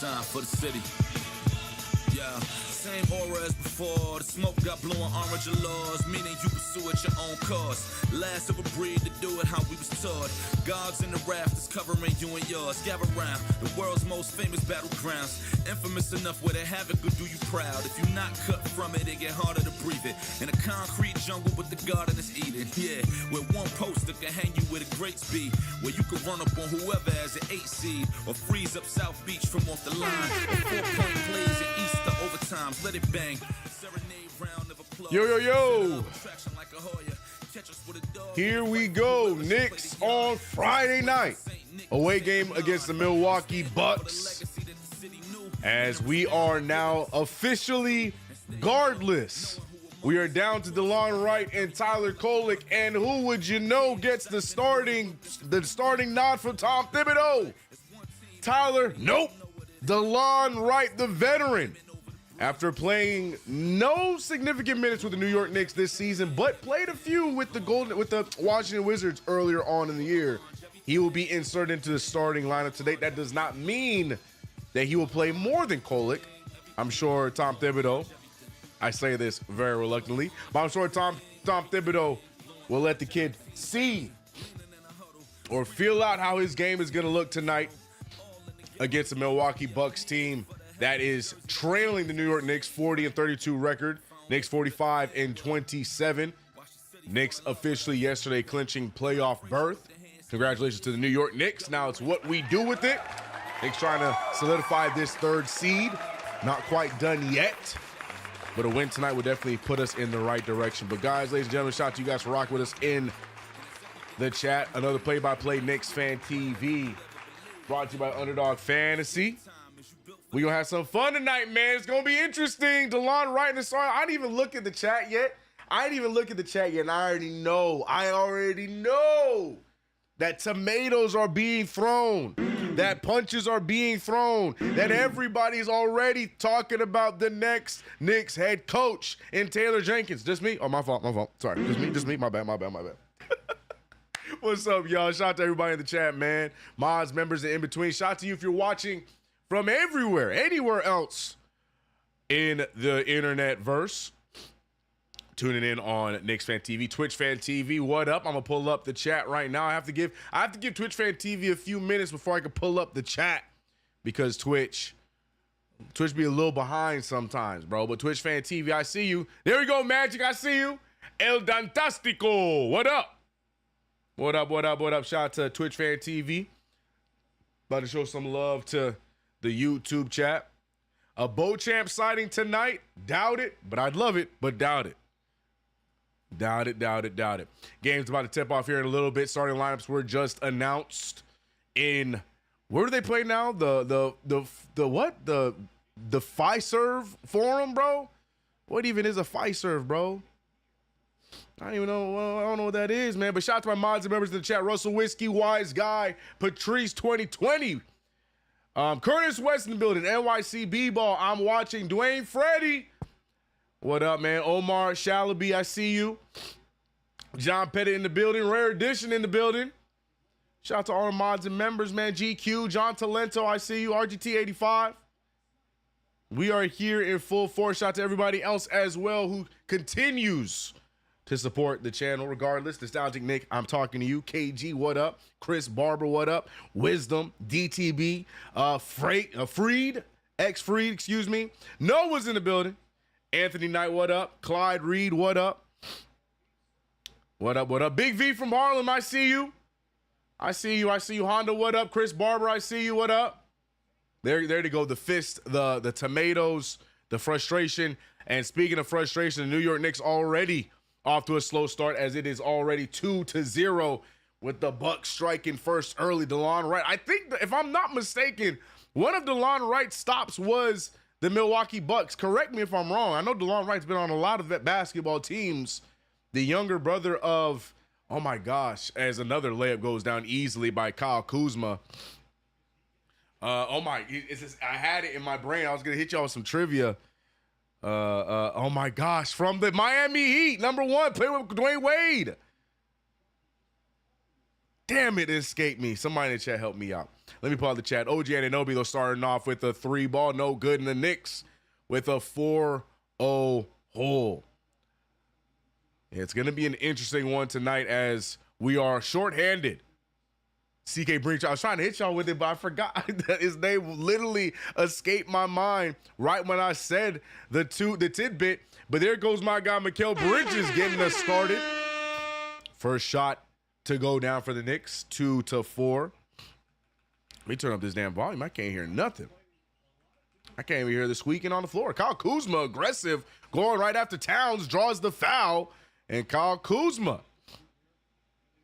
designed for the city. Yeah, same aura as before. The smoke got blowing orange laws, meaning you pursue at your own cost. Last of a breed to do it how we was taught. Gods in the rafters covering you and yours. Gather round the world's most famous battlegrounds. Infamous enough where the havoc will do you proud. If you're not cut from it, it get harder to breathe it. In a concrete jungle with the garden is eating. Yeah, where one poster can hang you with a great speed. Where you can run up on whoever has an 8 seed. Or freeze up South Beach from off the line. Or 4-point plays in Easter overtimes. Let it bang. Serenade round of applause. Yo, yo, yo. Here we go. Knicks on Friday night. Away game against the Milwaukee Bucks. As we are now officially guardless. We are down to DeLon Wright and Tyler Kolek. And who would you know gets the starting nod from Tom Thibodeau? Tyler, nope. DeLon Wright, the veteran. After playing no significant minutes with the New York Knicks this season, but played a few with the Washington Wizards earlier on in the year, he will be inserted into the starting lineup today. That does not mean that he will play more than Kolek. I'm sure Tom Thibodeau, I say this very reluctantly, but I'm sure Tom Thibodeau will let the kid see or feel out how his game is going to look tonight against the Milwaukee Bucks team that is trailing the New York Knicks 40-32 record. Knicks 45-27. Knicks officially yesterday clinching playoff berth. Congratulations to the New York Knicks. Now it's what we do with it. Knicks trying to solidify this third seed. Not quite done yet, but a win tonight would definitely put us in the right direction. But guys, ladies and gentlemen, shout out to you guys for rocking with us in the chat. Another play-by-play KnicksFanTV brought to you by Underdog Fantasy. We're going to have some fun tonight, man. It's going to be interesting. DeLon Wright in the start. I didn't even look at the chat yet. And I already know that tomatoes are being thrown, that punches are being thrown, that everybody's already talking about the next Knicks head coach in Taylor Jenkins. Just me? Oh, my fault. Sorry. Just me. My bad. What's up, y'all? Shout out to everybody in the chat, man. Mods, members, and in between. Shout out to you if you're watching from anywhere else in the internet verse. Tuning in on KnicksFanTV, TwitchFanTV. What up? I'm gonna pull up the chat right now. I have to give TwitchFanTV a few minutes before I can pull up the chat because Twitch be a little behind sometimes, bro. But TwitchFanTV, I see you. There we go, Magic. I see you. El Dantastico. What up? What up? Shout out to TwitchFanTV. About to show some love to the YouTube chat. A Beauchamp sighting tonight. Doubt it, but I'd love it, but doubt it. Doubt it. Game's about to tip off here in a little bit. Starting lineups were just announced in, where do they play now? The what? The Fiserv forum, bro? What even is a Fiserv, bro? I don't even know. Well, I don't know what that is, man. But shout out to my mods and members in the chat. Russell Whiskey, Wise Guy, Patrice 2020. Curtis West in the building. NYC B-Ball. I'm watching. Dwayne Freddy. What up, man? Omar Shalaby, I see you. John Pettit in the building. Rare Edition in the building. Shout out to all the mods and members, man. GQ, John Talento, I see you. RGT85. We are here in full force. Shout out to everybody else as well who continues to support the channel regardless. Nostalgic Nick, I'm talking to you. KG, what up? Chris Barber, what up? Wisdom, DTB, Freed, excuse me. Noah's in the building. Anthony Knight, what up? Clyde Reed, what up? What up? Big V from Harlem, I see you. Honda, what up? Chris Barber, I see you. What up? There to go. The fist, the tomatoes, the frustration. And speaking of frustration, the New York Knicks already off to a slow start as it is already 2-0 with the Bucks striking first early. DeLon Wright. I think, if I'm not mistaken, one of DeLon Wright's stops was the Milwaukee Bucks. Correct me if I'm wrong. I know DeLon Wright's been on a lot of basketball teams. The younger brother of, oh my gosh, as another layup goes down easily by Kyle Kuzma. I had it in my brain. I was going to hit y'all with some trivia. Oh my gosh, from the Miami Heat, number 1, playing with Dwayne Wade. Damn it escaped me. Somebody in the chat help me out. Let me pull out the chat. OG Anunoby, though, starting off with a 3-ball. No good in the Knicks with a 4-0 hole. It's going to be an interesting one tonight as we are shorthanded. CK Breach, I was trying to hit y'all with it, but I forgot that his name literally escaped my mind right when I said the tidbit. But there goes my guy, Mikal Bridges, getting us started. First shot to go down for the Knicks, 2-4. Let me turn up this damn volume. I can't hear nothing. I can't even hear the squeaking on the floor. Kyle Kuzma, aggressive, going right after Towns, draws the foul. And Kyle Kuzma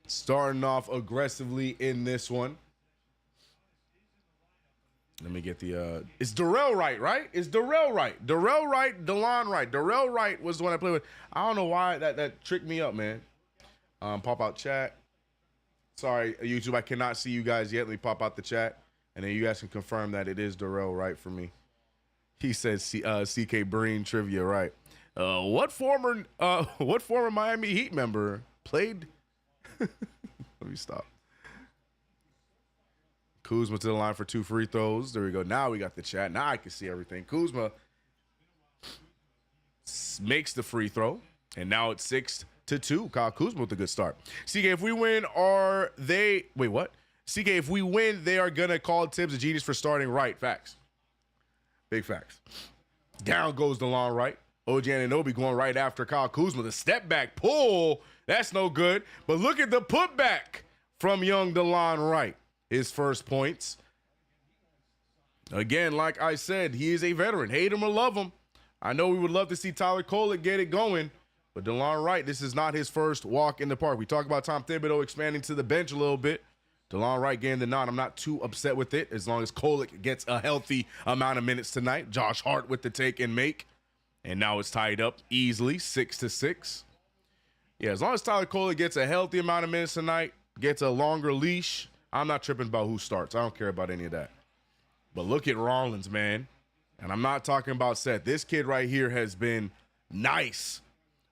starting off aggressively in this one. Let me get the, it's Darrell Wright, right? It's Darrell Wright. Darrell Wright, DeLon Wright. Darrell Wright was the one I played with. I don't know why that tricked me up, man. Pop out chat. Sorry, YouTube, I cannot see you guys yet. Let me pop out the chat, and then you guys can confirm that it is Darrell Wright for me. He says CK Breen trivia, right? What former Miami Heat member played? Let me stop. Kuzma to the line for 2 free throws. There we go. Now we got the chat. Now I can see everything. Kuzma makes the free throw, and now it's 6-2. Kyle Kuzma with a good start. CK, if we win, wait, what? CK, if we win, they are gonna call Tibbs a genius for starting Wright. Facts. Big facts. Down goes DeLon Wright. OG Anunoby going right after Kyle Kuzma. The step back pull, that's no good. But look at the putback from young DeLon Wright. His first points. Again, like I said, he is a veteran. Hate him or love him. I know we would love to see Tyler Kolek get it going, but DeLon Wright, this is not his first walk in the park. We talk about Tom Thibodeau expanding to the bench a little bit. DeLon Wright getting the nod. I'm not too upset with it as long as Kolek gets a healthy amount of minutes tonight. Josh Hart with the take and make. And now it's tied up easily, 6-6. Yeah, as long as Tyler Kolek gets a healthy amount of minutes tonight, gets a longer leash, I'm not tripping about who starts. I don't care about any of that. But look at Rollins, man. And I'm not talking about Seth. This kid right here has been nice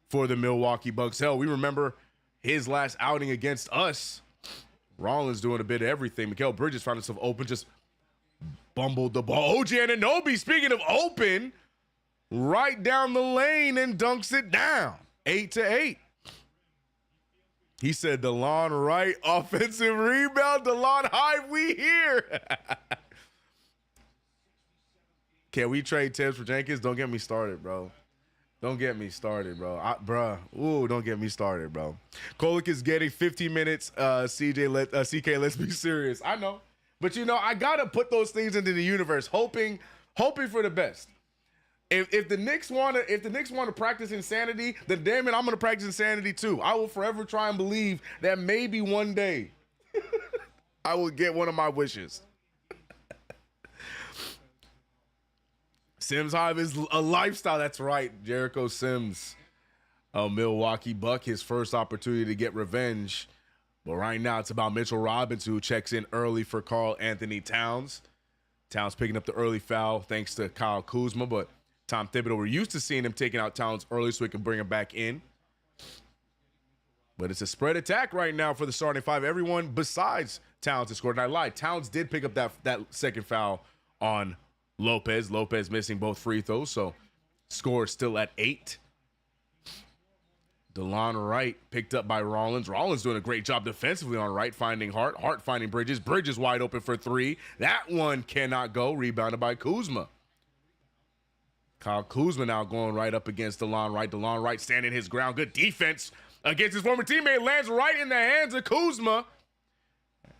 for the Milwaukee Bucks. Hell, we remember his last outing against us. Rollins doing a bit of everything. Mikal Bridges found himself open, just bumbled the ball. OG Anunoby, speaking of open, right down the lane and dunks it down. 8-8. He said, DeLon Wright, offensive rebound. DeLon Hive, we here. Can we trade Tibbs for Jenkins? Don't get me started, bro. Don't get me started, bro. Don't get me started, bro. Kolek is getting 15 minutes. CK, let's be serious. I know. But, you know, I got to put those things into the universe, hoping for the best. If the Knicks want to practice insanity, then damn it, I'm going to practice insanity too. I will forever try and believe that maybe one day I will get one of my wishes. Sims Hive is a lifestyle. That's right. Jericho Sims, a Milwaukee Buck, his first opportunity to get revenge. But right now it's about Mitchell Robinson, who checks in early for Karl Anthony Towns. Towns picking up the early foul thanks to Kyle Kuzma, but Tom Thibodeau, we're used to seeing him taking out Towns early so we can bring him back in. But it's a spread attack right now for the starting five. Everyone besides Towns has scored. And I lied. Towns did pick up that second foul on Lopez. Lopez missing both free throws, so score is still at 8. DeLon Wright picked up by Rollins. Rollins doing a great job defensively on Wright, finding Hart. Hart finding Bridges. Bridges wide open for 3. That one cannot go. Rebounded by Kuzma. Kyle Kuzma now going right up against DeLon Wright. DeLon Wright standing his ground. Good defense against his former teammate. Lands right in the hands of Kuzma.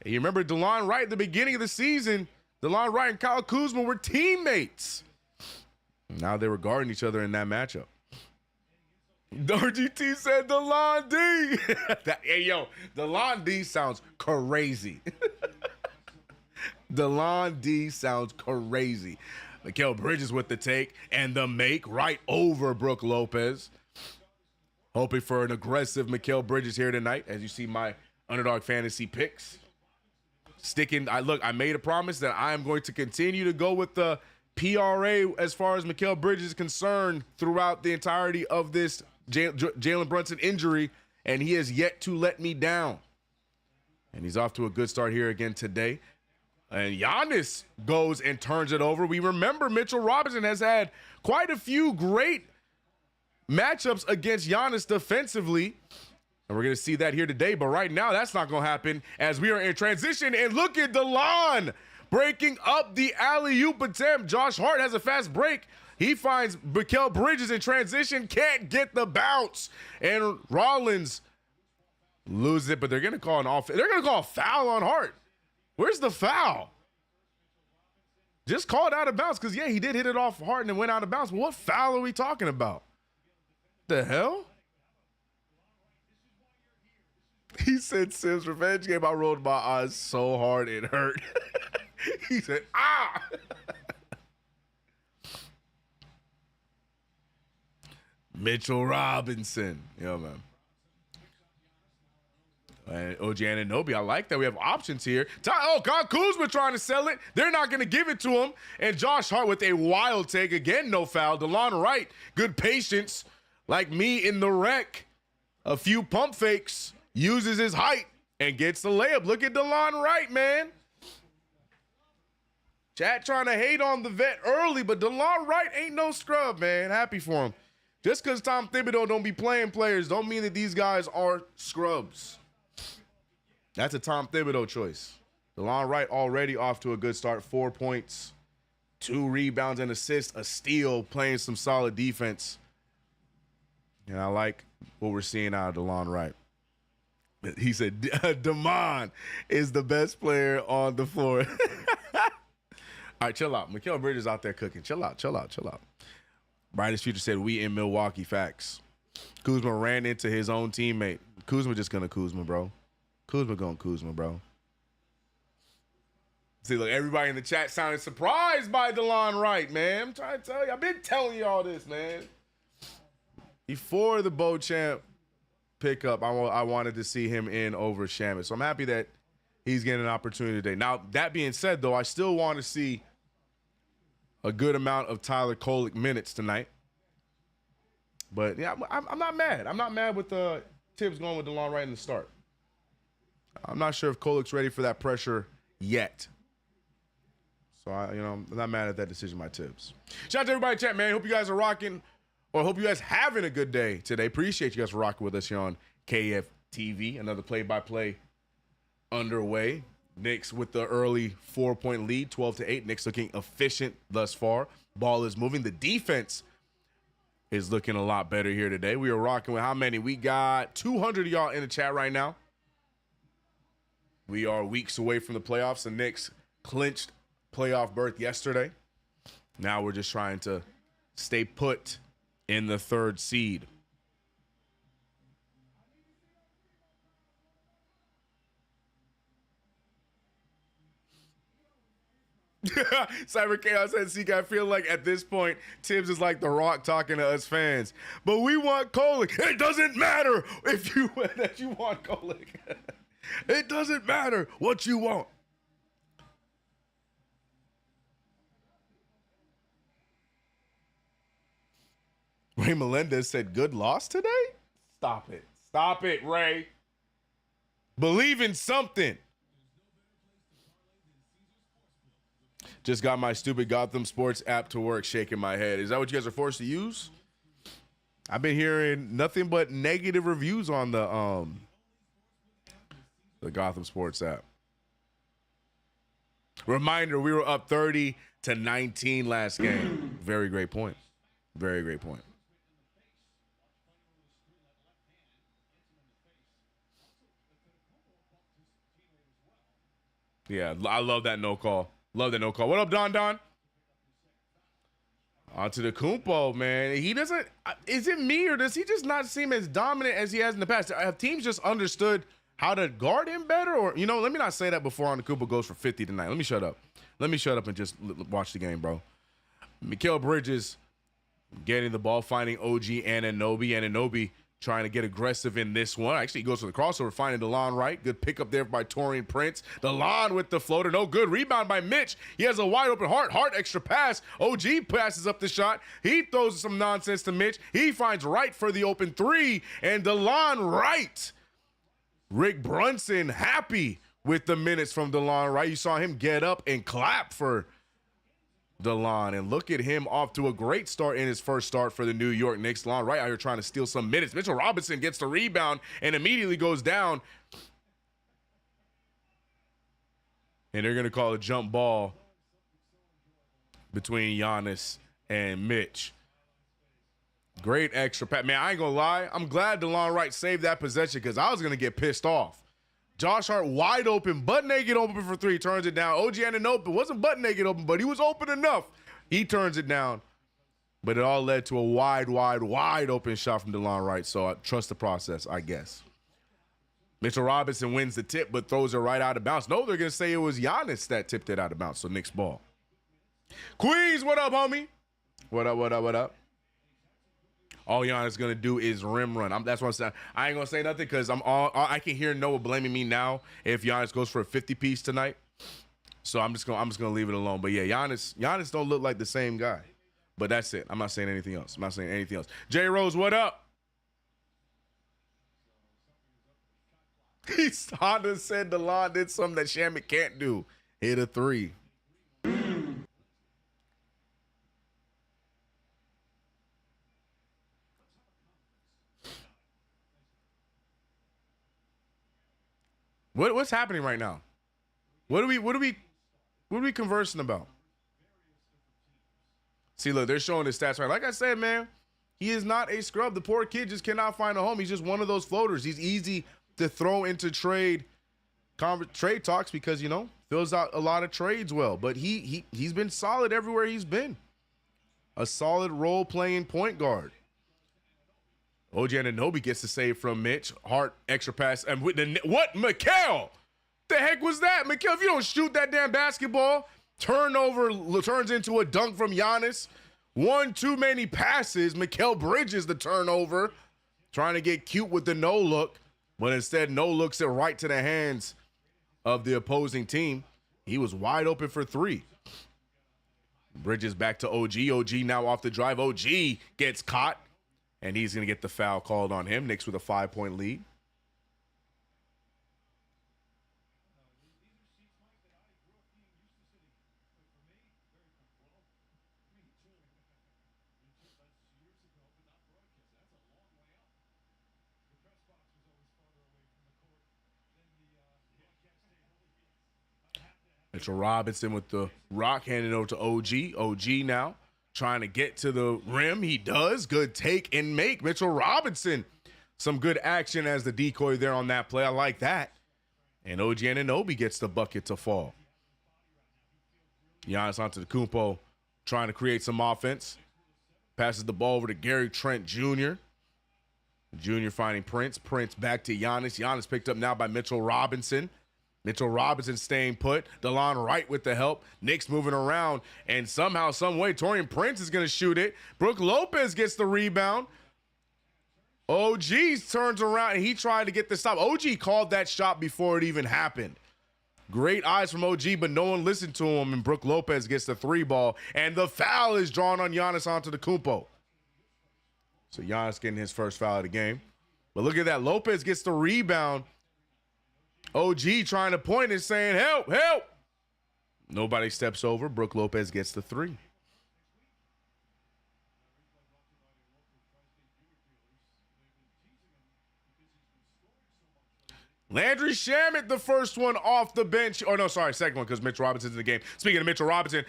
And you remember DeLon Wright at the beginning of the season. DeLon Wright and Kyle Kuzma were teammates. Now they were guarding each other in that matchup. RGT said DeLon D. Hey, yo, DeLon D sounds crazy. DeLon D sounds crazy. Mikal Bridges with the take and the make right over Brook Lopez. Hoping for an aggressive Mikal Bridges here tonight, as you see my underdog fantasy picks. I made a promise that I am going to continue to go with the PRA as far as Mikal Bridges is concerned throughout the entirety of this Jalen Brunson injury, and he has yet to let me down. And he's off to a good start here again today. And Giannis goes and turns it over. We remember Mitchell Robinson has had quite a few great matchups against Giannis defensively. And we're going to see that here today. But right now, that's not going to happen as we are in transition. And look at DeLon breaking up the alley-oop attempt. Josh Hart has a fast break. He finds Mikal Bridges in transition, can't get the bounce. And Rollins loses it, but they're going to call an offense. They're going to call a foul on Hart. Where's the foul? Just called out of bounds because, yeah, he did hit it off Hart and it went out of bounds. But what foul are we talking about? The hell? He said Sims revenge game. I rolled my eyes so hard it hurt. He said, ah! Mitchell Robinson. Yeah, man. And OG Anunoby, I like that. We have options here. Oh, God, Kuzma trying to sell it. They're not going to give it to him. And Josh Hart with a wild take. Again, no foul. DeLon Wright, good patience. Like me in the wreck. A few pump fakes. Uses his height and gets the layup. Look at DeLon Wright, man. Chat trying to hate on the vet early, but DeLon Wright ain't no scrub, man. Happy for him. Just because Tom Thibodeau don't be playing players don't mean that these guys are scrubs. That's a Tom Thibodeau choice. DeLon Wright already off to a good start. 4 points, 2 rebounds and assists, a steal, playing some solid defense. And I like what we're seeing out of DeLon Wright. He said, Damon is the best player on the floor. All right, chill out. Mikal Bridges out there cooking. Chill out. Brightest Future said, we in Milwaukee, facts. Kuzma ran into his own teammate. Kuzma just gonna Kuzma, bro. Kuzma going Kuzma, bro. See, look, everybody in the chat sounded surprised by DeLon Wright, man. I'm trying to tell you. I've been telling you all this, man. Before the Beauchamp pickup, I wanted to see him in over Shamet. So I'm happy that he's getting an opportunity today. Now, that being said, though, I still want to see a good amount of Tyler Kolek minutes tonight. But, yeah, I'm not mad. I'm not mad with Tibbs going with DeLon Wright in the start. I'm not sure if Kolek's ready for that pressure yet. So, I'm not mad at that decision by Tibbs. Shout out to everybody in chat, man. Hope you guys are rocking, or hope you guys having a good day today. Appreciate you guys for rocking with us here on KFTV. Another play-by-play underway. Knicks with the early 4-point lead, 12-8. Knicks looking efficient thus far. Ball is moving. The defense is looking a lot better here today. We are rocking with how many? We got 200 of y'all in the chat right now. We are weeks away from the playoffs. The Knicks clinched playoff berth yesterday. Now we're just trying to stay put in the 3rd seed. Cyber Chaos said, "See, I feel like at this point, Tibbs is like The Rock talking to us fans. But we want Kolek. It doesn't matter if you that you want Kolek. It doesn't matter what you want." Ray Melendez said, "Good loss today." Stop it. Stop it, Ray. Believe in something. Just got my stupid Gotham Sports app to work, shaking my head. Is that what you guys are forced to use? I've been hearing nothing but negative reviews on the Gotham Sports app. Reminder, we were up 30-19 last game. Very great point. Very great point. Yeah, I love that no call. Love that no call. What up, Don? On to the Kumpo, man. He doesn't, is it me or does he just not seem as dominant as he has in the past? Have teams just understood how to guard him better? Or, let me not say that before on the Kumpo goes for 50 tonight. Let me shut up. Let me shut up and just watch the game, bro. Mikal Bridges getting the ball, finding OG Anunoby. Anunoby trying to get aggressive in this one. Actually, he goes for the crossover, finding DeLon Wright. Good pickup there by Taurean Prince. DeLon with the floater. No good. Rebound by Mitch. He has a wide open Hart. Hart extra pass. OG passes up the shot. He throws some nonsense to Mitch. He finds Wright for the open 3. And DeLon Wright. Rick Brunson happy with the minutes from DeLon Wright. You saw him get up and clap for DeLon, and look at him off to a great start in his first start for the New York Knicks. DeLon Wright out here trying to steal some minutes. Mitchell Robinson gets the rebound and immediately goes down. And they're going to call a jump ball between Giannis and Mitch. Great extra pass. Man, I ain't going to lie. I'm glad DeLon Wright saved that possession because I was going to get pissed off. Josh Hart wide open, butt naked open for three, turns it down. OG Anunoby wasn't butt naked open, but he was open enough. He turns it down. But it all led to a wide open shot from DeLon Wright. So I trust the process, I guess. Mitchell Robinson wins the tip, but throws it right out of bounds. No, they're going to say it was Giannis that tipped it out of bounds. So Knicks ball. Queens, what up, homie? What up? All Giannis is gonna do is rim run. That's what I'm saying. I ain't gonna say nothing because I can hear Noah blaming me now if Giannis goes for a 50 piece tonight. So I'm just gonna leave it alone. But yeah, Giannis don't look like the same guy. But that's it. I'm not saying anything else. J Rose, what up? Honda said DeLon did something that Shamet can't do. Hit a three. What's happening right now? What are we conversing about? See, look, they're showing his stats right. Like I said, man, he is not a scrub. The poor kid just cannot find a home. He's just one of those floaters. He's easy to throw into trade talks because, you know, fills out a lot of trades well. But he's been solid everywhere he's been. A solid role-playing point guard. OG Anunoby gets the save from Mitch. Hart extra pass. And with what? Mikal? The heck was that? Mikal, if you don't shoot that damn basketball, turnover turns into a dunk from Giannis. One too many passes. Mikal Bridges the turnover. Trying to get cute with the no look. But instead, no looks it right to the hands of the opposing team. He was wide open for three. Bridges back to OG. OG now off the drive. OG gets caught. And he's going to get the foul called on him. Knicks with a 5-point lead. Mitchell Robinson with the rock, handing over to OG. OG now trying to get to the rim. He does. Good take and make. Mitchell Robinson. Some good action as the decoy there on that play. I like that. And OG Anunoby gets the bucket to fall. Giannis Antetokounmpo trying to create some offense. Passes the ball over to Gary Trent Jr. Jr. finding Prince. Prince back to Giannis. Giannis picked up now by Mitchell Robinson. Mitchell Robinson staying put. DeLon Wright with the help. Knicks moving around. And somehow, some way, Taurean Prince is going to shoot it. Brook Lopez gets the rebound. OG turns around and he tried to get the stop. OG called that shot before it even happened. Great eyes from OG, but no one listened to him. And Brook Lopez gets the three ball. And the foul is drawn on Giannis Antetokounmpo. So Giannis getting his first foul of the game. But look at that. Lopez gets the rebound. OG trying to point and saying, help, help. Nobody steps over. Brook Lopez gets the three. Landry Shamet, the first one off the bench. Oh, no, sorry, second one because Mitch Robinson's in the game. Speaking of Mitchell Robinson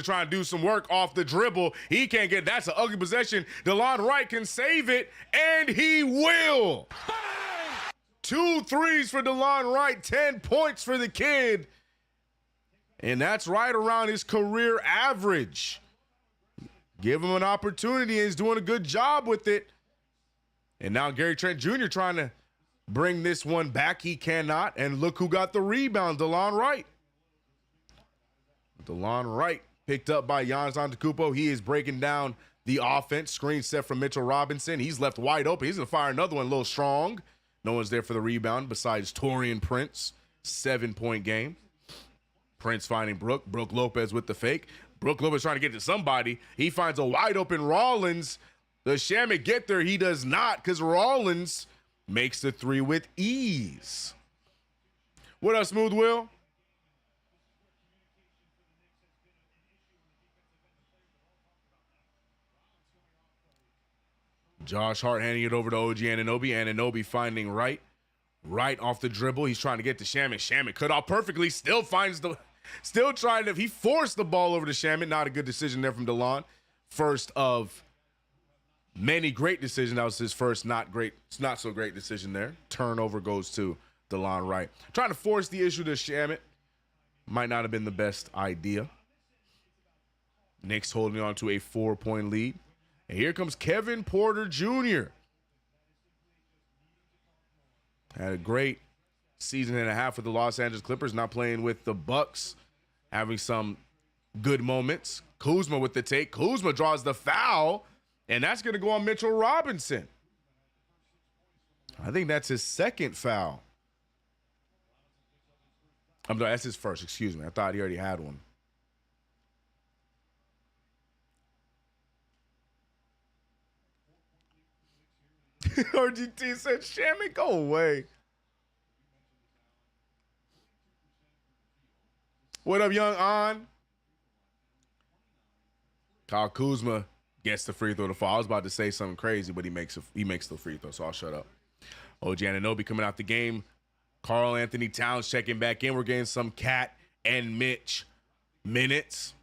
trying to do some work off the dribble. He can't get, that's an ugly possession. DeLon Wright can save it, and he will. 2 threes for DeLon Wright, 10 points for the kid. And that's right around his career average. Give him an opportunity, and he's doing a good job with it. And now Gary Trent Jr. trying to bring this one back. He cannot. And look who got the rebound, DeLon Wright. DeLon Wright picked up by Giannis Antetokounmpo. He is breaking down the offense. Screen set from Mitchell Robinson. He's left wide open. He's going to fire another one a little strong. No one's there for the rebound besides Taurean Prince. 7-point game. Prince finding Brook. Brook Lopez with the fake. Brook Lopez trying to get to somebody. He finds a wide open Rollins. Does Shamet get there? He does not because Rollins makes the three with ease. What up, Smooth Will? Josh Hart handing it over to OG Anunoby. Anunoby finding right off the dribble. He's trying to get to Shamet. Shamet cut off perfectly. Still trying to. He forced the ball over to Shamet. Not a good decision there from DeLon. First of many great decisions. That was his first not so great decision there. Turnover goes to DeLon Wright. Trying to force the issue to Shamet. Might not have been the best idea. Knicks holding on to a 4-point lead. And here comes Kevin Porter Jr. Had a great season and a half with the Los Angeles Clippers, not playing with the Bucks, having some good moments. Kuzma with the take. Kuzma draws the foul, and that's going to go on Mitchell Robinson. I think that's his second foul. That's his first, excuse me. I thought he already had one. RGT said, Shammy, go away. What up, young On? Kyle Kuzma gets the free throw to fall. I was about to say something crazy, but he makes the free throw, so I'll shut up. OG Anunoby coming out the game. Karl Anthony Towns checking back in. We're getting some Cat and Mitch minutes.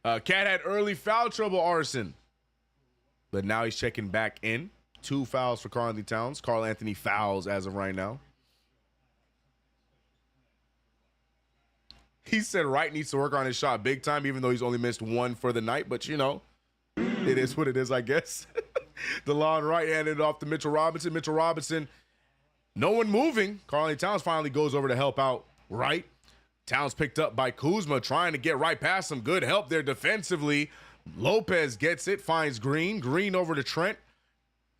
Cat had early foul trouble, Arson. But now he's checking back in. 2 fouls for Karl Anthony Towns. Karl Anthony fouls as of right now. He said Wright needs to work on his shot big time, even though he's only missed 1 for the night. But, you know, it is what it is, I guess. DeLon Wright handed it off to Mitchell Robinson. Mitchell Robinson, no one moving. Karl Anthony Towns finally goes over to help out Wright. Towns picked up by Kuzma, trying to get right past him. Good help there defensively. Lopez gets it, finds Green. Green over to Trent.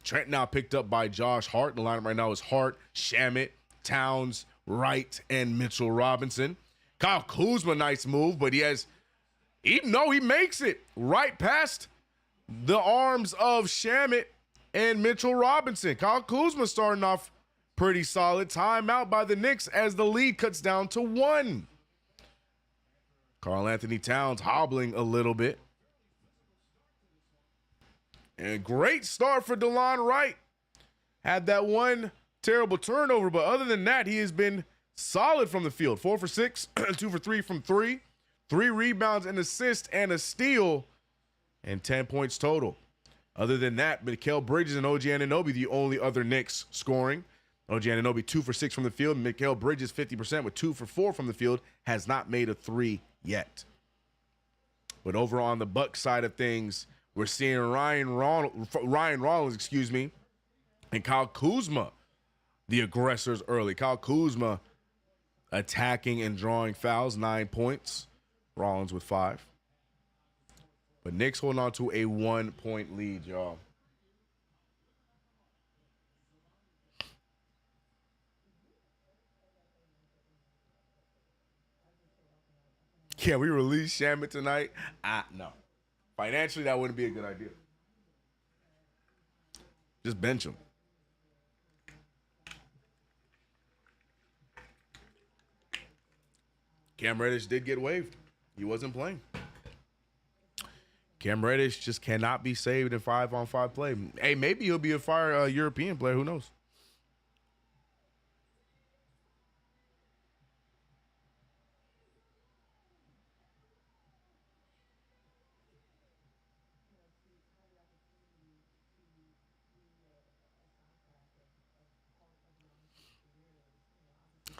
Trent now picked up by Josh Hart. The lineup right now is Hart, Shamet, Towns, Wright, and Mitchell Robinson. Kyle Kuzma, nice move, but he makes it right past the arms of Shamet and Mitchell Robinson. Kyle Kuzma starting off pretty solid. Timeout by the Knicks as the lead cuts down to 1. Karl Anthony Towns hobbling a little bit. And great start for DeLon Wright. Had that one terrible turnover, but other than that, he has been solid from the field. 4 for 6, 2 for 3 from 3. 3 rebounds, an assist, and a steal, and 10 points total. Other than that, Mikal Bridges and OG Anunoby, the only other Knicks scoring. OG Anunoby 2 for 6 from the field. Mikal Bridges 50% with 2 for 4 from the field. Has not made a 3 yet. But over on the Bucks side of things, we're seeing Ryan Rollins, and Kyle Kuzma, the aggressors early. Kyle Kuzma attacking and drawing fouls, 9 points. Rollins with 5. But Knicks holding on to a 1-point lead, y'all. Can we release Shamet tonight? No. Financially, that wouldn't be a good idea. Just bench him. Cam Reddish did get waived. He wasn't playing. Cam Reddish just cannot be saved in 5-on-5 play. Hey, maybe he'll be a fire European player. Who knows?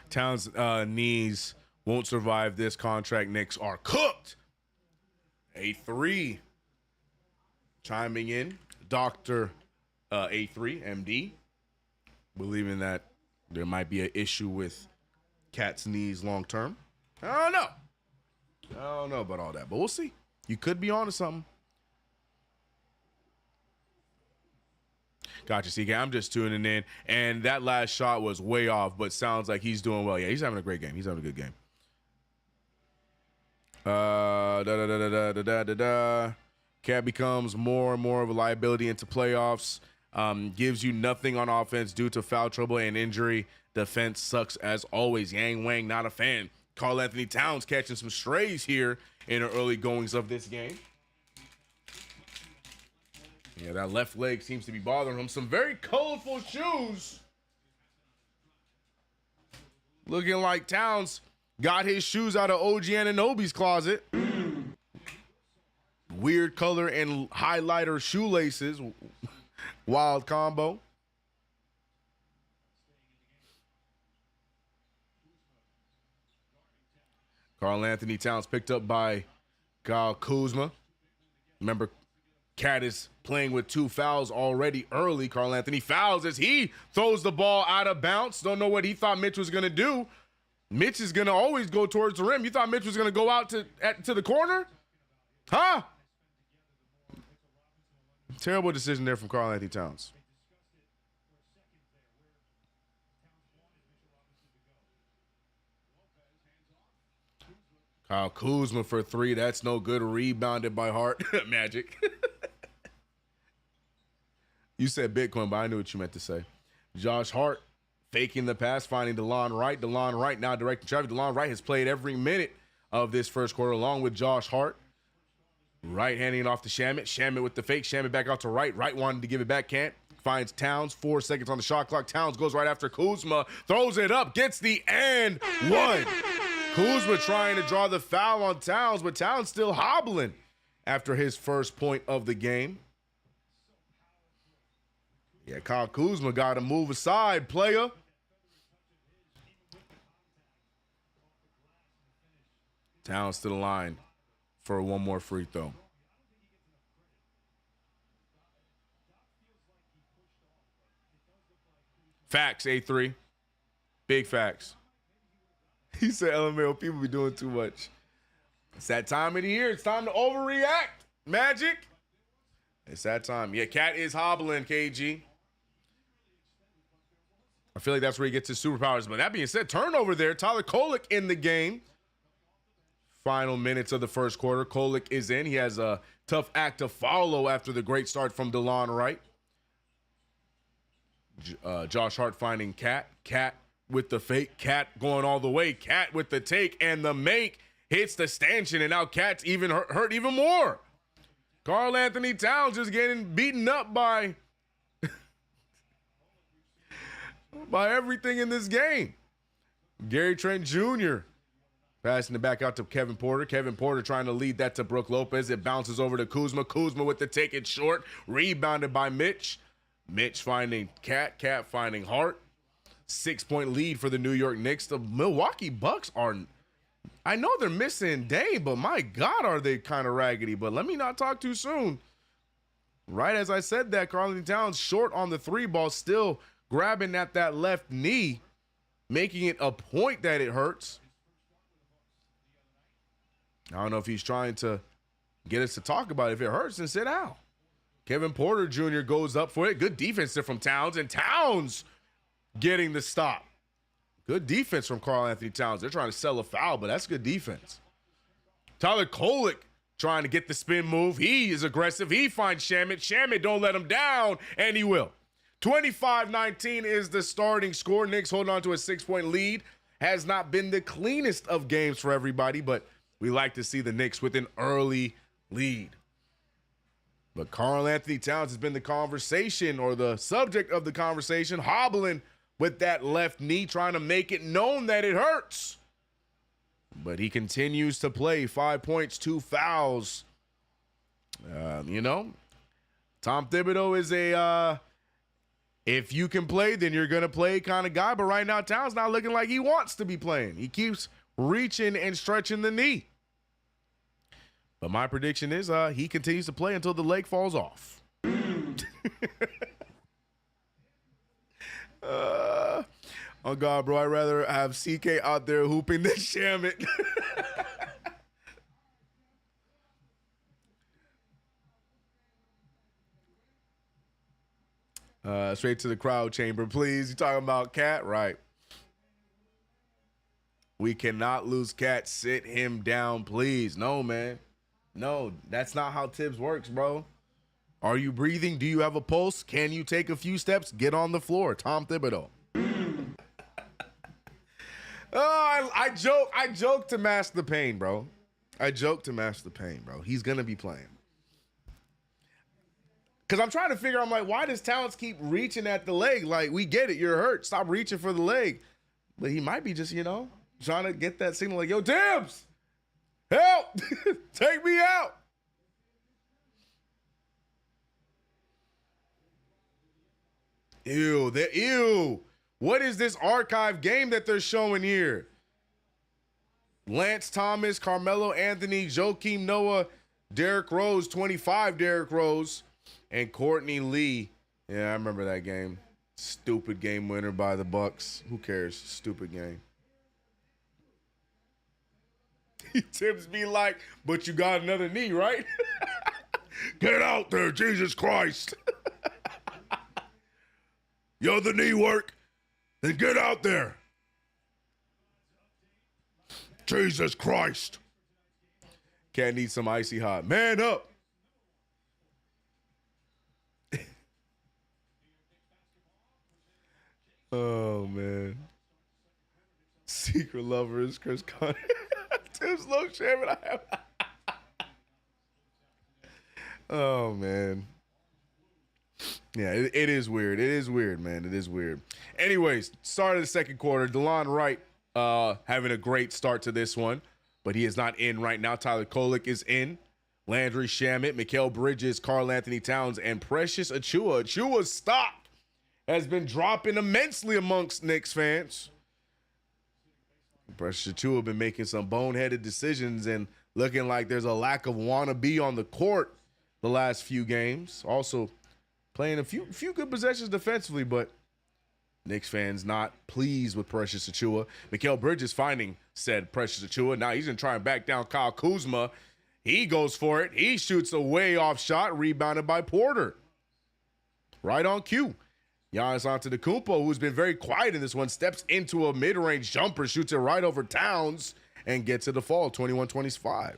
Towns' knees won't survive this contract. Knicks are cooked. A3 chiming in. Dr. A3, MD, believing that there might be an issue with Cat's knees long term. I don't know about all that, but we'll see. You could be onto something. Gotcha, CK. I'm just tuning in. And that last shot was way off, but sounds like he's doing well. Yeah, he's having a great game. He's having a good game. Cat becomes more and more of a liability into playoffs. gives you nothing on offense due to foul trouble and injury. Defense sucks as always. Yang Wang, not a fan. Karl Anthony Towns catching some strays here in the early goings of this game. Yeah, that left leg seems to be bothering him. Some very colorful shoes. Looking like Towns got his shoes out of OG Anunoby's closet. Weird color and highlighter shoelaces. Wild combo. Karl Anthony Towns picked up by Kyle Kuzma. Remember, Cat is playing with 2 fouls already early. Karl Anthony fouls as he throws the ball out of bounds. Don't know what he thought Mitch was going to do. Mitch is going to always go towards the rim. You thought Mitch was going to go out to the corner? Huh? Terrible decision there from Karl Anthony Towns. Kyle Kuzma for 3. That's no good. Rebounded by Hart. Magic. You said Bitcoin, but I knew what you meant to say. Josh Hart faking the pass, finding DeLon Wright. DeLon Wright now directing traffic. DeLon Wright has played every minute of this first quarter along with Josh Hart. Wright handing it off to Shamet. Shamet with the fake. Shamet back out to Wright. Wright wanted to give it back. Can't. Finds Towns. 4 seconds on the shot clock. Towns goes right after Kuzma. Throws it up. Gets the and one. Kuzma trying to draw the foul on Towns, but Towns still hobbling after his first point of the game. Yeah, Kyle Kuzma got to move aside, player. Towns to the line for one more free throw. Facts, A3. Big facts. He said, LMAO, people be doing too much. It's that time of the year. It's time to overreact. Magic. It's that time. Yeah, Cat is hobbling, KG. I feel like that's where he gets his superpowers. But that being said, turnover there. Tyler Kolek in the game. Final minutes of the first quarter. Kolek is in. He has a tough act to follow after the great start from DeLon Wright. Josh Hart finding Cat. Cat with the fake. Cat going all the way. Cat with the take and the make. Hits the stanchion, and now Cat's even hurt even more. Karl Anthony Towns just getting beaten up by everything in this game. Gary Trent Jr. passing it back out to Kevin Porter. Kevin Porter trying to lead that to Brook Lopez. It bounces over to Kuzma. Kuzma with the take it short. Rebounded by Mitch. Mitch finding Cat. Cat finding Hart. 6-point lead for the New York Knicks. The Milwaukee Bucks are, I know they're missing Dame, but my God, are they kind of raggedy. But let me not talk too soon. Right as I said that, Karl Anthony Towns short on the 3 ball, still grabbing at that left knee, making it a point that it hurts. I don't know if he's trying to get us to talk about it. If it hurts, then sit down. Kevin Porter Jr. goes up for it. Good defense there from Towns, and Towns getting the stop. Good defense from Karl Anthony Towns. They're trying to sell a foul, but that's good defense. Tyler Kolek trying to get the spin move. He is aggressive. He finds Shamet. Shamet don't let him down, and he will. 25-19 is the starting score. Knicks holding on to a 6-point lead. Has not been the cleanest of games for everybody, but we like to see the Knicks with an early lead. But Karl Anthony Towns has been the conversation, or the subject of the conversation, hobbling with that left knee, trying to make it known that it hurts. But he continues to play. 5 points, 2 fouls. Tom Thibodeau is a if you can play, then you're going to play kind of guy. But right now, Towns not looking like he wants to be playing. He keeps reaching and stretching the knee. But my prediction is he continues to play until the leg falls off. Oh, God, bro, I'd rather have CK out there hooping than Shamet. Straight to the crowd chamber, please. You talking about Cat? Right. We cannot lose Cat. Sit him down, please. No, man. No, that's not how Tibbs works, bro. Are you breathing? Do you have a pulse? Can you take a few steps? Get on the floor. Tom Thibodeau. I joke to mask the pain, bro. He's going to be playing. Because I'm trying to figure out, I'm like, why does Towns keep reaching at the leg? Like, we get it. You're hurt. Stop reaching for the leg. But he might be just, trying to get that signal like, yo, Tibbs, help. Take me out. Ew. What is this archive game that they're showing here? Lance Thomas, Carmelo Anthony, Joakim Noah, Derrick Rose, 25 Derrick Rose, and Courtney Lee. Yeah, I remember that game. Stupid game winner by the Bucks. Who cares? Stupid game. Tibbs be like, but you got another knee, right? Get out there, Jesus Christ. Yo, the knee work, then get out there. Jesus Christ. Cat needs some icy hot. Man up. Oh, man. Secret lover is Chris Conner. Tim's low shaman. I have. Oh, man. Yeah, it is weird. It is weird, man. It is weird. Anyways, start of the second quarter. DeLon Wright having a great start to this one, but he is not in right now. Tyler Kolek is in. Landry Shamet, Mikal Bridges, Karl Anthony Towns, and Precious Achiuwa. Achiuwa's stock has been dropping immensely amongst Knicks fans. Precious Achiuwa been making some boneheaded decisions and looking like there's a lack of wannabe on the court the last few games. Also, playing a few good possessions defensively, but Knicks fans not pleased with Precious Achiuwa. Mikal Bridges finding said Precious Achiuwa. Now he's going to try and back down Kyle Kuzma. He goes for it. He shoots a way off shot, rebounded by Porter. Right on cue. Giannis Antetokounmpo, who's been very quiet in this one, steps into a mid-range jumper, shoots it right over Towns, and gets it to fall, 21-25.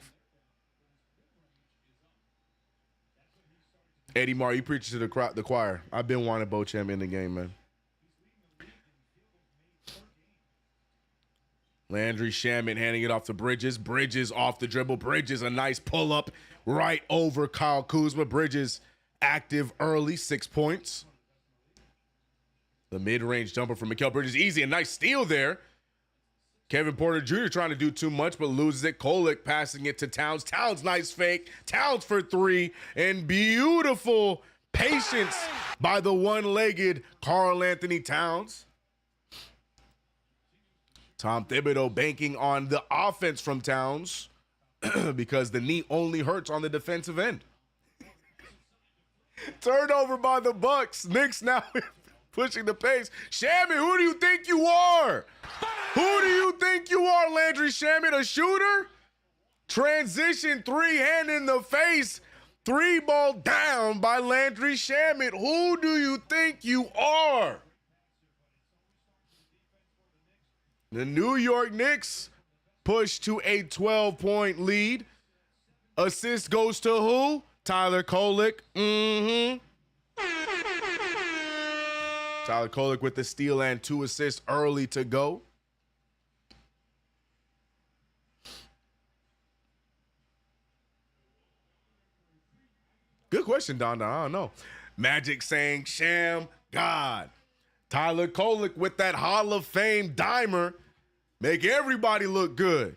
Eddie Mar, you preach to the choir. I've been wanting Beauchamp in the game, man. Landry Shamet handing it off to Bridges. Bridges off the dribble. Bridges, a nice pull-up right over Kyle Kuzma. Bridges active early, 6 points. The mid-range jumper from Mikal Bridges, easy. A nice steal there. Kevin Porter Jr. trying to do too much, but loses it. Kolek passing it to Towns. Towns, nice fake. Towns for three. And beautiful patience by the one-legged Karl Anthony Towns. Tom Thibodeau banking on the offense from Towns because the knee only hurts on the defensive end. Turnover by the Bucks. Knicks now pushing the pace. Shamet, who do you think you are? Who do you think you are, Landry Shamet? A shooter? Transition three, hand in the face. Three ball down by Landry Shamet. Who do you think you are? The New York Knicks push to a 12-point lead. Assist goes to who? Tyler Kolek. Tyler Kolek with the steal and 2 assists early to go. Good question, Don. I don't know. Magic saying, Sham God. Tyler Kolek with that Hall of Fame dimer. Make everybody look good.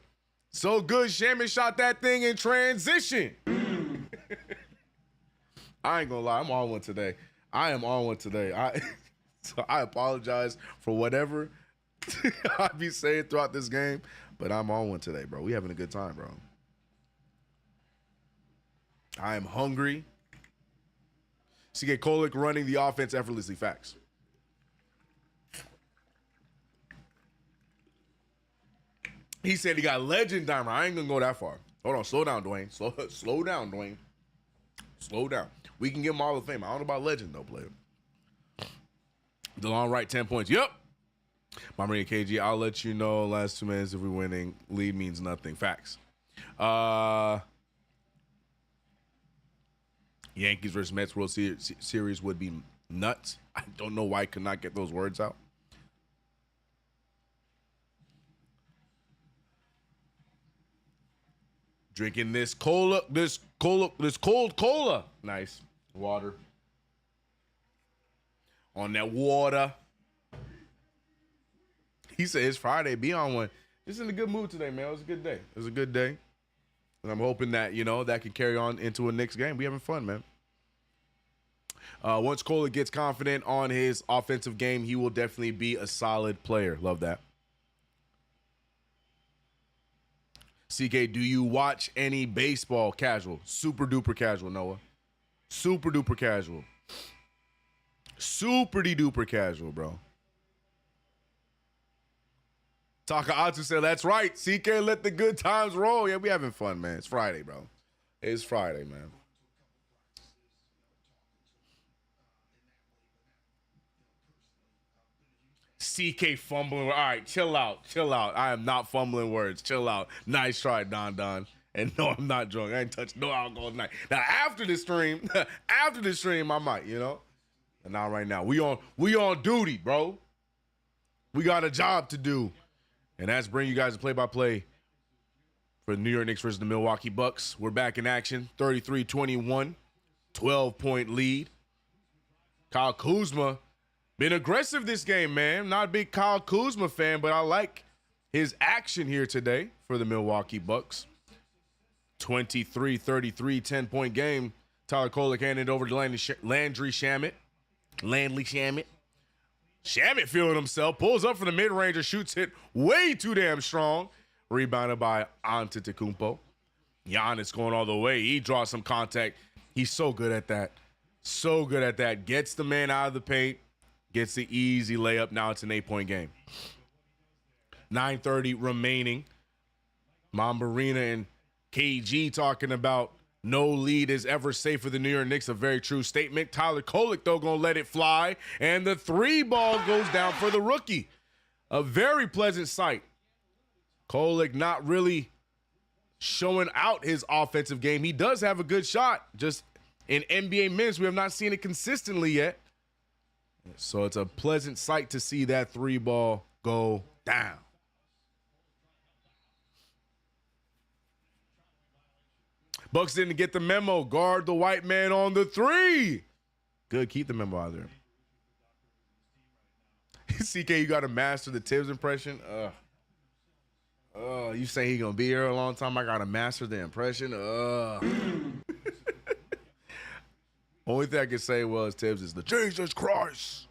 So good, Shaman shot that thing in transition. I ain't gonna lie, I'm on one today. I am on one today. So I apologize for whatever I be saying throughout this game, but I'm on one today, bro. We having a good time, bro. I am hungry. CK Kolek running the offense effortlessly. Facts. He said he got legend dimer. I ain't gonna go that far. Hold on, slow down, Dwayne. Slow down, Dwayne. Slow down. We can give him Hall of Fame. I don't know about legend though, player. DeLon Wright, 10 points. Yep. My Maria KG, I'll let you know last 2 minutes if we're winning. Lead means nothing. Facts. Yankees versus Mets World Series would be nuts. I don't know why I could not get those words out. Drinking this cold cola. Nice. Water. On that water. He said it's Friday. Be on one. Just in a good mood today, man. It was a good day. It was a good day. And I'm hoping that, that can carry on into a Knicks game. We having fun, man. Once Cola gets confident on his offensive game, he will definitely be a solid player. Love that. CK, do you watch any baseball? Casual. Super duper casual, Noah. Super duper casual. Super duper casual, bro. Takaatsu said, that's right. CK, let the good times roll. Yeah, we having fun, man. It's Friday, bro. It's Friday, man. CK fumbling. All right, chill out. Chill out. I am not fumbling words. Chill out. Nice try, Don. And no, I'm not drunk. I ain't touched no alcohol tonight. Now, after the stream, I might, And not right now. We on duty, bro. We got a job to do. And that's bring you guys a play-by-play for the New York Knicks versus the Milwaukee Bucks. We're back in action. 33-21. 12-point lead. Kyle Kuzma been aggressive this game, man. Not a big Kyle Kuzma fan, but I like his action here today for the Milwaukee Bucks. 23-33, 10-point game. Tyler Kolek handed over to Landry Shamet. Shamet feeling himself. Pulls up for the mid-ranger. Shoots it way too damn strong. Rebounded by Antetokounmpo. Giannis going all the way. He draws some contact. He's so good at that. So good at that. Gets the man out of the paint. Gets the easy layup. Now it's an 8-point game. 9:30 remaining. Mambarina and KG talking about no lead is ever safe for the New York Knicks. A very true statement. Tyler Kolek, though, going to let it fly. And the 3-ball goes down for the rookie. A very pleasant sight. Kolek not really showing out his offensive game. He does have a good shot. Just in NBA minutes, we have not seen it consistently yet. So it's a pleasant sight to see that 3-ball go down. Bucks didn't get the memo. Guard the white man on the 3. Good. Keep the memo out there. CK, you got to master the Tibbs impression. You say he going to be here a long time. I got to master the impression. Only thing I could say was Tibbs is the Jesus Christ.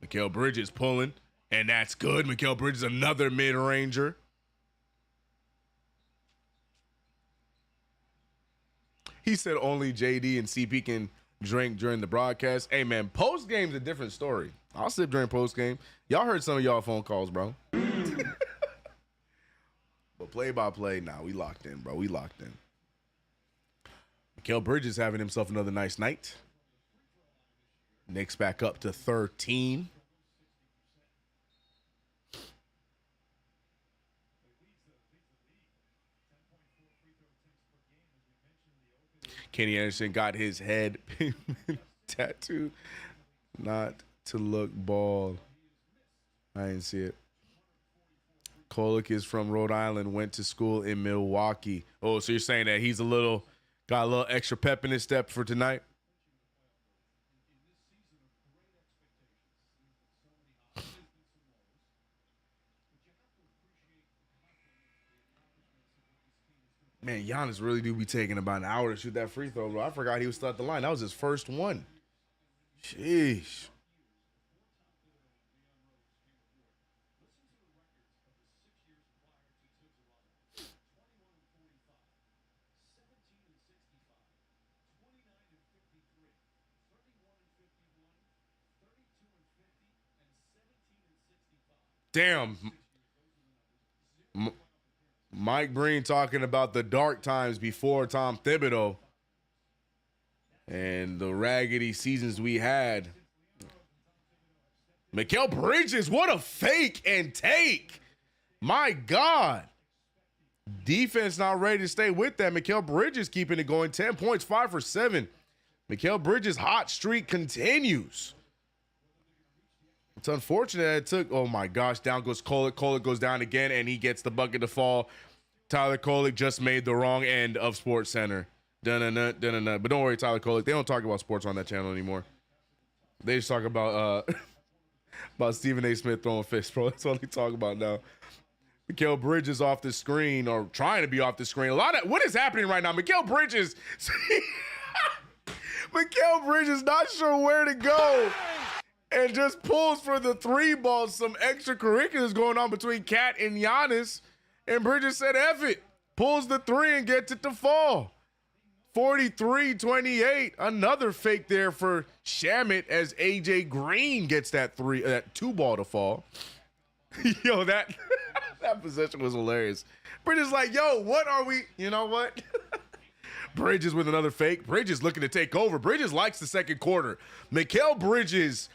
Mikal Bridges pulling. And that's good. Mikal Bridges, another mid-ranger. He said only JD and CP can drink during the broadcast. Hey, man, post-game's a different story. I'll sip during post-game. Y'all heard some of y'all phone calls, bro. But play-by-play, nah, we locked in, bro. We locked in. Mikal Bridges having himself another nice night. Knicks back up to 13. Kenny Anderson got his head tattooed. Not to look bald. I didn't see it. Kolek is from Rhode Island, went to school in Milwaukee. Oh, so you're saying that he's got a little extra pep in his step for tonight? Man, Giannis really do be taking about an hour to shoot that free throw, bro. I forgot he was still at the line. That was his first one. Sheesh. Damn. Mike Breen talking about the dark times before Tom Thibodeau and the raggedy seasons we had. Mikal Bridges, what a fake and take. My God. Defense not ready to stay with that. Mikal Bridges keeping it going. 10 points, 5 for 7. Mikal Bridges' hot streak continues. It's unfortunate that it took, oh my gosh, down goes Kolek. Kolek goes down again, and he gets the bucket to fall. Tyler Kolek just made the wrong end of Sports Center. Dun-dun-dun, dun-dun-dun. But don't worry, Tyler Kolek. They don't talk about sports on that channel anymore. They just talk about Stephen A. Smith throwing fists, bro. That's all they talk about now. Mikal Bridges off the screen, or trying to be off the screen. What is happening right now? Mikal Bridges not sure where to go and just pulls for the 3 ball. Some extracurriculars going on between Cat and Giannis, and Bridges said, F it. Pulls the 3 and gets it to fall. 43-28. Another fake there for Shamet as AJ Green gets that 2 ball to fall. Yo, that possession was hilarious. Bridges like, yo, what are we? You know what? Bridges with another fake. Bridges looking to take over. Bridges likes the second quarter. Mikal Bridges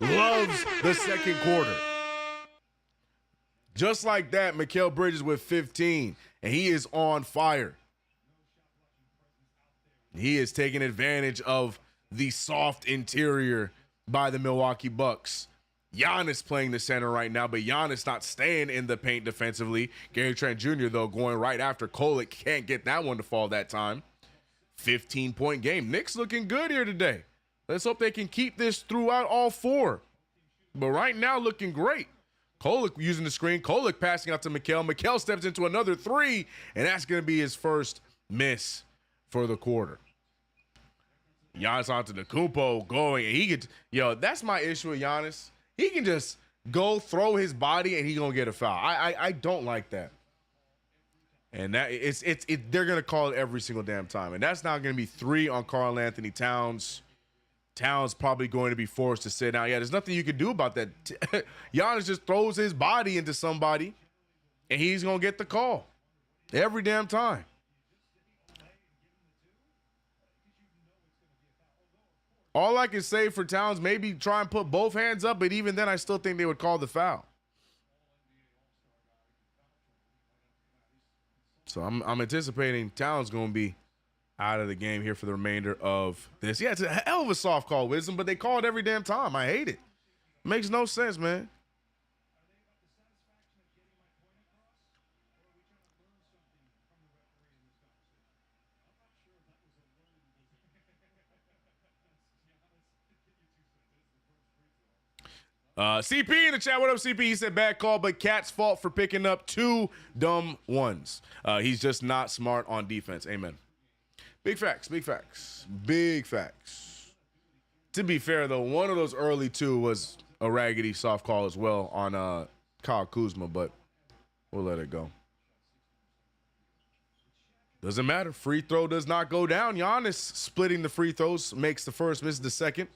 loves the second quarter. Just like that, Mikal Bridges with 15, and he is on fire. He is taking advantage of the soft interior by the Milwaukee Bucks. Giannis playing the center right now, but Giannis not staying in the paint defensively. Gary Trent Jr., though, going right after Kolek. Can't get that one to fall that time. 15-point game. Knicks looking good here today. Let's hope they can keep this throughout all 4. But right now, looking great. Kolek using the screen. Kolek passing out to Mikal. Mikal steps into another 3, and that's going to be his first miss for the quarter. Giannis Antetokounmpo going, and he could, that's my issue with Giannis. He can just go throw his body and he gonna get a foul. I don't like that. And that they're gonna call it every single damn time. And that's not gonna be 3 on Karl Anthony Towns. Towns probably going to be forced to sit down. Yeah, there's nothing you can do about that. Giannis just throws his body into somebody and he's gonna get the call every damn time. All I can say for Towns, maybe try and put both hands up, but even then I still think they would call the foul. So I'm anticipating Towns going to be out of the game here for the remainder of this. Yeah, it's a hell of a soft call, Wisdom, but they call it every damn time. I hate it. Makes no sense, man. CP in the chat. What up, CP? He said bad call, but Cat's fault for picking up 2 dumb ones. He's just not smart on defense. Amen. Big facts. Big facts. Big facts. To be fair, though, one of those early 2 was a raggedy soft call as well on Kyle Kuzma, but we'll let it go. Doesn't matter. Free throw does not go down. Giannis splitting the free throws, makes the first, misses the second.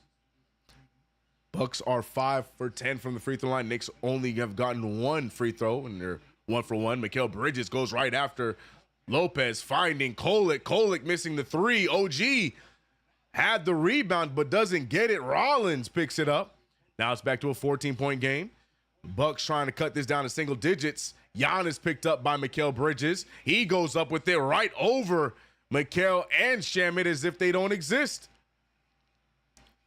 Bucks are 5 for 10 from the free throw line. Knicks only have gotten 1 free throw, and they're 1 for 1. Mikal Bridges goes right after Lopez, finding Kolek. Kolek missing the 3. OG had the rebound, but doesn't get it. Rollins picks it up. Now it's back to a 14-point game. Bucks trying to cut this down to single digits. Giannis picked up by Mikal Bridges. He goes up with it right over Mikal and Shamet as if they don't exist.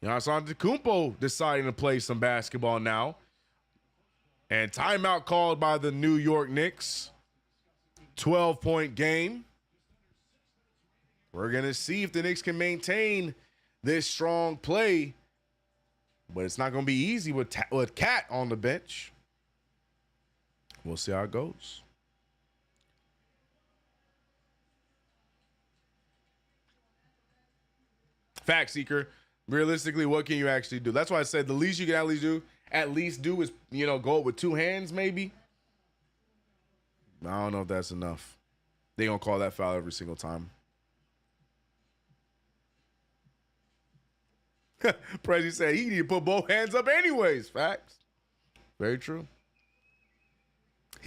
Giannis Antetokounmpo deciding to play some basketball now. And timeout called by the New York Knicks. 12-point game. We're going to see if the Knicks can maintain this strong play. But it's not going to be easy with Cat on the bench. We'll see how it goes. Fact seeker. Realistically, what can you actually do? That's why I said the least you can at least do is, go with 2 hands maybe. I don't know if that's enough. They gonna call that foul every single time. Prezi said he need to put both hands up anyways. Facts. Very true.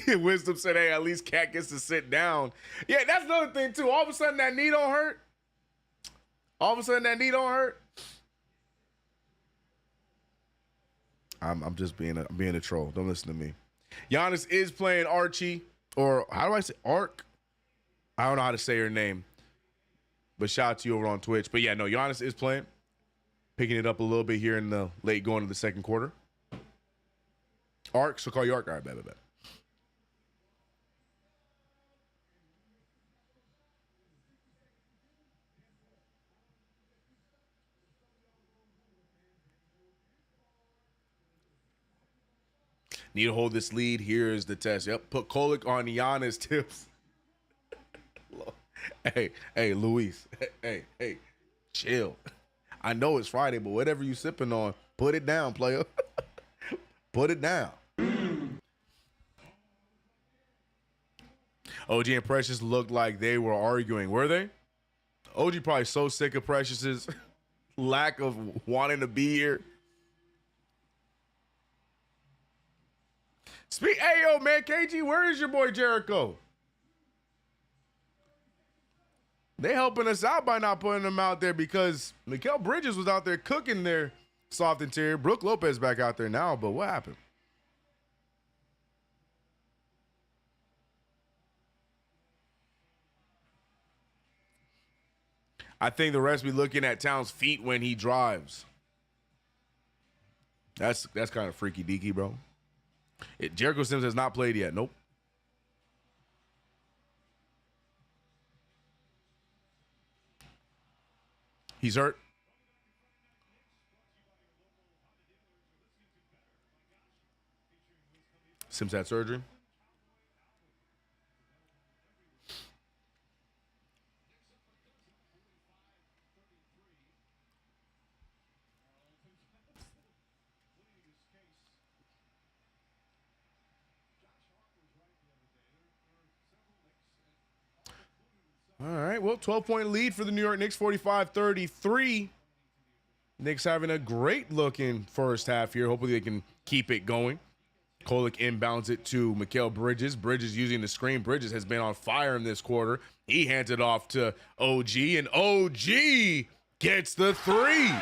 Wisdom said, hey, at least Cat gets to sit down. Yeah, that's another thing too. All of a sudden that knee don't hurt. I'm just being a troll. Don't listen to me. Giannis is playing Archie, or how do I say Arc? I don't know how to say her name, but shout out to you over on Twitch. But yeah, no, Giannis is playing, picking it up a little bit here in the late going to the second quarter. Arc, so call you Arc. All right, bet. Need to hold this lead. Here is the test. Yep, put Kolek on Giannis tips. hey, Luis. Hey, chill. I know it's Friday, but whatever you sipping on, put it down, player. Put it down. OG and Precious looked like they were arguing. Were they? OG probably so sick of Precious's lack of wanting to be here. Hey, yo, man, KG, where is your boy Jericho? They helping us out by not putting him out there because Mikal Bridges was out there cooking their soft interior. Brooke Lopez back out there now, but what happened? I think the rest be looking at Towns' feet when he drives. That's kind of freaky deaky, bro. Jericho Sims has not played yet. Nope. He's hurt. Sims had surgery. All right, well, 12-point lead for the New York Knicks, 45-33. Knicks having a great-looking first half here. Hopefully they can keep it going. Kolek inbounds it to Mikal Bridges. Bridges using the screen. Bridges has been on fire in this quarter. He hands it off to OG, and OG gets the three.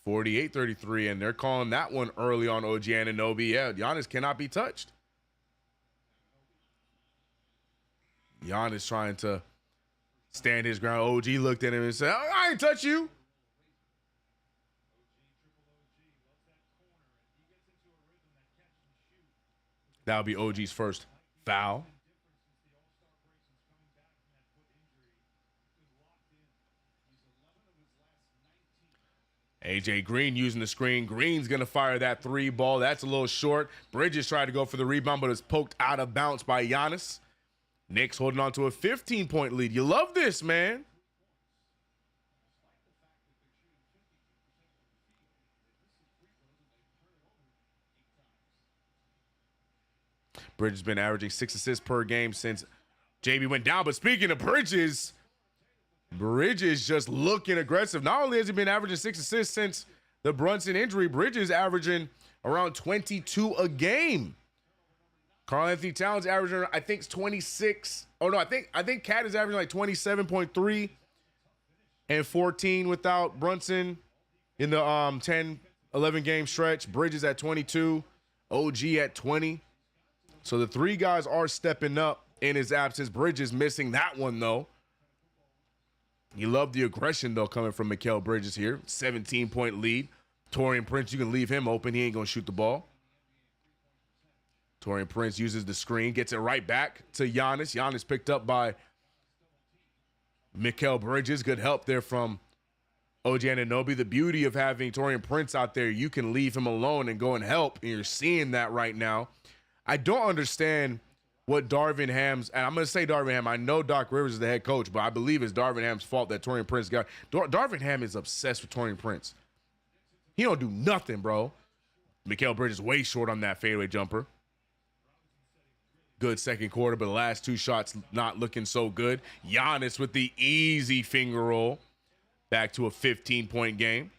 48-33, and they're calling that one early on OG Anunoby. Yeah, Giannis cannot be touched. Giannis trying to stand his ground. OG looked at him and said, I ain't touch you. That'll be OG's first foul. AJ Green using the screen. Green's going to fire that three ball. That's a little short. Bridges tried to go for the rebound, but it's poked out of bounds by Giannis. Knicks holding on to a 15-point lead. You love this, man. Bridges been averaging 6 assists per game since JB went down. But speaking of Bridges just looking aggressive. Not only has he been averaging 6 assists since the Brunson injury, Bridges averaging around 22 a game. Karl-Anthony Towns averaging, I think, 26. Oh, no, I think Cat is averaging like 27.3 and 14 without Brunson in the 10-11 game stretch. Bridges at 22, OG at 20. So the three guys are stepping up in his absence. Bridges missing that one, though. You love the aggression, though, coming from Mikal Bridges here. 17-point lead. Taurean Prince, you can leave him open. He ain't going to shoot the ball. Taurean Prince uses the screen, gets it right back to Giannis. Giannis picked up by Mikal Bridges. Good help there from OG Anunoby. The beauty of having Taurean Prince out there, you can leave him alone and go and help, and you're seeing that right now. I don't understand what Darvin Ham's, and I'm going to say Darvin Ham. I know Doc Rivers is the head coach, but I believe it's Darvin Ham's fault that Taurean Prince got. Darvin Ham is obsessed with Taurean Prince. He don't do nothing, bro. Mikal Bridges way short on that fadeaway jumper. Good second quarter, but the last two shots not looking so good. Giannis with the easy finger roll. Back to a 15-point game.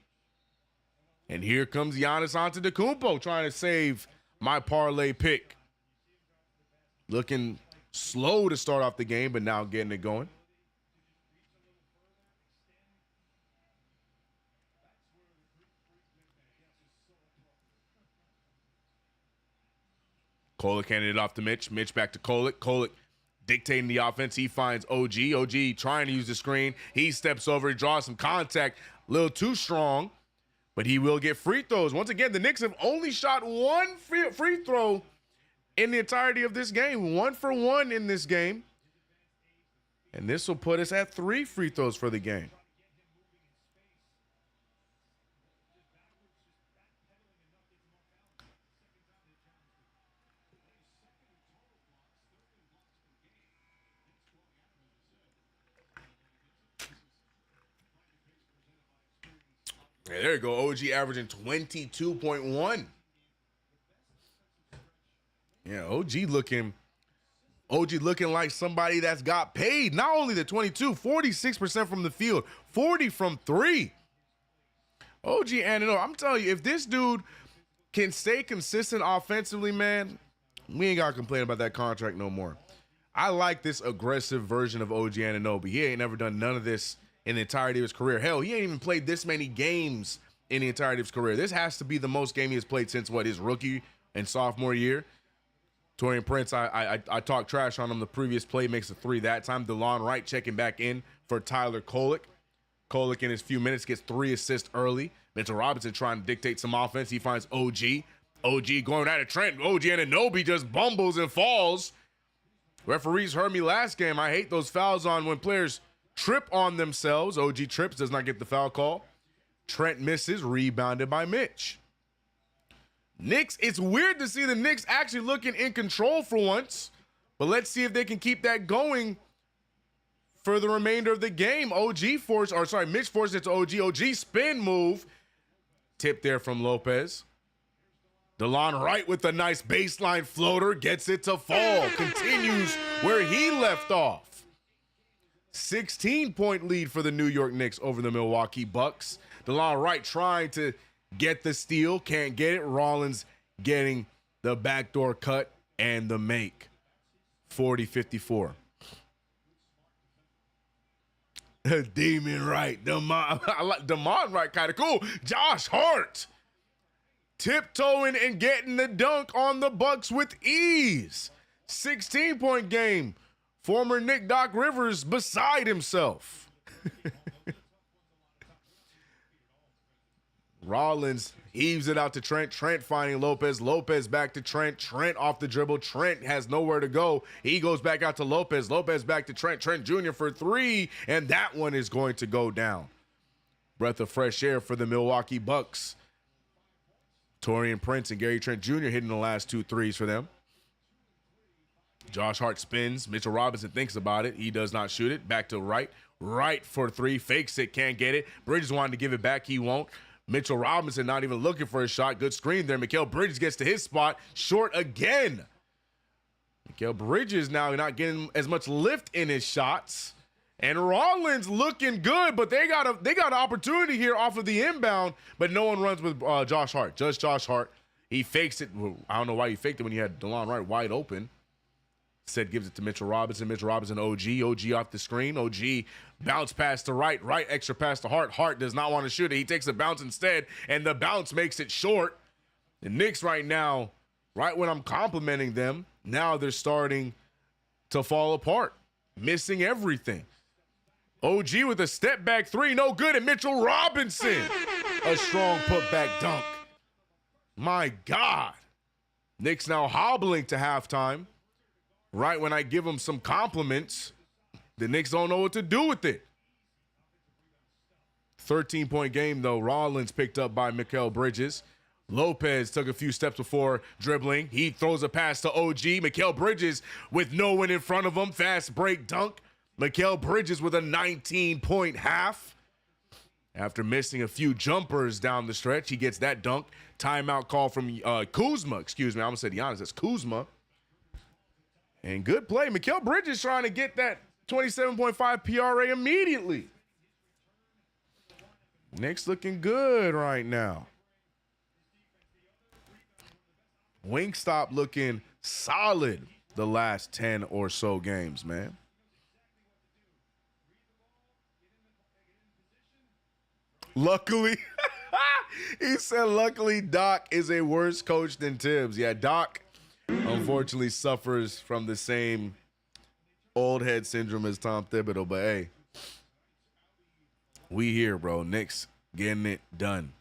And here comes Giannis Antetokounmpo trying to save my parlay pick. Looking slow to start off the game, but now getting it going. Kolek handed it off to Mitch. Mitch back to Kolek. Kolek dictating the offense. He finds OG. OG trying to use the screen. He steps over. He draws some contact. A little too strong, but he will get free throws. Once again, the Knicks have only shot one free throw in the entirety of this game. 1 for 1 in this game. And this will put us at 3 free throws for the game. Yeah, there you go. OG averaging 22.1. Yeah, OG looking like somebody that's got paid. Not only the 22, 46% from the field, 40 from 3. OG Anunoby, I'm telling you, if this dude can stay consistent offensively, man, we ain't got to complain about that contract no more. I like this aggressive version of OG Anunoby. He ain't never done none of this in the entirety of his career. Hell, he ain't even played this many games in the entirety of his career. This has to be the most game he has played since, his rookie and sophomore year. Taurean Prince, I talked trash on him the previous play, makes a 3 that time. DeLon Wright checking back in for Tyler Kolek. Kolek in his few minutes gets 3 assists early. Mitchell Robinson trying to dictate some offense. He finds OG. OG going at it. Trent. OG Anunoby just bumbles and falls. Referees heard me last game. I hate those fouls on when players trip on themselves. OG trips, does not get the foul call. Trent misses, rebounded by Mitch. Knicks, it's weird to see the Knicks actually looking in control for once, but let's see if they can keep that going for the remainder of the game. Mitch forced it to OG. OG spin move. Tip there from Lopez. DeLon Wright with a nice baseline floater, gets it to fall. Continues where he left off. 16-point lead for the New York Knicks over the Milwaukee Bucks. DeLon Wright trying to get the steal, can't get it. Rollins getting the backdoor cut and the make. 40-54. Demon Wright. I like Demon Wright, kind of cool. Josh Hart tiptoeing and getting the dunk on the Bucks with ease. 16-point game. Former Knick Doc Rivers beside himself. Rollins heaves it out to Trent. Trent finding Lopez. Lopez back to Trent. Trent off the dribble. Trent has nowhere to go. He goes back out to Lopez. Lopez back to Trent. Trent Jr. for 3, and that one is going to go down. Breath of fresh air for the Milwaukee Bucks. Taurean Prince and Gary Trent Jr. hitting the last 2 threes for them. Josh Hart spins. Mitchell Robinson thinks about it. He does not shoot it. Back to Wright. Wright for 3. Fakes it. Can't get it. Bridges wanted to give it back. He won't. Mitchell Robinson not even looking for a shot. Good screen there. Mikal Bridges gets to his spot. Short again. Mikal Bridges now not getting as much lift in his shots. And Rollins looking good, but they got an opportunity here off of the inbound, but no one runs with Josh Hart. Just Josh Hart. He fakes it. I don't know why he faked it when you had DeLon Wright wide open. Said gives it to Mitchell Robinson. Mitchell Robinson, OG. OG off the screen. OG bounce pass to Wright. Wright extra pass to Hart. Hart does not want to shoot it. He takes a bounce instead, and the bounce makes it short. The Knicks right now, right when I'm complimenting them, now they're starting to fall apart. Missing everything. OG with a step back 3. No good. And Mitchell Robinson, a strong putback dunk. My God. Knicks now hobbling to halftime. Right when I give them some compliments, the Knicks don't know what to do with it. 13-point game, though. Rollins picked up by Mikal Bridges. Lopez took a few steps before dribbling. He throws a pass to OG. Mikal Bridges with no one in front of him. Fast break dunk. Mikal Bridges with a 19-point half. After missing a few jumpers down the stretch, he gets that dunk. Timeout call from Kuzma. Excuse me, I almost said Giannis. That's Kuzma. And good play. Mikal Bridges trying to get that 27.5 PRA immediately. Knicks looking good right now. Wingstop looking solid the last 10 or so games, man. Luckily, he said, luckily, Doc is a worse coach than Tibbs. Yeah, Doc unfortunately suffers from the same old head syndrome as Tom Thibodeau. But hey, we here, bro. Knicks getting it done.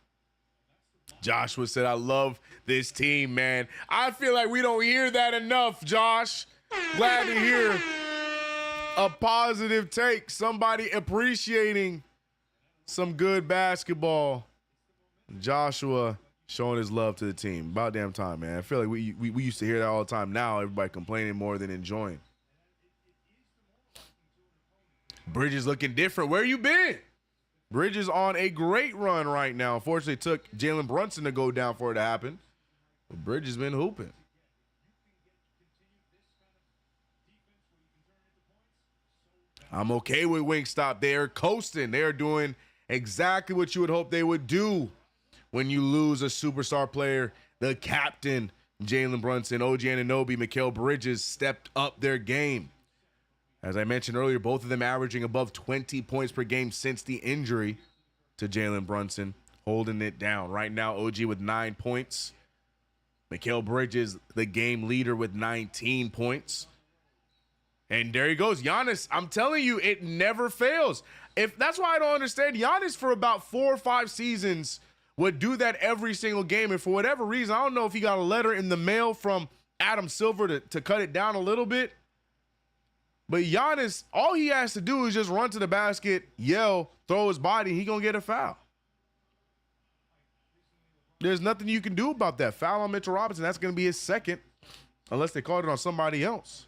Joshua said, I love this team, man. I feel like we don't hear that enough, Josh. Glad to hear a positive take. Somebody appreciating some good basketball. Joshua showing his love to the team. About damn time, man. I feel like we used to hear that all the time. Now everybody complaining more than enjoying. Bridges looking different. Where you been? Bridges on a great run right now. Unfortunately, it took Jalen Brunson to go down for it to happen. But Bridges been hooping. I'm okay with Wingstop. They're coasting. They're doing exactly what you would hope they would do when you lose a superstar player. The captain, Jalen Brunson, OG Anunoby, Mikal Bridges stepped up their game. As I mentioned earlier, both of them averaging above 20 points per game since the injury to Jalen Brunson, holding it down. Right now, OG with 9 points. Mikal Bridges, the game leader with 19 points. And there he goes. Giannis, I'm telling you, it never fails. If that's why I don't understand. Giannis for about 4 or 5 seasons would do that every single game. And for whatever reason, I don't know if he got a letter in the mail from Adam Silver to cut it down a little bit. But Giannis, all he has to do is just run to the basket, yell, throw his body, he going to get a foul. There's nothing you can do about that. Foul on Mitchell Robinson, that's going to be his second, unless they called it on somebody else.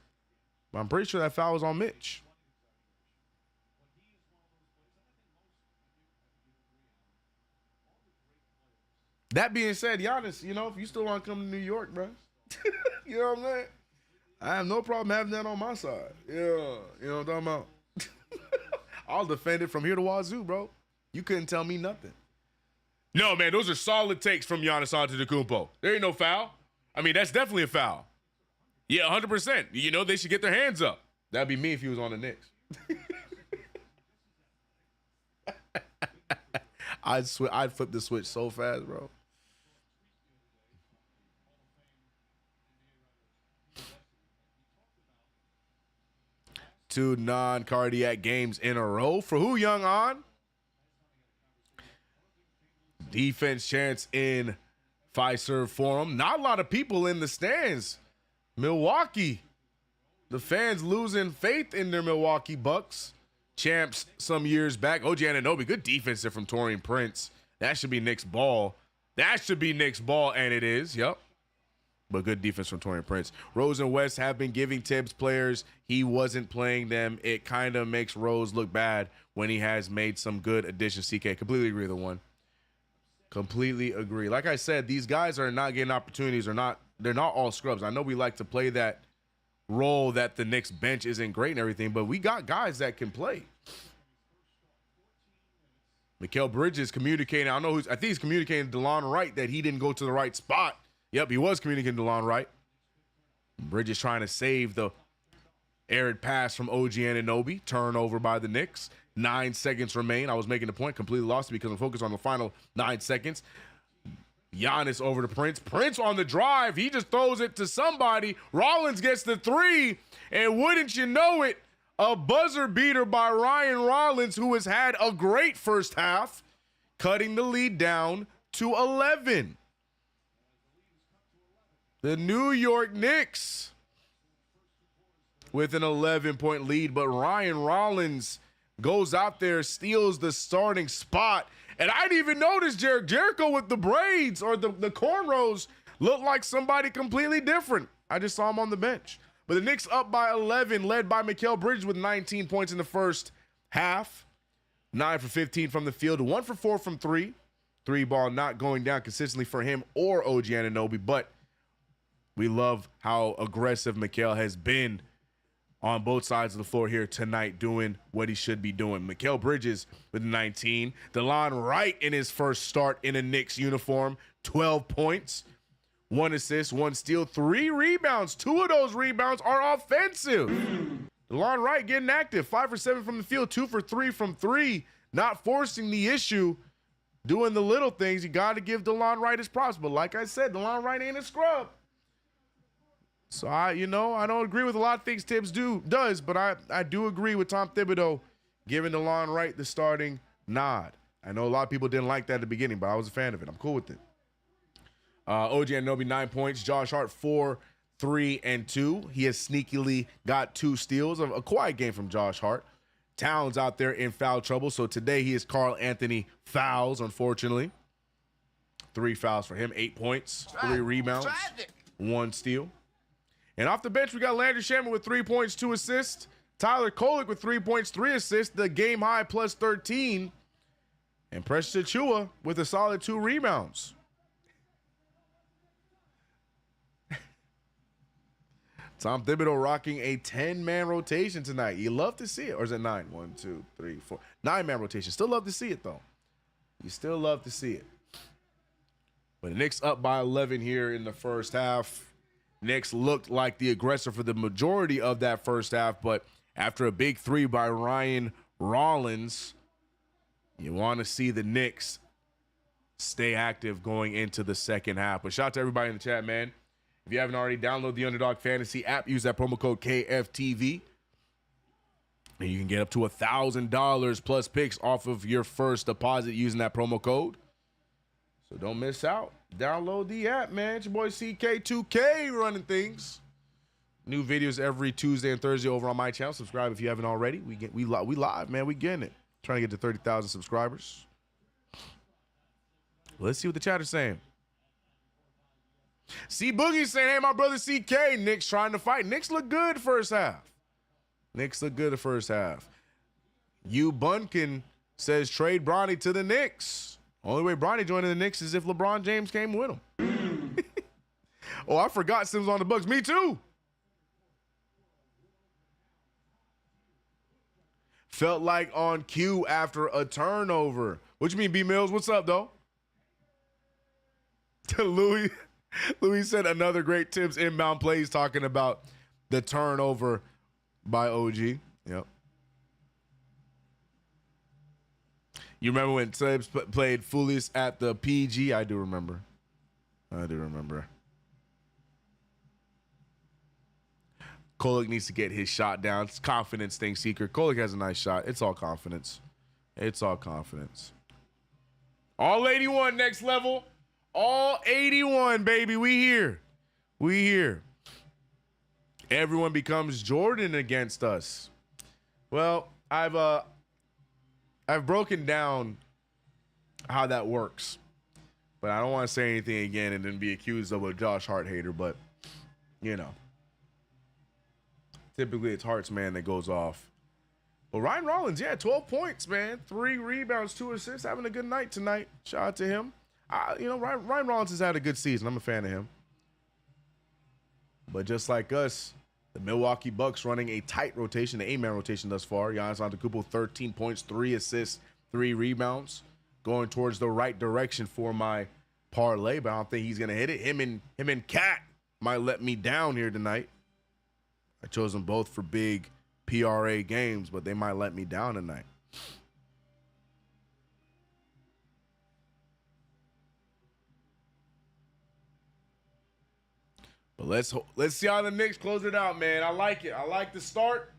But I'm pretty sure that foul was on Mitch. That being said, Giannis, you know, if you still want to come to New York, bro, you know what I'm saying? I have no problem having that on my side. Yeah, you know what I'm talking about? I'll defend it from here to Wazoo, bro. You couldn't tell me nothing. No, man, those are solid takes from Giannis Antetokounmpo. There ain't no foul. I mean, that's definitely a foul. Yeah, 100%. You know, they should get their hands up. That'd be me if he was on the Knicks. I'd flip the switch so fast, bro. Two non-cardiac games in a row. For who, Young On? Defense chance in Fiserv Forum. Not a lot of people in the stands. Milwaukee. The fans losing faith in their Milwaukee Bucks. Champs some years back. OG Anunoby, good defense there from Taurean Prince. That should be Knicks ball. That should be Knicks ball, and it is. Yep. But good defense from Taurean Prince. Rose and West have been giving Tibbs players. He wasn't playing them. It kind of makes Rose look bad when he has made some good additions. CK, completely agree with the one. Completely agree. Like I said, these guys are not getting opportunities. They're not all scrubs. I know we like to play that role that the Knicks bench isn't great and everything, but we got guys that can play. Mikal Bridges communicating. I think he's communicating to DeLon Wright that he didn't go to the right spot. Yep, he was communicating to DeLon Wright. Bridges trying to save the arid pass from OG Anunoby. Turnover by the Knicks. 9 seconds remain. I was making the point. Completely lost it because I'm focused on the final 9 seconds. Giannis over to Prince. Prince on the drive. He just throws it to somebody. Rollins gets the 3. And wouldn't you know it, a buzzer beater by Ryan Rollins, who has had a great first half, cutting the lead down to 11. The New York Knicks with an 11-point lead, but Ryan Rollins goes out there, steals the starting spot. And I didn't even notice Jericho with the braids or the cornrows looked like somebody completely different. I just saw him on the bench. But the Knicks up by 11, led by Mikal Bridges with 19 points in the first half. 9 for 15 from the field, 1 for 4 from 3. 3 ball not going down consistently for him or OG Anunoby, but we love how aggressive Mikal has been on both sides of the floor here tonight, doing what he should be doing. Mikal Bridges with 19. DeLon Wright in his first start in a Knicks uniform, 12 points, 1 assist, 1 steal, 3 rebounds. 2 of those rebounds are offensive. DeLon Wright getting active, 5 for 7 from the field, 2 for 3 from 3, not forcing the issue, doing the little things. You got to give DeLon Wright his props. But like I said, DeLon Wright ain't a scrub. So I don't agree with a lot of things Tibbs does, but I do agree with Tom Thibodeau giving DeLon Wright the starting nod. I know a lot of people didn't like that at the beginning, but I was a fan of it. I'm cool with it. OG Anunoby 9 points. Josh Hart 4, 3, and 2. He has sneakily got 2 steals. A quiet game from Josh Hart. Towns out there in foul trouble. So today he is Karl Anthony fouls, unfortunately. 3 fouls for him, 8 points, 3 rebounds, 1 steal. And off the bench, we got Landry Shamet with 3 points, 2 assists. Tyler Kolek with 3 points, 3 assists, the game high plus 13. And Precious Achiuwa with a solid 2 rebounds. Tom Thibodeau rocking a 10-man rotation tonight. You love to see it. Or is it 9? 1, 2, 3, 4. 9-man rotation. Still love to see it, though. You still love to see it. But the Knicks up by 11 here in the first half. Knicks looked like the aggressor for the majority of that first half, but after a big 3 by Ryan Rollins, you want to see the Knicks stay active going into the second half. But shout out to everybody in the chat, man. If you haven't already, download the Underdog Fantasy app. Use that promo code KFTV. And you can get up to $1,000 plus picks off of your first deposit using that promo code. So don't miss out. Download the app, man. It's your boy CK2K running things. New videos every Tuesday and Thursday over on my channel. Subscribe if you haven't already. We live, man. We getting it. Trying to get to 30,000 subscribers. Let's see what the chat is saying. C Boogie saying, hey, my brother CK. Knicks trying to fight. Knicks look good first half. Knicks look good the first half. U Bunkin says trade Bronny to the Knicks. Only way Bronny joining the Knicks is if LeBron James came with him. Oh, I forgot Sims on the Bucks. Me too. Felt like on cue after a turnover. What you mean, B Mills? What's up, though? Louis said another great Tibbs inbound plays talking about the turnover by OG. Yep. You remember when Tibbs played Foolish at the PG? I do remember. Kolek needs to get his shot down. It's confidence thing, Seeker. Kolek has a nice shot. It's all confidence. All 81 next level. All 81, baby. We here. Everyone becomes Jordan against us. Well, I've broken down how that works, but I don't want to say anything again and then be accused of a Josh Hart hater, but typically it's Hart's man that goes off. But Ryan Rollins, 12 points, man. 3 rebounds, 2 assists, having a good night tonight. Shout out to him. Ryan Rollins has had a good season. I'm a fan of him. But just like us, the Milwaukee Bucks running a tight rotation, the 8-man rotation thus far. Giannis Antetokounmpo, 13 points, 3 assists, 3 rebounds. Going towards the right direction for my parlay, but I don't think he's going to hit it. Him and Cat might let me down here tonight. I chose them both for big PRA games, but they might let me down tonight. But let's see how the Knicks close it out, man. I like it. I like the start.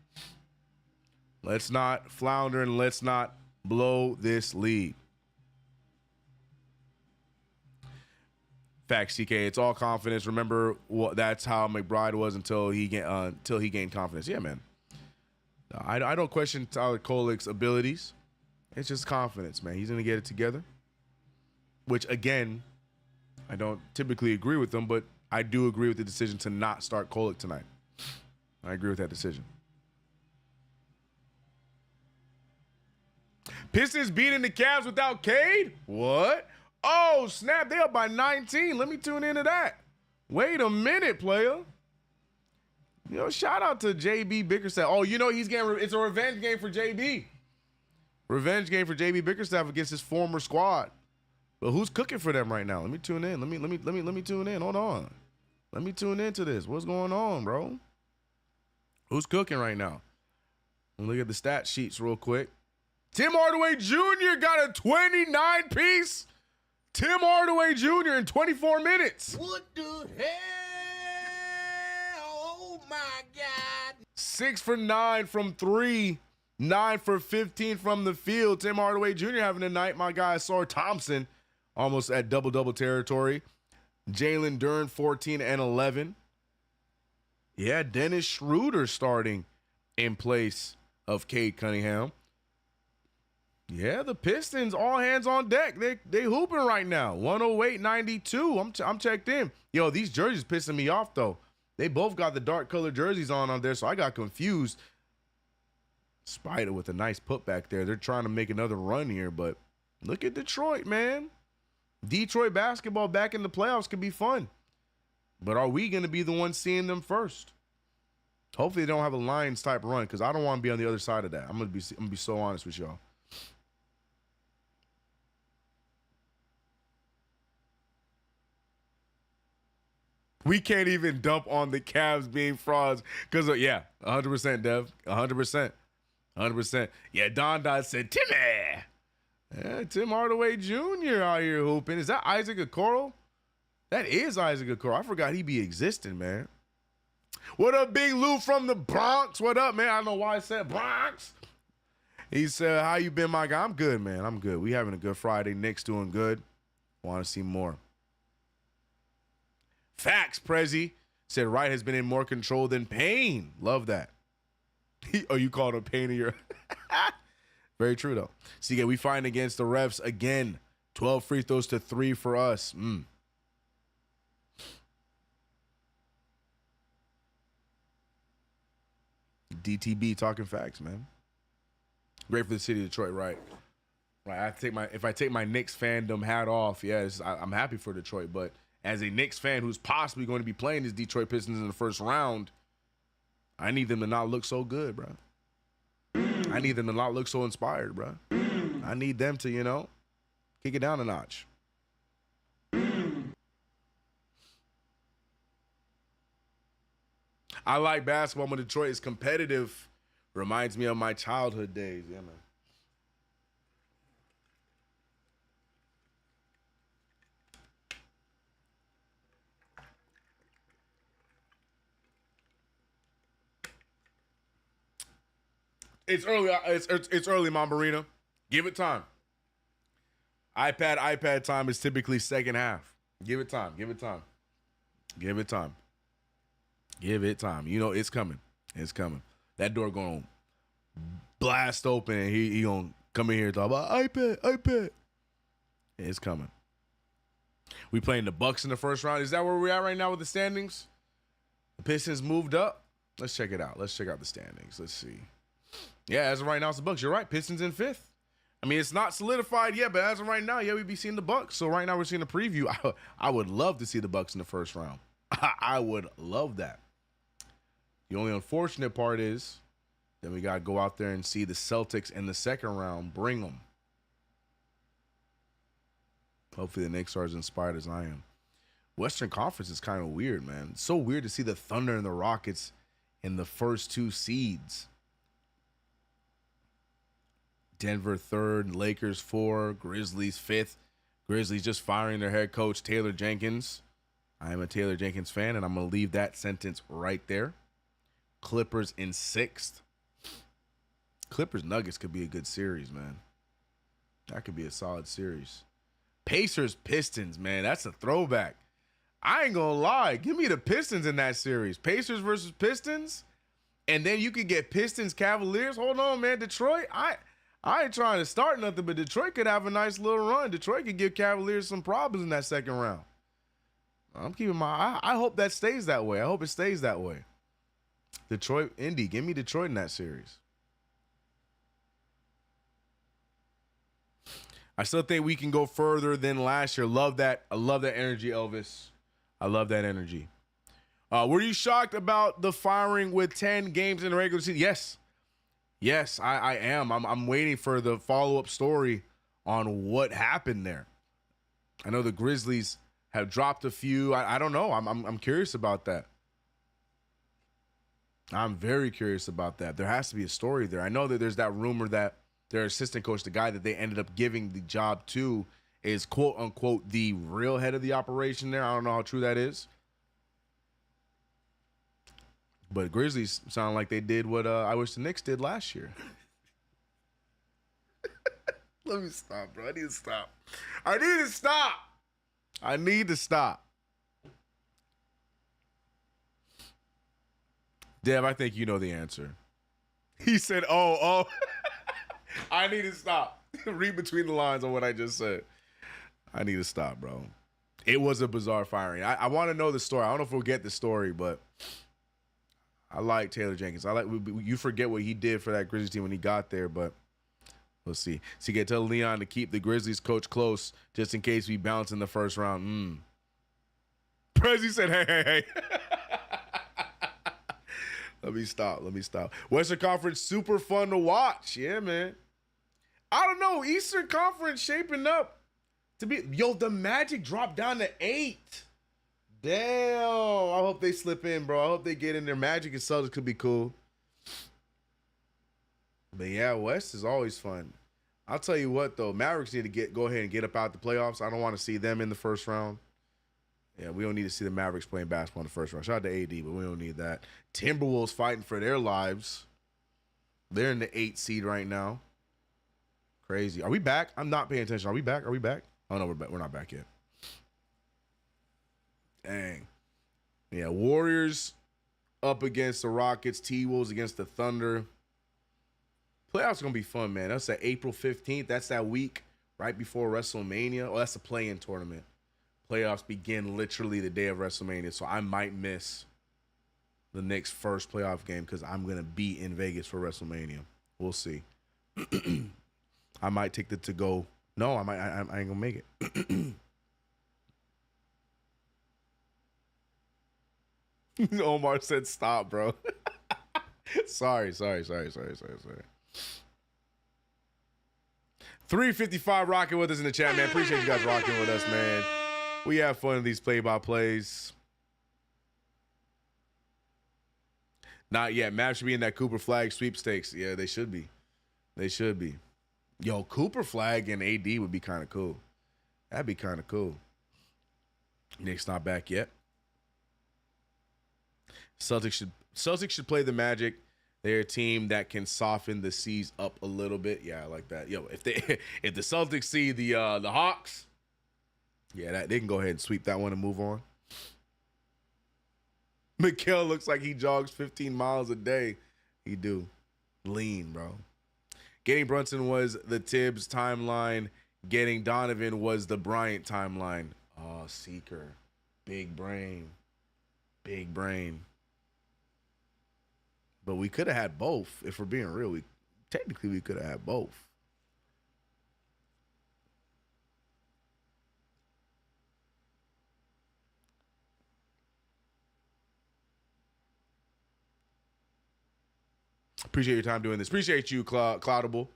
Let's not flounder and let's not blow this lead. Facts, CK. It's all confidence. Remember, that's how McBride was until he gained confidence. Yeah, man. I don't question Tyler Kolek's abilities. It's just confidence, man. He's gonna get it together. Which, again, I don't typically agree with him, but I do agree with the decision to not start Kolek tonight. I agree with that decision. Pistons beating the Cavs without Cade? What? Oh, snap. They up by 19. Let me tune into that. Wait a minute, player. Shout out to JB Bickerstaff. Oh, he's getting it's a revenge game for JB. Revenge game for JB Bickerstaff against his former squad. But who's cooking for them right now? Let me tune in. Let me tune in. Hold on. Let me tune into this. What's going on, bro? Who's cooking right now? Look at the stat sheets real quick. Tim Hardaway Jr. got a 29-piece. Tim Hardaway Jr. in 24 minutes. What the hell? my God. 6 for 9 from 3. 9 for 15 from the field. Tim Hardaway Jr. having a night. My guy, Sar Thompson, almost at double-double territory. Jalen Duren, 14 and 11. Yeah, Dennis Schroeder starting in place of Cade Cunningham. Yeah, the Pistons, all hands on deck. They hooping right now. 108-92. I'm checked in. Yo, these jerseys pissing me off, though. They both got the dark colored jerseys on there, so I got confused. Spider with a nice putback there. They're trying to make another run here, but look at Detroit, man. Detroit basketball back in the playoffs could be fun. But are we going to be the ones seeing them first? Hopefully they don't have a Lions type run, because I don't want to be on the other side of that. I'm gonna be so honest with y'all. We can't even dump on the Cavs being frauds because, yeah, 100%, Dev. 100%. 100%. Yeah, Don Dot said, Timmy. Yeah, Tim Hardaway Jr. out here hooping. Is that Isaac Okoro? That is Isaac Okoro. I forgot he be existing, man. What up, Big Lou from the Bronx? What up, man? I don't know why I said Bronx. He said, how you been, my guy? I'm good, man. I'm good. We having a good Friday. Knicks doing good. Want to see more. Facts, Prezi. Said Wright has been in more control than Payne. Love that. You called him Payne of your... Very true, though. So, yeah, we fighting against the refs again. 12 free throws to 3 for us. DTB talking facts, man. Great for the city of Detroit, right? Right. If I take my Knicks fandom hat off, yes, I'm happy for Detroit. But as a Knicks fan who's possibly going to be playing these Detroit Pistons in the first round, I need them to not look so good, bro. I need them to not look so inspired, bro. I need them to, kick it down a notch. I like basketball when Detroit is competitive. Reminds me of my childhood days. Yeah, man. It's early. It's early, Marina. Give it time. iPad time is typically second half. Give it time. Give it time. Give it time. Give it time. It's coming. It's coming. That door going to blast open, and he going to come in here and talk about iPad. It's coming. We playing the Bucks in the first round. Is that where we're at right now with the standings? The Pistons moved up. Let's check it out. Let's check out the standings. Let's see. Yeah, as of right now, it's the Bucks. You're right. Pistons in 5th. I mean, it's not solidified yet, but as of right now, yeah, we'd be seeing the Bucks. So right now, we're seeing a preview. I would love to see the Bucks in the first round. I would love that. The only unfortunate part is then we got to go out there and see the Celtics in the second round. Bring them. Hopefully the Knicks are as inspired as I am. Western Conference is kind of weird, man. It's so weird to see the Thunder and the Rockets in the first 2 seeds. Denver 3rd, Lakers 4, Grizzlies 5th. Grizzlies just firing their head coach, Taylor Jenkins. I am a Taylor Jenkins fan, and I'm going to leave that sentence right there. Clippers in 6th. Clippers Nuggets could be a good series, man. That could be a solid series. Pacers Pistons, man. That's a throwback. I ain't going to lie. Give me the Pistons in that series. Pacers versus Pistons. And then you could get Pistons Cavaliers. Hold on, man. Detroit, I ain't trying to start nothing, but Detroit could have a nice little run. Detroit could give Cavaliers some problems in that second round. I'm keeping my eye. I hope that stays that way. I hope it stays that way. Detroit, Indy. Give me Detroit in that series. I still think we can go further than last year. Love that. I love that energy, Elvis. I love that energy. Were you shocked about the firing with 10 games in the regular season? Yes. Yes, I am. I'm waiting for the follow-up story on what happened there. I know the Grizzlies have dropped a few. I don't know. I'm curious about that. I'm very curious about that. There has to be a story there. I know that there's that rumor that their assistant coach, the guy that they ended up giving the job to, is quote-unquote the real head of the operation there. I don't know how true that is. But Grizzlies sound like they did what I wish the Knicks did last year. Let me stop, bro. I need to stop. I need to stop. Dev, I think you know the answer. He said, oh. I need to stop. Read between the lines on what I just said. I need to stop, bro. It was a bizarre firing. I want to know the story. I don't know if we'll get the story, but I like Taylor Jenkins. You forget what he did for that Grizzlies team when he got there, but we'll see. So you can tell Leon to keep the Grizzlies coach close just in case we bounce in the first round. Prezi said, hey. Let me stop. Western Conference, super fun to watch. Yeah, man. I don't know. Eastern Conference shaping up to be. Yo, the Magic dropped down to 8. Damn. I hope they slip in, bro. I hope they get in there. Magic and Celtics could be cool. But yeah, West is always fun. I'll tell you what, though. Mavericks need to go ahead and get up out the playoffs. I don't want to see them in the first round. Yeah, we don't need to see the Mavericks playing basketball in the first round. Shout out to AD, but we don't need that. Timberwolves fighting for their lives. They're in the 8th seed right now. Crazy. Are we back? I'm not paying attention. Are we back? Oh, no, we're not back yet. Dang. Yeah, Warriors up against the Rockets. T-Wolves against the Thunder. Playoffs going to be fun, man. That's that April 15th. That's that week right before WrestleMania. Oh, that's a play-in tournament. Playoffs begin literally the day of WrestleMania, so I might miss the Knicks' first playoff game because I'm going to be in Vegas for WrestleMania. We'll see. I might take the to-go. No, I ain't going to make it. Omar said stop, bro. Sorry. 355 rocking with us in the chat, man. Appreciate you guys rocking with us, man. We have fun in these play-by-plays. Not yet. Mavs should be in that Cooper Flag sweepstakes. Yeah, they should be. Yo, Cooper Flag and AD would be kind of cool. That'd be kind of cool. Knicks not back yet. Celtics should play the Magic. They're a team that can soften the seas up a little bit. Yeah, I like that. Yo, if the Celtics see the Hawks, yeah, they can go ahead and sweep that one and move on. Mikhail looks like he jogs 15 miles a day. He do. Lean, bro. Getting Brunson was the Tibbs timeline. Getting Donovan was the Bryant timeline. Oh, Seeker. Big brain. But we could have had both. If we're being real, we could have had both. Appreciate your time doing this. Appreciate you, Cloudable.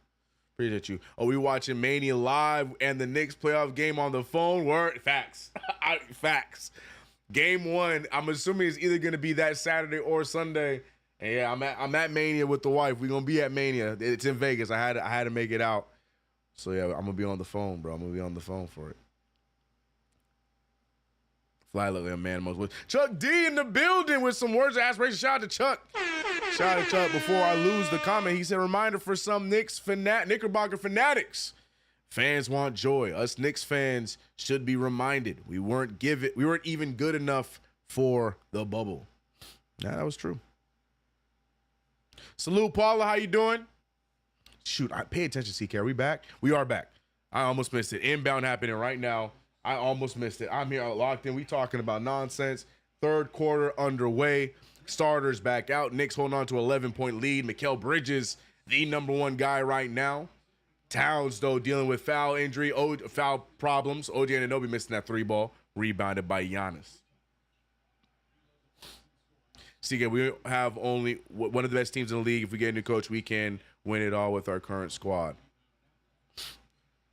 Appreciate you. Oh, we watching Mania live and the Knicks playoff game on the phone. Word. Facts. Facts. Game 1, I'm assuming it's either going to be that Saturday or Sunday. And yeah, I'm at Mania with the wife. We're going to be at Mania. It's in Vegas. I had to make it out. So yeah, I'm going to be on the phone, bro. I'm going to be on the phone for it. Fly look like a man most. Chuck D in the building with some words of aspiration. Shout out to Chuck. Before I lose the comment, he said, reminder for some Knickerbocker fanatics. Fans want joy. Us Knicks fans should be reminded. We weren't even good enough for the bubble. Yeah, that was true. Salute, Paula. How you doing? Shoot, pay attention, CK. Are we back? We are back. I almost missed it. Inbound happening right now. I almost missed it. I'm here locked in. We talking about nonsense. Third quarter underway. Starters back out. Knicks holding on to 11-point lead. Mikal Bridges, the number 1 guy right now. Towns, though, dealing with foul injury, foul problems. OG Anunoby missing that 3-ball. Rebounded by Giannis. See, we have only one of the best teams in the league. If we get a new coach, we can win it all with our current squad.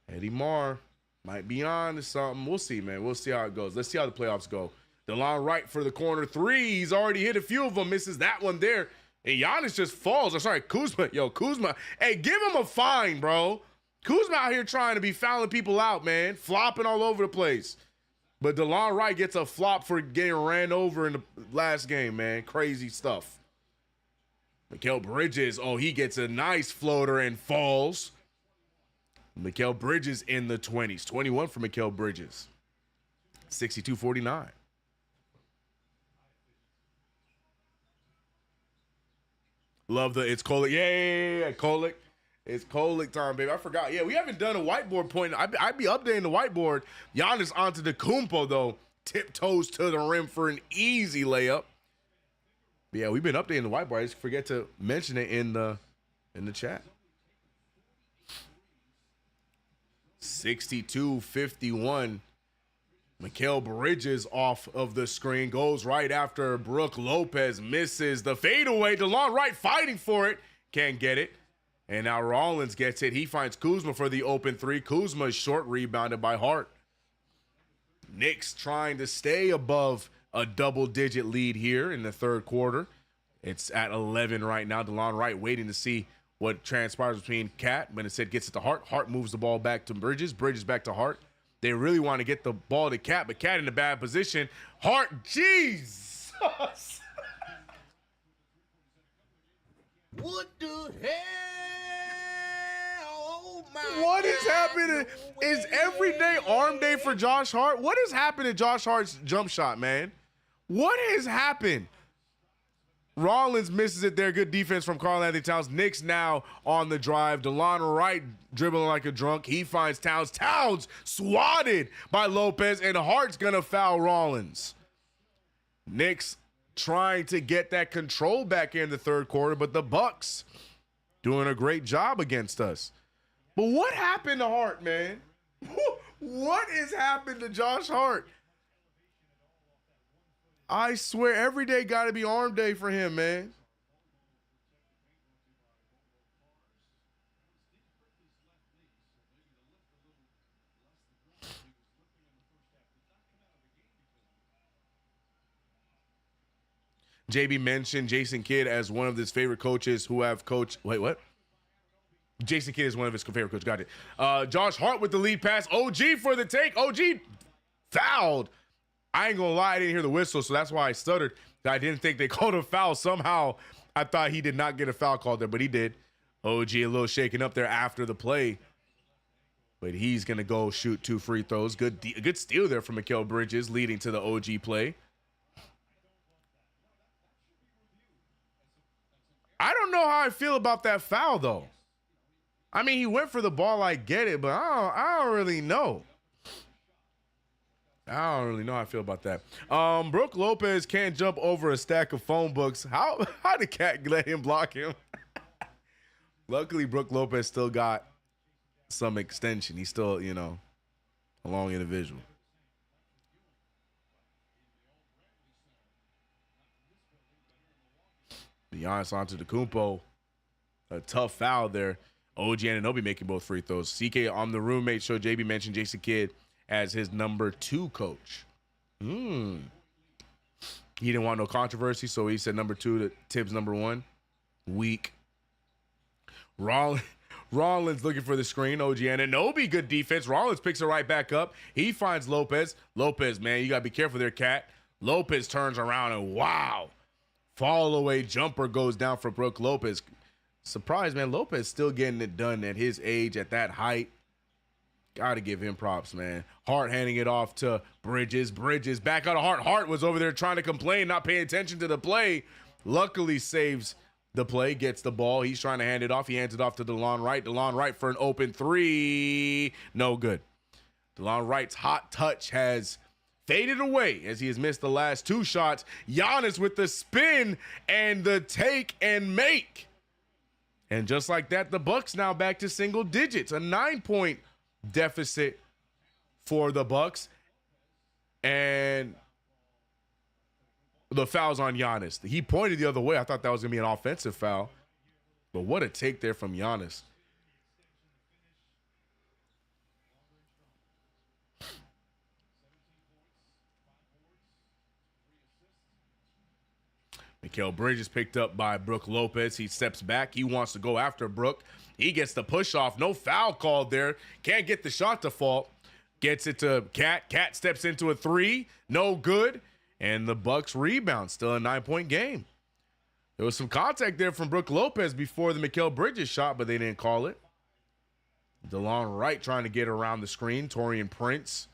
Eddie Marr might be on to something. We'll see, man. We'll see how it goes. Let's see how the playoffs go. DeLon Wright for the corner 3. He's already hit a few of them. Misses that one there. And Giannis just falls. I'm sorry, Kuzma. Yo, Kuzma. Hey, give him a fine, bro. Kuzma out here trying to be fouling people out, man. Flopping all over the place. But DeLon Wright gets a flop for getting ran over in the last game, man. Crazy stuff. Mikal Bridges, oh, he gets a nice floater and falls. Mikal Bridges in the 20s. 21 for Mikal Bridges. 62-49. Love the it's Kolick. Yeah. Kolick. It's Kolick time, baby. I forgot. Yeah, we haven't done a whiteboard point. I'd be updating the whiteboard. Giannis onto the Kumpo, though. Tiptoes to the rim for an easy layup. But yeah, we've been updating the whiteboard. I just forget to mention it in the chat. 62-51. Mikal Bridges off of the screen, goes right after Brook Lopez, misses the fadeaway. DeLon Wright fighting for it, can't get it. And now Rollins gets it. He finds Kuzma for the open three. Kuzma is short, rebounded by Hart. Knicks trying to stay above a double-digit lead here in the third quarter. It's at 11 right now. DeLon Wright waiting to see what transpires between Cat, but instead gets it to Hart. Hart moves the ball back to Bridges. Bridges back to Hart. They really want to get the ball to Cat, but Cat in a bad position. Hart, Jesus! What the hell? Oh my What is God. happening? Is every day arm day for Josh Hart? What has happened to Josh Hart's jump shot, man? What has happened? Rollins misses it there. Good defense from Karl-Anthony Towns. Knicks now on the drive. DeLon Wright dribbling like a drunk. He finds Towns. Towns swatted by Lopez, and Hart's going to foul Rollins. Knicks trying to get that control back in the third quarter, but the Bucks doing a great job against us. But what happened to Hart, man? What has happened to Josh Hart? I swear, every day got to be arm day for him, man. JB mentioned Jason Kidd as one of his favorite coaches who have coached. Wait, what? Jason Kidd is one of his favorite coaches. Got it. Josh Hart with the lead pass. OG for the take. OG fouled. I ain't gonna lie, I didn't hear the whistle, so that's why I stuttered. I didn't think they called a foul. Somehow, I thought he did not get a foul called there, but he did. OG a little shaken up there after the play, but he's gonna go shoot 2 free throws. Good steal there from Mikal Bridges, leading to the OG play. I don't know how I feel about that foul, though. I mean, he went for the ball, I get it, but I don't really know. I don't really know how I feel about that. Brook Lopez can't jump over a stack of phone books. How did Cat let him block him? Luckily, Brook Lopez still got some extension. He's still, a long individual. Giannis onto the Kumpo. A tough foul there. OG Anunoby making both free throws. CK on the roommate show. JB mentioned Jason Kidd as his number 2 coach. He didn't want no controversy, so he said number 2 to Tibbs number 1. Weak. Rollins looking for the screen. OG Anunoby, good defense. Rollins picks it right back up. He finds Lopez. Lopez, man, you got to be careful there, Cat. Lopez turns around and wow. Fall away jumper goes down for Brook Lopez. Surprise, man. Lopez still getting it done at his age, at that height. Got to give him props, man. Hart handing it off to Bridges. Bridges back out of Hart. Hart was over there trying to complain, not paying attention to the play. Luckily saves the play, gets the ball. He's trying to hand it off. He hands it off to DeLon Wright. DeLon Wright for an open 3. No good. DeLon Wright's hot touch has faded away as he has missed the last 2 shots. Giannis with the spin and the take and make. And just like that, the Bucks now back to single digits. A 9-point deficit for the Bucks. And the foul's on Giannis. He pointed the other way. I thought that was going to be an offensive foul. But what a take there from Giannis. Mikal Bridges picked up by Brook Lopez. He steps back. He wants to go after Brook. He gets the push off. No foul called there. Can't get the shot to fall. Gets it to Cat. Cat steps into a 3. No good. And the Bucks rebound. Still a 9-point game. There was some contact there from Brook Lopez before the Mikal Bridges shot, but they didn't call it. DeLon Wright trying to get around the screen. Taurean Prince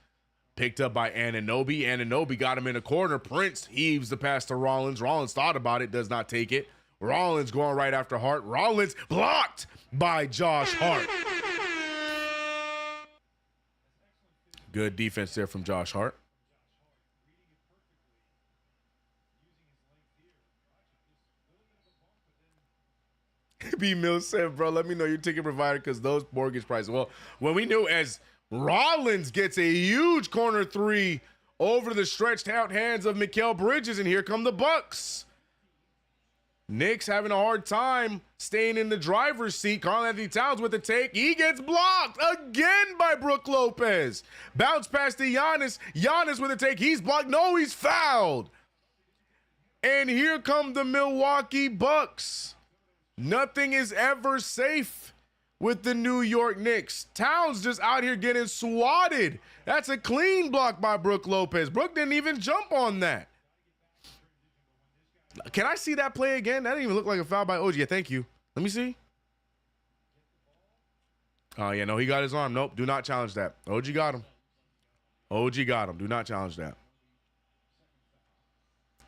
picked up by Anunoby. Anunoby got him in a corner. Prince heaves the pass to Rollins. Rollins thought about it, does not take it. Rollins going right after Hart. Rollins blocked by Josh Hart. Good defense there from Josh Hart. B. Mills said, bro, let me know your ticket provider because those mortgage prices. Well, when we knew as Rollins gets a huge corner three over the stretched out hands of Mikal Bridges, and here come the Bucks. Knicks having a hard time staying in the driver's seat. Karl-Anthony Towns with the take. He gets blocked again by Brook Lopez. Bounce pass to Giannis. Giannis with a take. He's blocked. No, he's fouled. And here come the Milwaukee Bucks. Nothing is ever safe with the New York Knicks. Towns just out here getting swatted. That's a clean block by Brook Lopez. Brook didn't even jump on that. Can I see that play again? That didn't even look like a foul by OG. Yeah, thank you. Let me see. Oh, yeah, no, he got his arm. Nope, do not challenge that. OG got him. OG got him. Do not challenge that.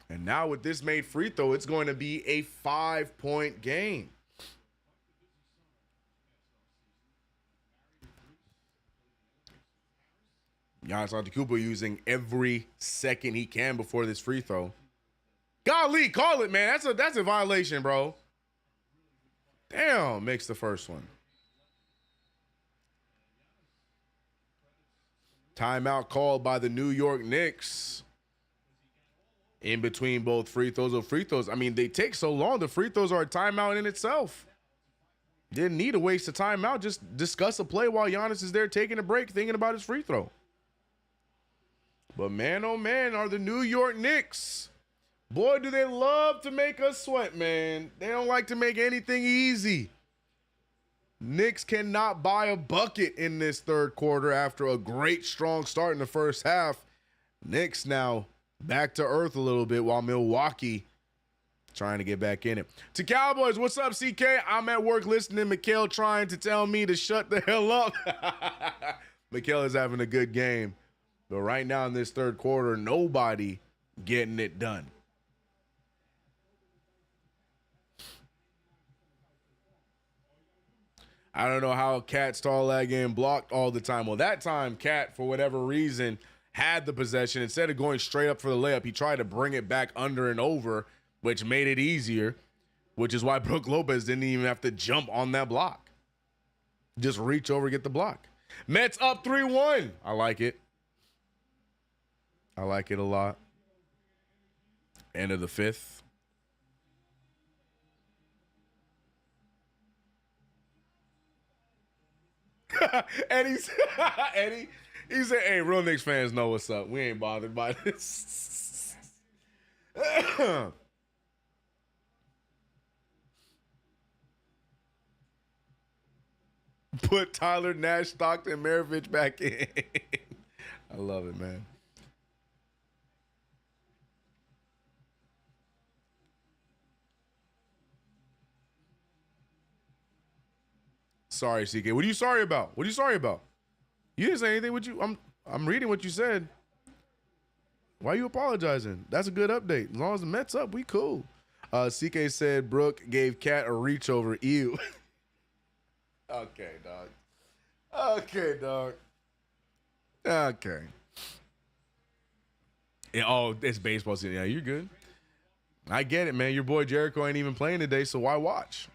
And now with this made free throw, it's going to be a 5-point game. Giannis Antetokounmpo using every second he can before this free throw. Golly, call it, man. That's a violation, bro. Damn, makes the first one. Timeout called by the New York Knicks. In between both free throws or free throws. I mean, they take so long. The free throws are a timeout in itself. Didn't need to waste a timeout. Just discuss a play while Giannis is there taking a break, thinking about his free throw. But man, oh man, are the New York Knicks. Boy, do they love to make us sweat, man. They don't like to make anything easy. Knicks cannot buy a bucket in this third quarter after a great, strong start in the first half. Knicks now back to earth a little bit while Milwaukee trying to get back in it. To Cowboys, what's up, CK? I'm at work listening to Mikal trying to tell me to shut the hell up. Mikal is having a good game. But right now in this third quarter, nobody getting it done. I don't know how Cat Starlag getting blocked all the time. Well, that time, Cat, for whatever reason, had the possession. Instead of going straight up for the layup, he tried to bring it back under and over, which made it easier, which is why Brook Lopez didn't even have to jump on that block. Just reach over, get the block. Mets up 3-1. I like it. I like it a lot. End of the fifth. Eddie said, hey, real Knicks fans know what's up. We ain't bothered by this. Put Tyler Nash, Stockton, Maravich back in. I love it, man. Sorry, CK. What are you sorry about? What are you sorry about? You didn't say anything. What you? I'm reading what you said. Why are you apologizing? That's a good update. As long as the Mets up, we cool. CK said Brook gave Cat a reach over. Ew. Okay, dog. Okay, dog. Okay. Yeah, oh, it's baseball season. Yeah, you're good. I get it, man. Your boy Jericho ain't even playing today, so why watch?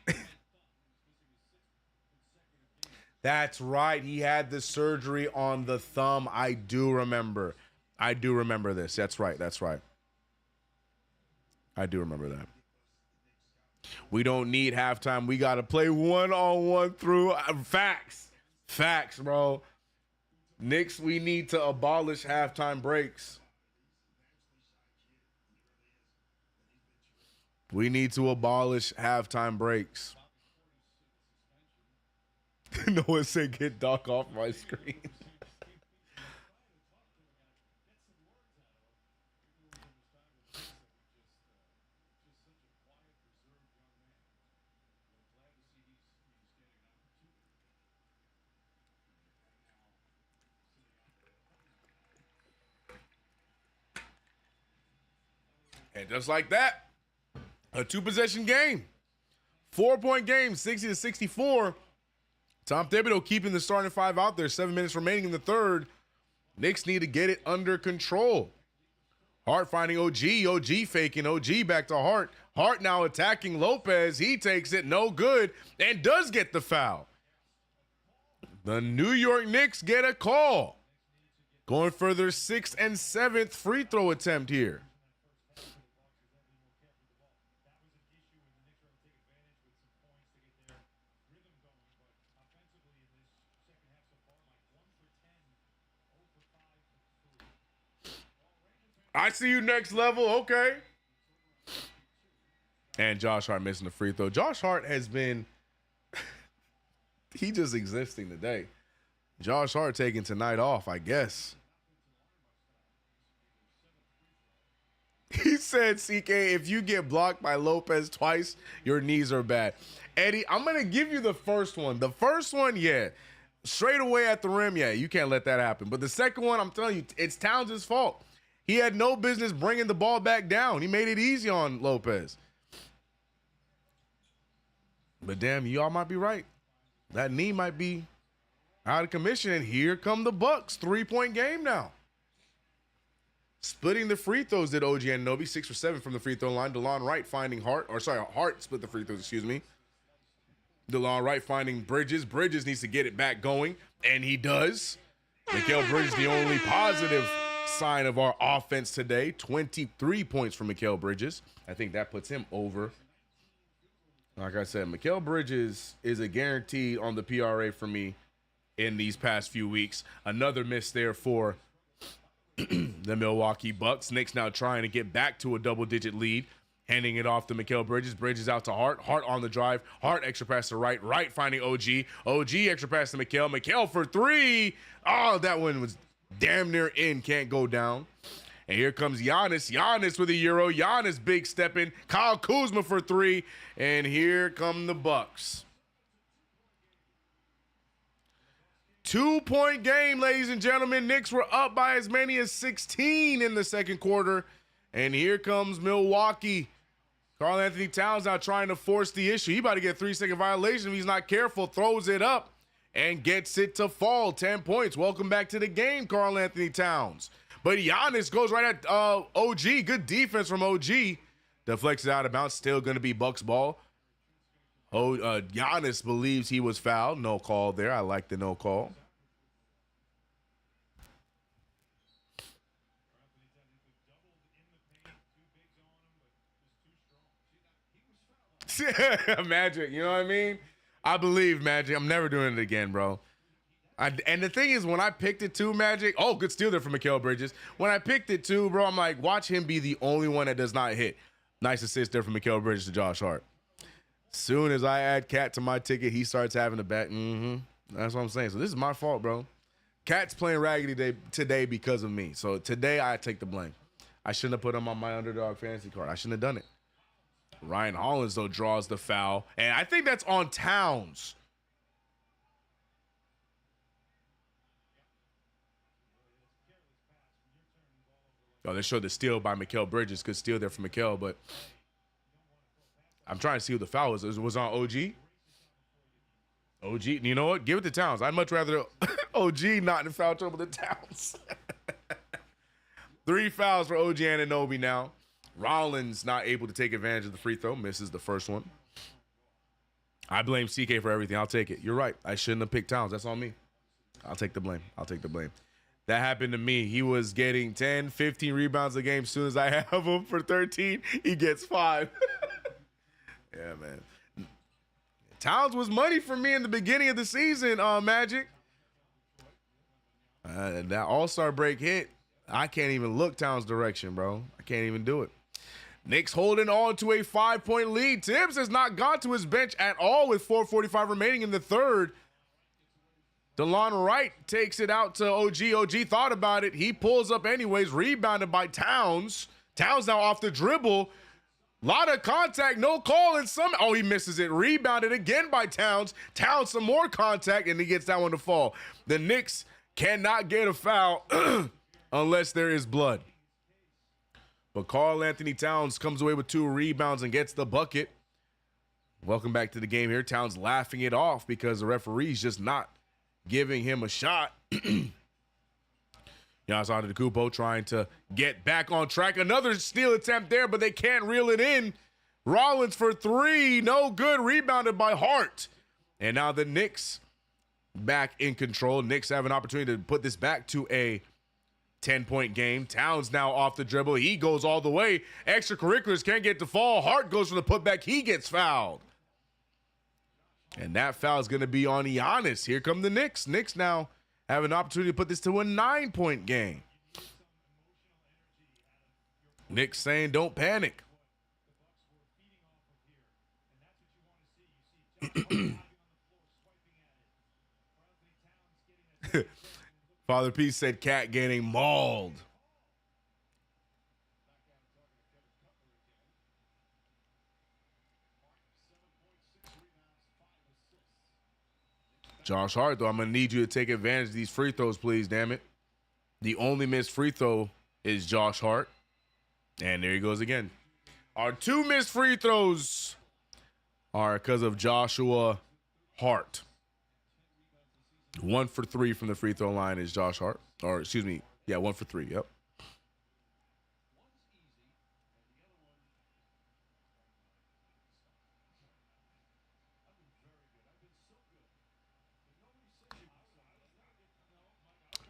That's right. He had the surgery on the thumb. I do remember. I do remember this. That's right. That's right. I do remember that. We don't need halftime. We got to play one-on-one through. Facts. Facts, bro. Knicks, we need to abolish halftime breaks. We need to abolish halftime breaks. No one said get Doc off my screen. And just like that, a 2-possession game. 4-point game, 60-64. Tom Thibodeau keeping the starting 5 out there. 7 minutes remaining in the third. Knicks need to get it under control. Hart finding OG. OG faking. OG back to Hart. Hart now attacking Lopez. He takes it, no good, and does get the foul. The New York Knicks get a call. Going for their 6th and 7th free throw attempt here. I see you next level. Okay. And Josh Hart missing the free throw. Josh Hart has been, he just existing today. Josh Hart taking tonight off, I guess. He said, CK, if you get blocked by Lopez twice, your knees are bad. Eddie, I'm going to give you the first one. The first one, yeah. Straight away at the rim, yeah, you can't let that happen. But the second one, I'm telling you, it's Towns' fault. He had no business bringing the ball back down. He made it easy on Lopez. But damn, y'all might be right. That knee might be out of commission. And here come the Bucks. 3-point game now. Splitting the free throws did OG Anunoby. 6 for 7 from the free throw line. DeLon Wright finding Hart. Hart split the free throws, excuse me. DeLon Wright finding Bridges. Bridges needs to get it back going. And he does. Mikal Bridges, the only positive sign of our offense today. 23 points from Mikal Bridges. I think that puts him over. Like I said, Mikal Bridges is a guarantee on the PRA for me in these past few weeks. Another miss there for the Milwaukee Bucks. Knicks now trying to get back to a double-digit lead. Handing it off to Mikal Bridges. Bridges out to Hart. Hart on the drive. Hart extra pass to Wright. Wright finding OG. OG extra pass to Mikal. Mikal for 3. Oh, that one was damn near in. Can't go down. And here comes Giannis. Giannis with a Euro. Giannis big stepping. Kyle Kuzma for 3. And here come the Bucks. 2-point game, ladies and gentlemen. Knicks were up by as many as 16 in the second quarter. And here comes Milwaukee. Karl-Anthony Towns now trying to force the issue. He about to get a 3-second violation if he's not careful. Throws it up and gets it to fall. 10 points. Welcome back to the game, Karl-Anthony Towns. But Giannis goes right at OG. Good defense from OG. Deflects it out of bounds. Still going to be Bucks ball. Giannis believes he was fouled. No call there. I like the no call. Magic, you know what I mean? I believe Magic. I'm never doing it again, bro. And the thing is, when I picked it too, Magic, oh, good steal there from Mikal Bridges. When I picked it too, bro, I'm like, watch him be the only one that does not hit. Nice assist there from Mikal Bridges to Josh Hart. Soon as I add Cat to my ticket, he starts having a bet. That's what I'm saying. So this is my fault, bro. Cat's playing raggedy today because of me. So today I take the blame. I shouldn't have put him on my underdog fantasy card. I shouldn't have done it. Ryan Hollins, though, draws the foul. And I think that's on Towns. Oh, they showed the steal by Mikal Bridges. Good steal there from Mikal, but I'm trying to see who the foul was. It was on OG. OG, you know what? Give it to Towns. I'd much rather OG not in foul trouble than Towns. 3 fouls for OG Anunoby now. Rollins not able to take advantage of the free throw. Misses the first one. I blame CK for everything. I'll take it. You're right. I shouldn't have picked Towns. That's on me. I'll take the blame. That happened to me. He was getting 10, 15 rebounds a game. As soon as I have him for 13, he gets 5. Yeah, man. Towns was money for me in the beginning of the season, Magic. That All-Star break hit. I can't even look Towns' direction, bro. I can't even do it. Knicks holding on to a 5-point lead. Tibbs has not gone to his bench at all with 4:45 remaining in the third. DeLon Wright takes it out to OG. OG thought about it. He pulls up anyways, rebounded by Towns. Towns now off the dribble. Lot of contact, no call, and he misses it. Rebounded again by Towns. Towns some more contact, and he gets that one to fall. The Knicks cannot get a foul unless there is blood. But Karl Anthony Towns comes away with 2 rebounds and gets the bucket. Welcome back to the game here. Towns laughing it off because the referee's just not giving him a shot. Giannis Antetokounmpo trying to get back on track. Another steal attempt there, but they can't reel it in. Rollins for 3. No good. Rebounded by Hart. And now the Knicks back in control. Knicks have an opportunity to put this back to a 10-point game. Towns now off the dribble. He goes all the way. Extracurriculars can't get to fall. Hart goes for the putback. He gets fouled. And that foul is going to be on Giannis. Here come the Knicks. Knicks now have an opportunity to put this to a 9-point game. Knicks saying don't panic. Father P said Cat getting mauled. Josh Hart, though, I'm going to need you to take advantage of these free throws, please, damn it. The only missed free throw is Josh Hart. And there he goes again. Our 2 missed free throws are because of Joshua Hart. 1 for 3 from the free throw line is Josh Hart. Or, excuse me, 1 for 3, yep.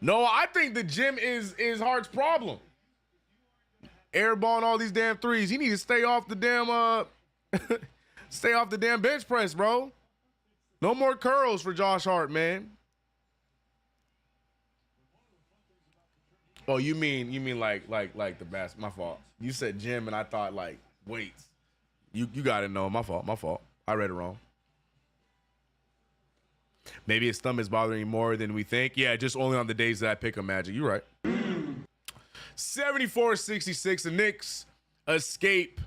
No, I think the gym is Hart's problem. Airballing all these damn threes. He need to stay off the damn stay off the damn bench press, bro. No more curls for Josh Hart, man. Oh, you mean like the basket? My fault. You said gym and I thought like weights. You got it. No, my fault. I read it wrong. Maybe his thumb is bothering him more than we think. Yeah, just only on the days that I pick a Magic. You're right. 74-66. The Knicks escape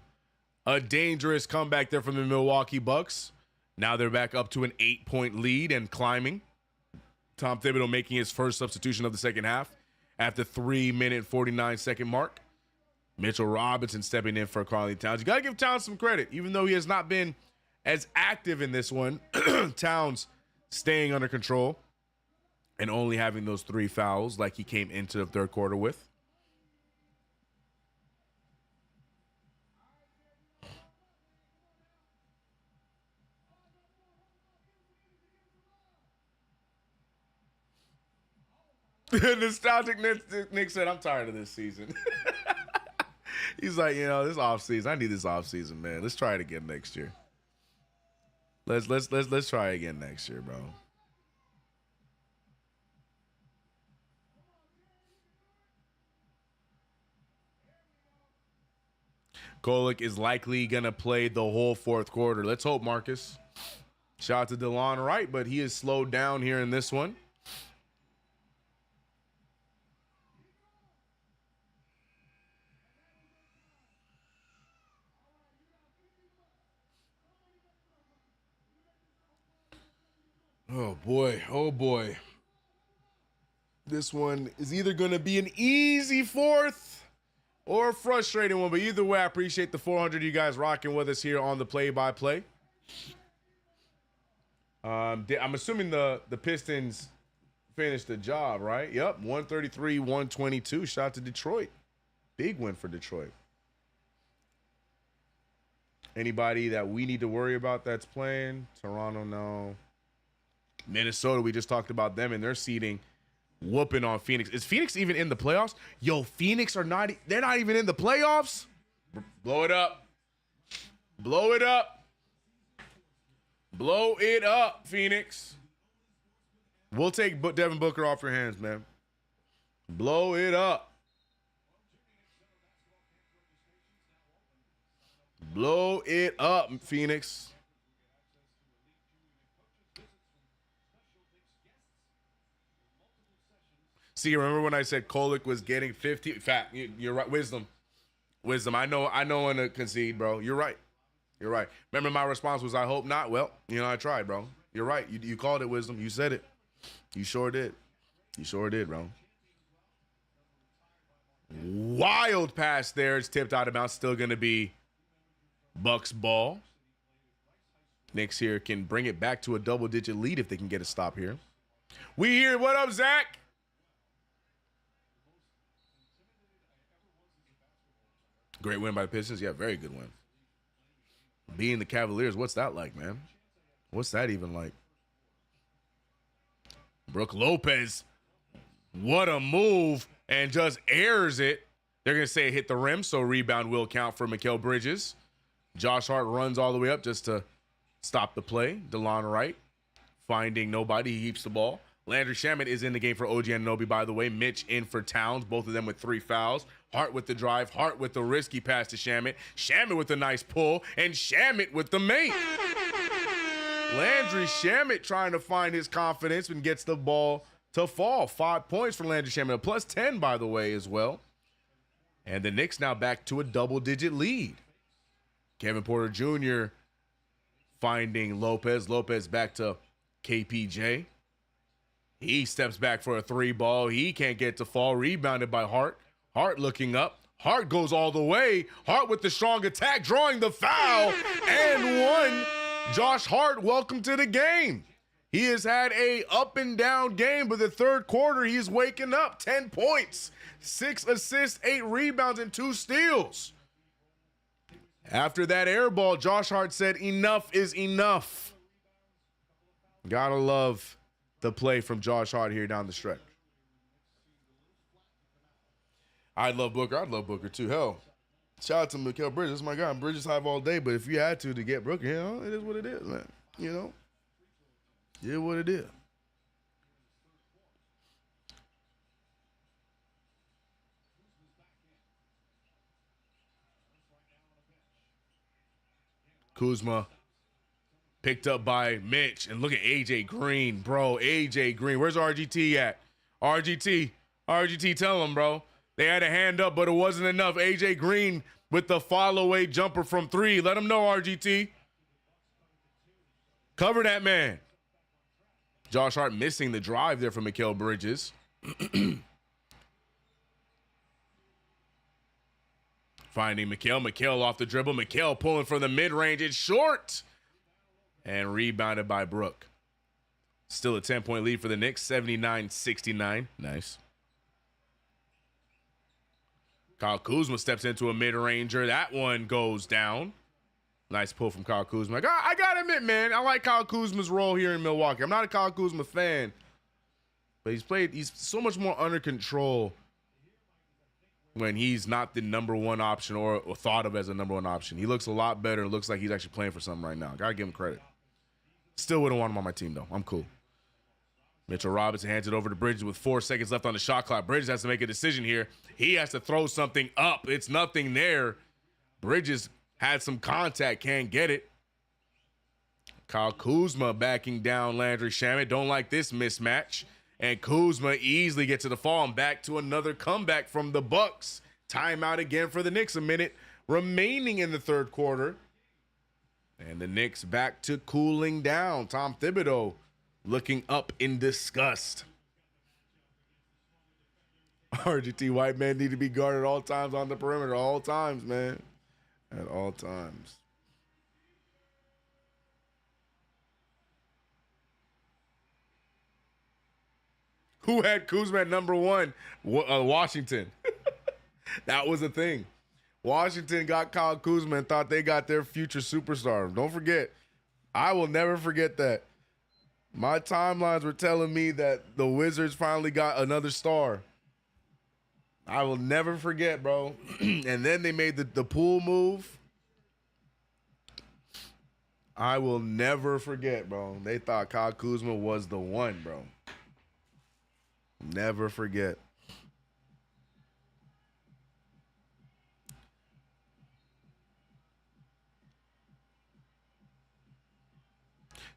a dangerous comeback there from the Milwaukee Bucks. Now they're back up to an 8-point lead and climbing. Tom Thibodeau making his first substitution of the second half at the 3-minute 49-second mark. Mitchell Robinson stepping in for Karl Anthony Towns. You got to give Towns some credit. Even though he has not been as active in this one, Towns staying under control and only having those 3 fouls like he came into the third quarter with. Nostalgic Nick said, I'm tired of this season. He's like, this offseason, I need this offseason, man. Let's try it again next year. Let's try it again next year, bro. Kolek is likely gonna play the whole fourth quarter. Let's hope, Marcus. Shout out to DeLon Wright, but he is slowed down here in this one. Oh boy. This one is either going to be an easy fourth or a frustrating one, but either way, I appreciate the 400 you guys rocking with us here on the play-by-play. I'm assuming the Pistons finished the job, right? Yep, 133-122. Shout out to Detroit. Big win for Detroit. Anybody that we need to worry about that's playing? Toronto, no. Minnesota, we just talked about them and their seeding whooping on Phoenix. Is Phoenix even in the playoffs? Yo, Phoenix they're not even in the playoffs? Blow it up. Blow it up. Blow it up, Phoenix. We'll take Devin Booker off your hands, man. Blow it up. Blow it up, Phoenix. See, remember when I said Kolek was getting 50? Fact, you're right. Wisdom. I know when to concede, bro. You're right. Remember my response was, I hope not. Well, I tried, bro. You're right. You called it, Wisdom. You said it. You sure did, bro. Wild pass there. It's tipped out of bounds. Still going to be Bucks ball. Knicks here can bring it back to a double-digit lead if they can get a stop here. We here. What up, Zach? Great win by the Pistons. Yeah, very good win. Being the Cavaliers, what's that like, man? What's that even like? Brook Lopez, what a move, and just airs it. They're going to say it hit the rim, so rebound will count for Mikal Bridges. Josh Hart runs all the way up just to stop the play. DeLon Wright finding nobody. He heaps the ball. Landry Shamet is in the game for OG Anunoby, by the way. Mitch in for Towns, both of them with 3 fouls. Hart with the drive, Hart with the risky pass to Shamet. Shamet with a nice pull, and Shamet with the make. Landry Shamet trying to find his confidence and gets the ball to fall. 5 points for Landry Shamet, a plus 10, by the way, as well. And the Knicks now back to a double-digit lead. Kevin Porter Jr. finding Lopez. Lopez back to KPJ. He steps back for a 3 ball. He can't get to fall. Rebounded by Hart. Hart looking up. Hart goes all the way. Hart with the strong attack, drawing the foul. And one. Josh Hart, welcome to the game. He has had a up and down game, but the third quarter, he's waking up. 10 points, 6 assists, 8 rebounds, and 2 steals. After that air ball, Josh Hart said, enough is enough. Gotta love the play from Josh Hart here down the stretch. I'd love Booker. I'd love Booker too. Hell, shout out to Mikal Bridges. That's my guy. Bridges Hive all day, but if you had to get Booker, you know, it is what it is, man. You know, it is what it is. Kuzma picked up by Mitch, and look at AJ Green, bro. AJ Green, where's RGT at? RGT, tell him, bro. They had a hand up, but it wasn't enough. AJ Green with the follow-away jumper from 3. Let him know, RGT. Cover that man. Josh Hart missing the drive there from Mikal Bridges. Finding Mikal. Mikal off the dribble. Mikal pulling from the mid-range. It's short. And rebounded by Brook. Still a 10-point lead for the Knicks. 79-69. Nice. Kyle Kuzma steps into a mid-ranger. That one goes down. Nice pull from Kyle Kuzma. I got to admit, man, I like Kyle Kuzma's role here in Milwaukee. I'm not a Kyle Kuzma fan, but he's so much more under control when he's not the number 1 option or thought of as a number 1 option. He looks a lot better. It looks like he's actually playing for something right now. Got to give him credit. Still wouldn't want him on my team, though. I'm cool. Mitchell Robinson hands it over to Bridges with 4 seconds left on the shot clock. Bridges has to make a decision here. He has to throw something up. It's nothing there. Bridges had some contact, can't get it. Kyle Kuzma backing down Landry Shamet. Don't like this mismatch. And Kuzma easily gets to the fall and back to another comeback from the Bucks. Timeout again for the Knicks. A minute remaining in the third quarter. And the Knicks back to cooling down. Tom Thibodeau looking up in disgust. RGT white men need to be guarded at all times on the perimeter. All times, man. At all times. Who had Kuzma at number 1? Washington. That was a thing. Washington got Kyle Kuzma and thought they got their future superstar. Don't forget. I will never forget that. My timelines were telling me that the Wizards finally got another star. I will never forget, bro. And then they made the pool move. I will never forget, bro. They thought Kyle Kuzma was the one, bro. Never forget.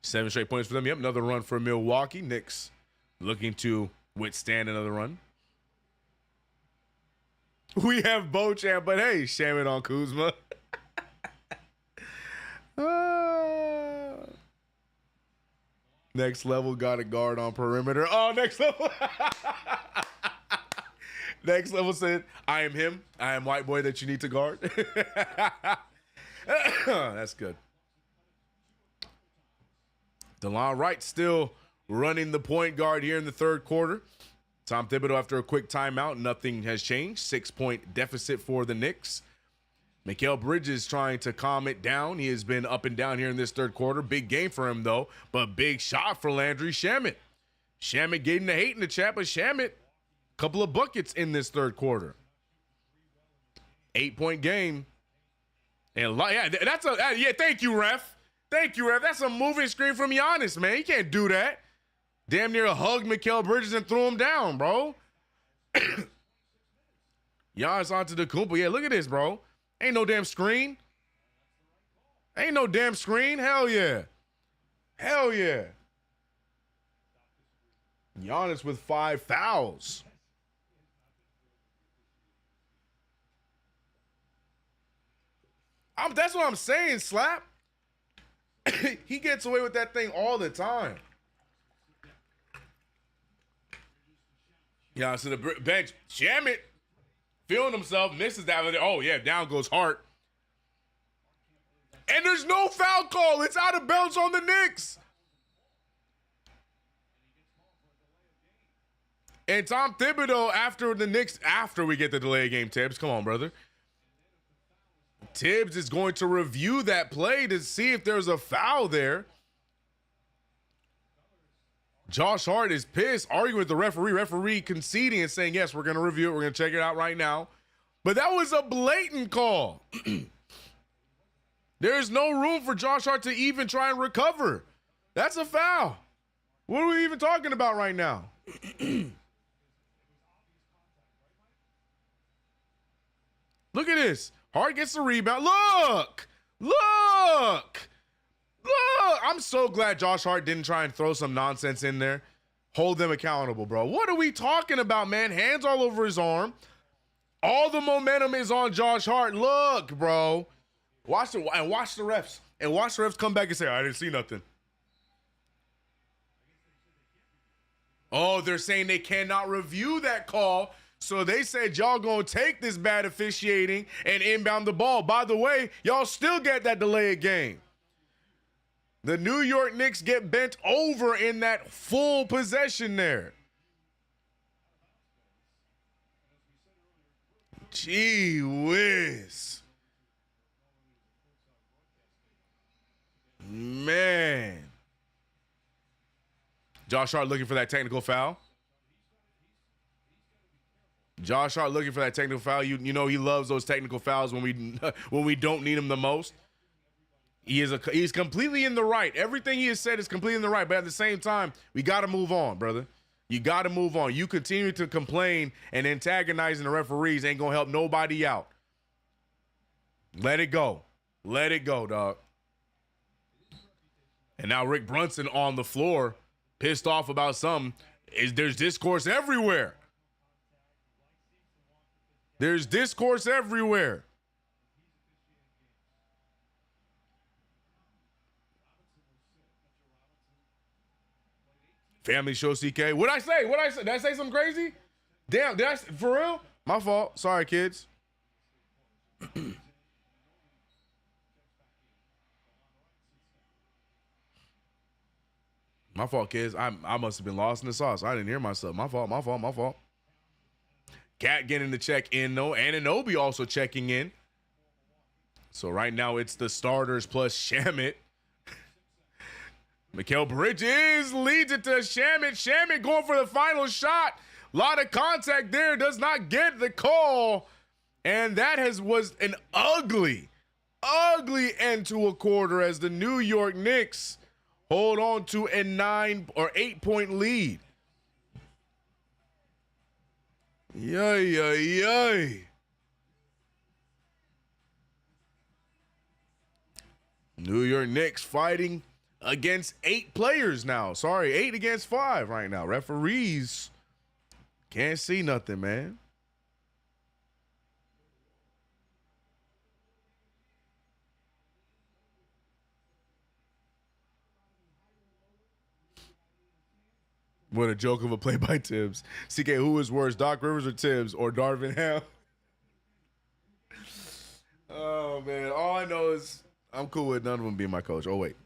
Seven straight points for them. Yep, another run for Milwaukee. Knicks looking to withstand another run. We have Beauchamp, but hey, Shaman on Kuzma. Next level got a guard on perimeter. Oh, next level. Next level said, I am him. I am white boy that you need to guard. That's good. DeLon Wright still running the point guard here in the third quarter. Tom Thibodeau after a quick timeout. Nothing has changed. 6-point deficit for the Knicks. Mikal Bridges trying to calm it down. He has been up and down here in this third quarter. Big game for him, though, but big shot for Landry Shamet. Shamet getting the hate in the chat, but Shamet, couple of buckets in this third quarter. 8-point game. And thank you, ref. Thank you, ref. That's a moving screen from Giannis, man. You can't do that. Damn near hugged Mikal Bridges and threw him down, bro. Giannis onto the Kumpa. Yeah, look at this, bro. Ain't no damn screen. Ain't no damn screen. Hell yeah. Hell yeah. Giannis with 5 fouls. That's what I'm saying, Slap. He gets away with that thing all the time. Yeah, so the bench, Shamet, feeling himself, misses that. Oh, yeah, down goes Hart. And there's no foul call. It's out of bounds on the Knicks. And Tom Thibodeau, after we get the delay game, Tibbs, come on, brother. Tibbs is going to review that play to see if there's a foul there. Josh Hart is pissed, arguing with the referee. Referee conceding and saying, yes, we're going to review it. We're going to check it out right now. But that was a blatant call. There's no room for Josh Hart to even try and recover. That's a foul. What are we even talking about right now? Look at this. Hart gets the rebound. Look! I'm so glad Josh Hart didn't try and throw some nonsense in there. Hold them accountable, bro. What are we talking about, man? Hands all over his arm. All the momentum is on Josh Hart. Look, bro. Watch the refs. And watch the refs come back and say, I didn't see nothing. Oh, they're saying they cannot review that call. So they said y'all gonna take this bad officiating and inbound the ball. By the way, y'all still get that delayed game. The New York Knicks get bent over in that full possession there. Gee whiz. Man. Josh Hart looking for that technical foul. Josh Hart looking for that technical foul. You know he loves those technical fouls when we don't need him the most. He's completely in the right. Everything he has said is completely in the right. But at the same time, we got to move on, brother. You got to move on. You continue to complain and antagonizing the referees ain't going to help nobody out. Let it go. Let it go, dog. And now Rick Brunson on the floor, pissed off about something. There's discourse everywhere. There's discourse everywhere. Family show CK. What'd I say? Did I say something crazy? Damn, did I? For real? My fault. Sorry, kids. My fault, kids. I must have been lost in the sauce. I didn't hear myself. My fault. Cat getting the check in, though. Anunoby also checking in. So right now it's the starters plus Shamet. Mikal Bridges leads it to Shamet. Shamet going for the final shot. A lot of contact there. Does not get the call. And that was an ugly end to a quarter as the New York Knicks hold on to a 9 or 8 point lead. Yay. New York Knicks fighting against 8 players now. Sorry, 8 against 5 right now. Referees can't see nothing, man. What a joke of a play by Tibbs. CK, who is worse, Doc Rivers or Tibbs or Darvin Ham? Oh, man. All I know is I'm cool with none of them being my coach. Oh, wait.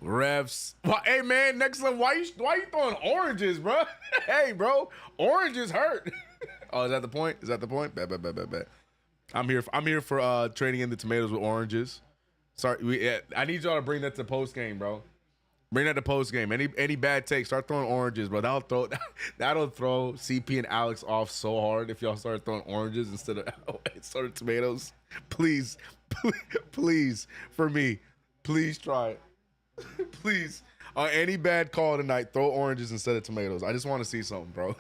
Refs. Well, hey, man, next level. Why you throwing oranges, bro? Hey, bro, oranges hurt. Oh, is that the point? Is that the point? Bet. I'm here for trading in the tomatoes with oranges. Sorry, I need y'all to bring that to post game, bro. Bring that to post game. Any bad takes, start throwing oranges, bro. That'll throw CP and Alex off so hard if y'all start throwing oranges instead of tomatoes. Please, for me, please try it. Please, on any bad call tonight, throw oranges instead of tomatoes. I just want to see something, bro.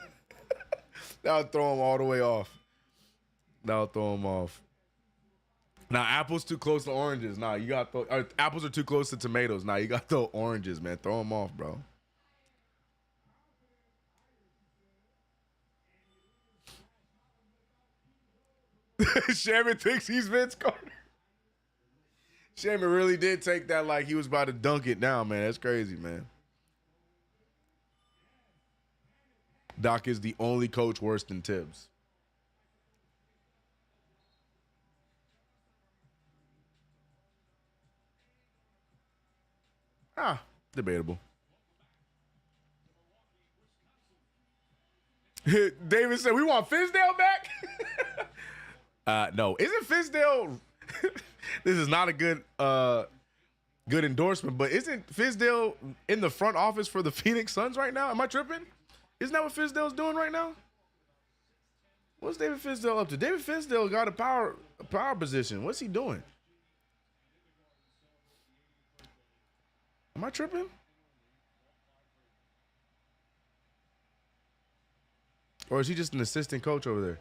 That'll throw them all the way off. That'll throw them off. Now, apples too close to oranges. Nah, you got apples are too close to tomatoes. Nah, you got to throw oranges, man. Throw them off, bro. Shaman thinks he's Vince Carter. Shaman really did take that like he was about to dunk it down, man. That's crazy, man. Doc is the only coach worse than Tibbs. Debatable. David said, we want Fizdale back? No. Isn't Fizdale... This is not a good endorsement, but isn't Fizdale in the front office for the Phoenix Suns right now? Am I tripping? Isn't that what Fizdale's doing right now? What's David Fizdale up to? David Fizdale got a power position. What's he doing? Am I tripping? Or is he just an assistant coach over there?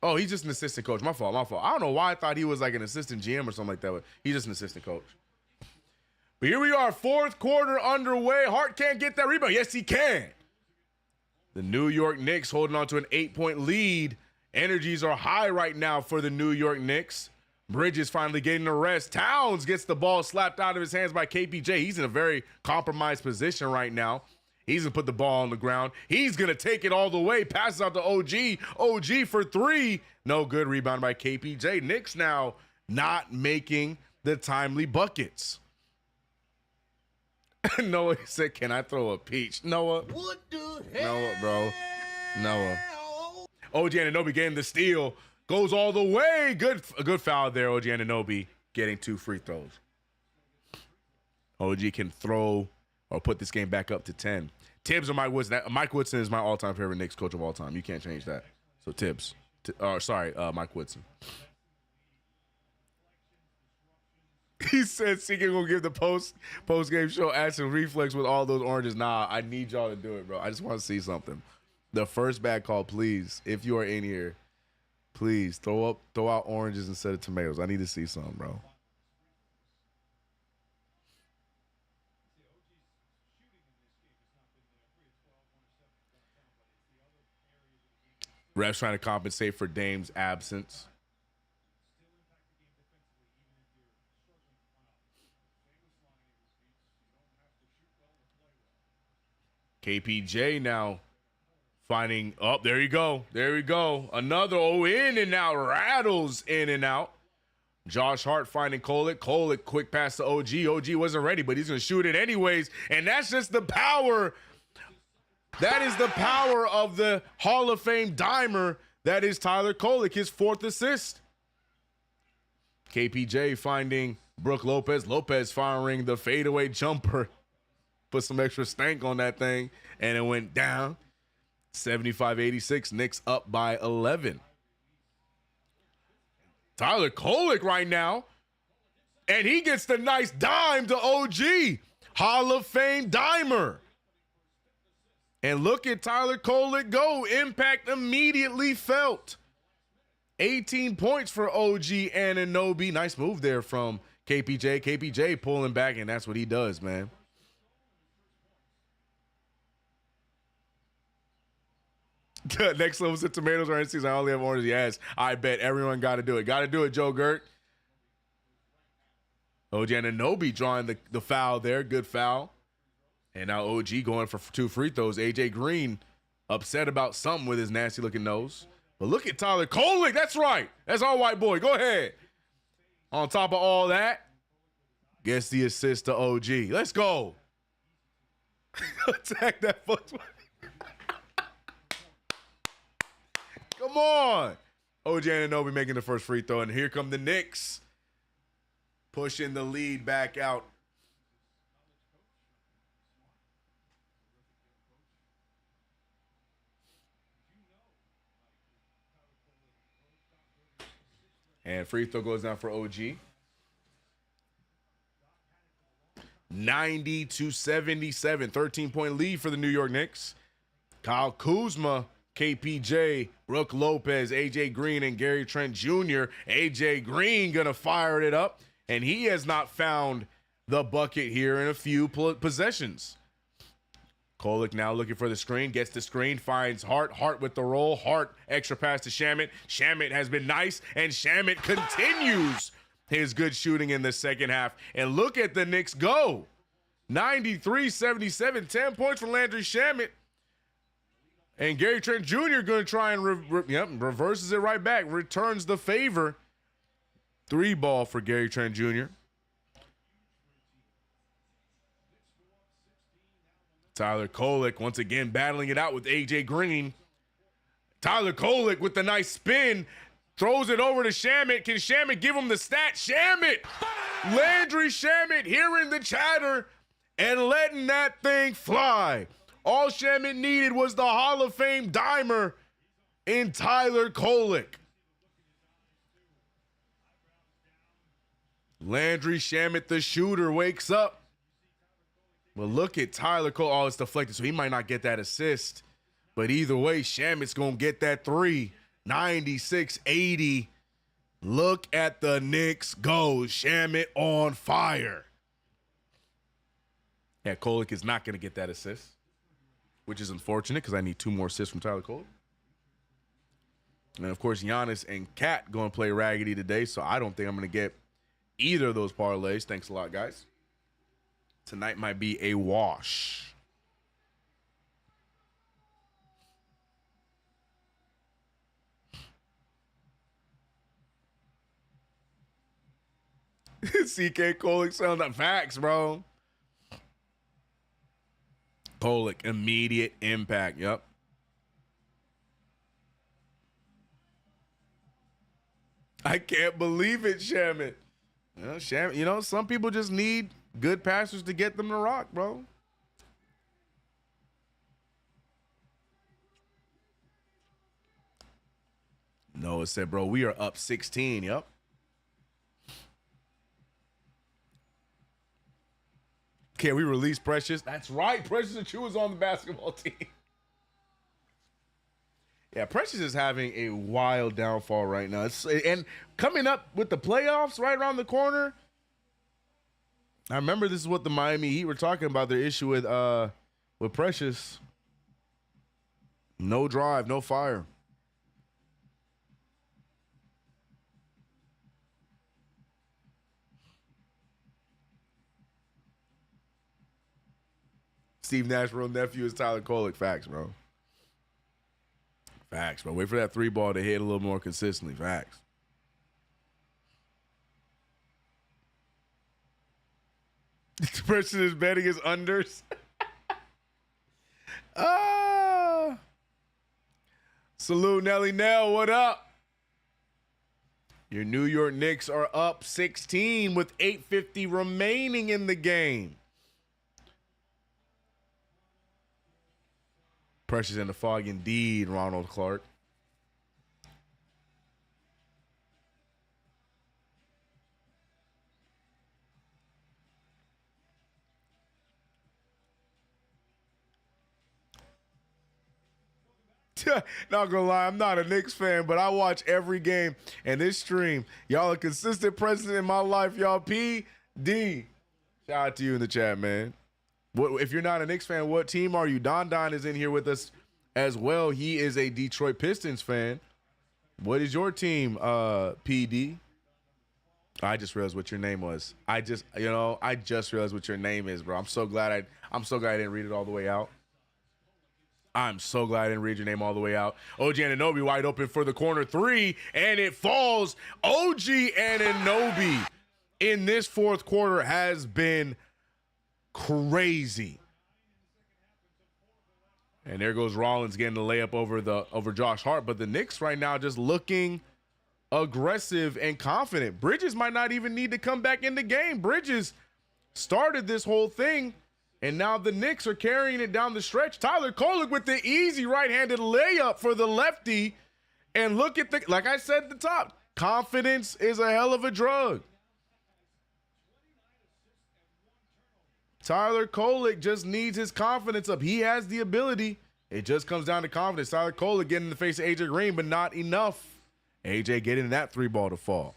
Oh, he's just an assistant coach. My fault. I don't know why I thought he was like an assistant GM or something like that. But he's just an assistant coach. But here we are, fourth quarter underway. Hart can't get that rebound. Yes, he can. The New York Knicks holding on to an 8-point lead. Energies are high right now for the New York Knicks. Bridges finally getting the rest. Towns gets the ball slapped out of his hands by KPJ. He's in a very compromised position right now. He's going to put the ball on the ground. He's going to take it all the way. Passes out to OG. OG for three. No good. Rebound by KPJ. Knicks now not making the timely buckets. Noah said, can I throw a peach? Noah. What the hell? Noah, bro. Noah. OG Anunoby getting the steal. Goes all the way. A good foul there. OG Anunoby getting 2 free throws. OG can throw or put this game back up to 10. Tibbs or Mike Woodson. Mike Woodson is my all-time favorite Knicks coach of all time. You can't change that. So Tibbs. Mike Woodson. He said CK will give the post-game show action reflex with all those oranges. Nah, I need y'all to do it, bro. I just want to see something. The first bad call, please, if you are in here, please throw out oranges instead of tomatoes. I need to see something, bro. Refs trying to compensate for Dame's absence. KPJ now finding, there you go. There we go. Another in and out, rattles in and out. Josh Hart finding Kolek. Kolek, quick pass to OG. OG wasn't ready, but he's going to shoot it anyways. And that's just the power. That is the power of the Hall of Fame dimer. That is Tyler Kolek, his 4th assist. KPJ finding Brook Lopez. Lopez firing the fadeaway jumper. Put some extra stank on that thing, and it went down. 75-86, Knicks up by 11. Tyler Kolek right now, and he gets the nice dime to OG. Hall of Fame dimer. And look at Tyler Kolek go. Impact immediately felt. 18 points for OG Anunoby. Nice move there from KPJ. KPJ pulling back, and that's what he does, man. Next level said tomatoes are in season. I only have oranges. Yes, I bet everyone got to do it. Got to do it, Joe Gert. OG Anunoby drawing the foul there. Good foul. And now OG going for 2 free throws. AJ Green upset about something with his nasty looking nose. But look at Tyler Kolek. That's right. That's our white boy. Go ahead. On top of all that, gets the assist to OG. Let's go. Attack that foot. Come on. OG Anunoby making the first free throw. And here come the Knicks. Pushing the lead back out. And free throw goes down for OG. 90-77, 13-point lead for the New York Knicks. Kyle Kuzma, KPJ, Brook Lopez, AJ Green, and Gary Trent Jr. AJ Green gonna fire it up, and he has not found the bucket here in a few possessions. Kolek now looking for the screen, gets the screen, finds Hart. Hart with the roll. Hart, extra pass to Shamet. Shamet has been nice, and Shamet continues his good shooting in the second half. And look at the Knicks go. 93-77, 10 points for Landry Shamet. And Gary Trent Jr. going to try and reverses it right back, returns the favor. 3 ball for Gary Trent Jr. Tyler Kolek once again battling it out with AJ Green. Tyler Kolek with the nice spin. Throws it over to Shamet. Can Shamet give him the stat? Shamet! Landry Shamet hearing the chatter and letting that thing fly. All Shamet needed was the Hall of Fame dimer in Tyler Kolek. Landry Shamet, the shooter, wakes up. Well, look at Tyler Kolek. Oh, it's deflected, so he might not get that assist. But either way, Shamet's going to get that 3. 96-80. Look at the Knicks go. Shamet on fire. Yeah, Kolek is not going to get that assist, which is unfortunate because I need 2 more assists from Tyler Kolek. And, of course, Giannis and Kat going to play raggedy today, so I don't think I'm going to get either of those parlays. Thanks a lot, guys. Tonight might be a wash. CK Kolek sound like facts, bro. Kolek, immediate impact. Yep. I can't believe it, Shamet. Shamet, some people just need good passers to get them to rock, bro. Noah said, bro, we are up 16. Yep. Can we release Precious? That's right. Precious Achiuwa is on the basketball team. Yeah, Precious is having a wild downfall right now. And coming up with the playoffs right around the corner. I remember this is what the Miami Heat were talking about, their issue with Precious. No drive, no fire. Steve Nash's real nephew is Tyler Kolek. Facts, bro. Facts, bro. Wait for that 3 ball to hit a little more consistently. Facts. The person is betting his unders. Salute Nelly Nell. What up? Your New York Knicks are up 16 with 8:50 remaining in the game. Precious in the fog indeed, Ronald Clark. Not gonna lie, I'm not a Knicks fan, but I watch every game and this stream. Y'all a consistent presence in my life, y'all. PD. Shout out to you in the chat, man. What, if you're not a Knicks fan, what team are you? Don is in here with us as well. He is a Detroit Pistons fan. What is your team, PD? I just realized what your name was. I just realized what your name is, bro. I'm so glad I'm so glad I didn't read it all the way out. I'm so glad I didn't read your name all the way out. OG Anunoby wide open for the corner three, and it falls. OG Anunoby in this fourth quarter has been crazy. And there goes Rollins getting the layup over Josh Hart. But the Knicks right now just looking aggressive and confident. Bridges might not even need to come back in the game. Bridges started this whole thing, and now the Knicks are carrying it down the stretch. Tyler Kolek with the easy right-handed layup for the lefty. And look at like I said at the top, confidence is a hell of a drug. Tyler Kolek just needs his confidence up. He has the ability. It just comes down to confidence. Tyler Kolek getting in the face of AJ Green, but not enough. AJ getting that three ball to fall.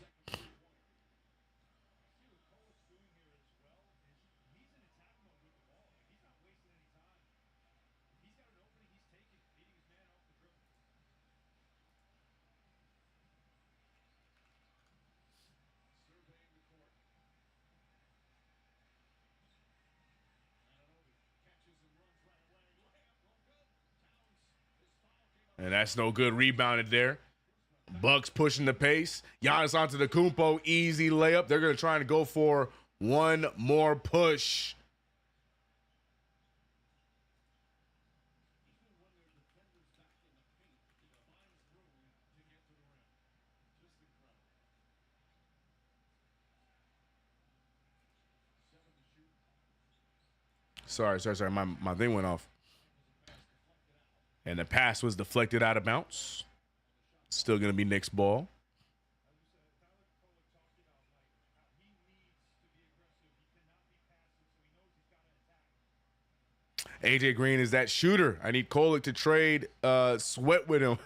And that's no good. Rebounded there. Bucks pushing the pace. Giannis Antetokounmpo, easy layup. They're going to try and go for one more push. Sorry. My thing went off. And the pass was deflected out of bounds. Still going to be Knicks ball. AJ Green is that shooter. I need Kolek to trade Sweat with him.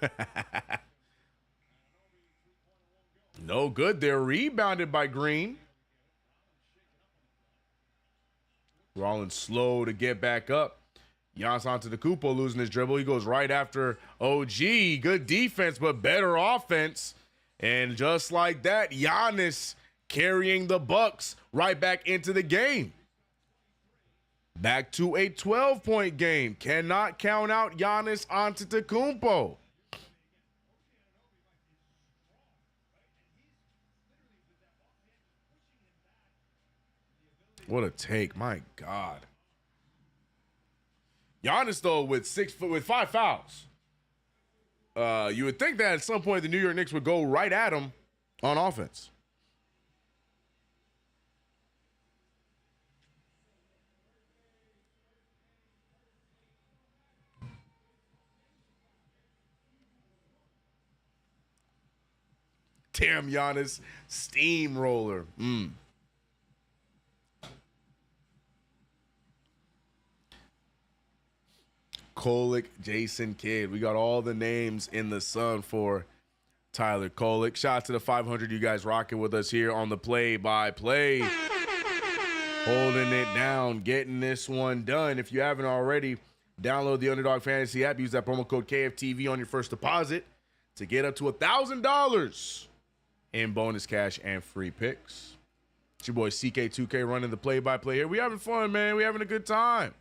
No good. They're rebounded by Green. Rollins slow to get back up. Giannis Antetokounmpo losing his dribble. He goes right after OG. Good defense, but better offense. And just like that, Giannis carrying the Bucks right back into the game. Back to a 12-point game. Cannot count out Giannis Antetokounmpo. What a take. My God. Giannis, though, with 5 fouls. You would think that at some point the New York Knicks would go right at him on offense. Damn, Giannis. Steamroller. Kolek, Jason Kidd. We got all the names in the sun for Tyler Kolek. Shout out to the 500 you guys rocking with us here on the play-by-play. Holding it down, getting this one done. If you haven't already, download the Underdog Fantasy app. Use that promo code KFTV on your first deposit to get up to $1,000 in bonus cash and free picks. It's your boy CK2K running the play-by-play here. We having fun, man. We having a good time.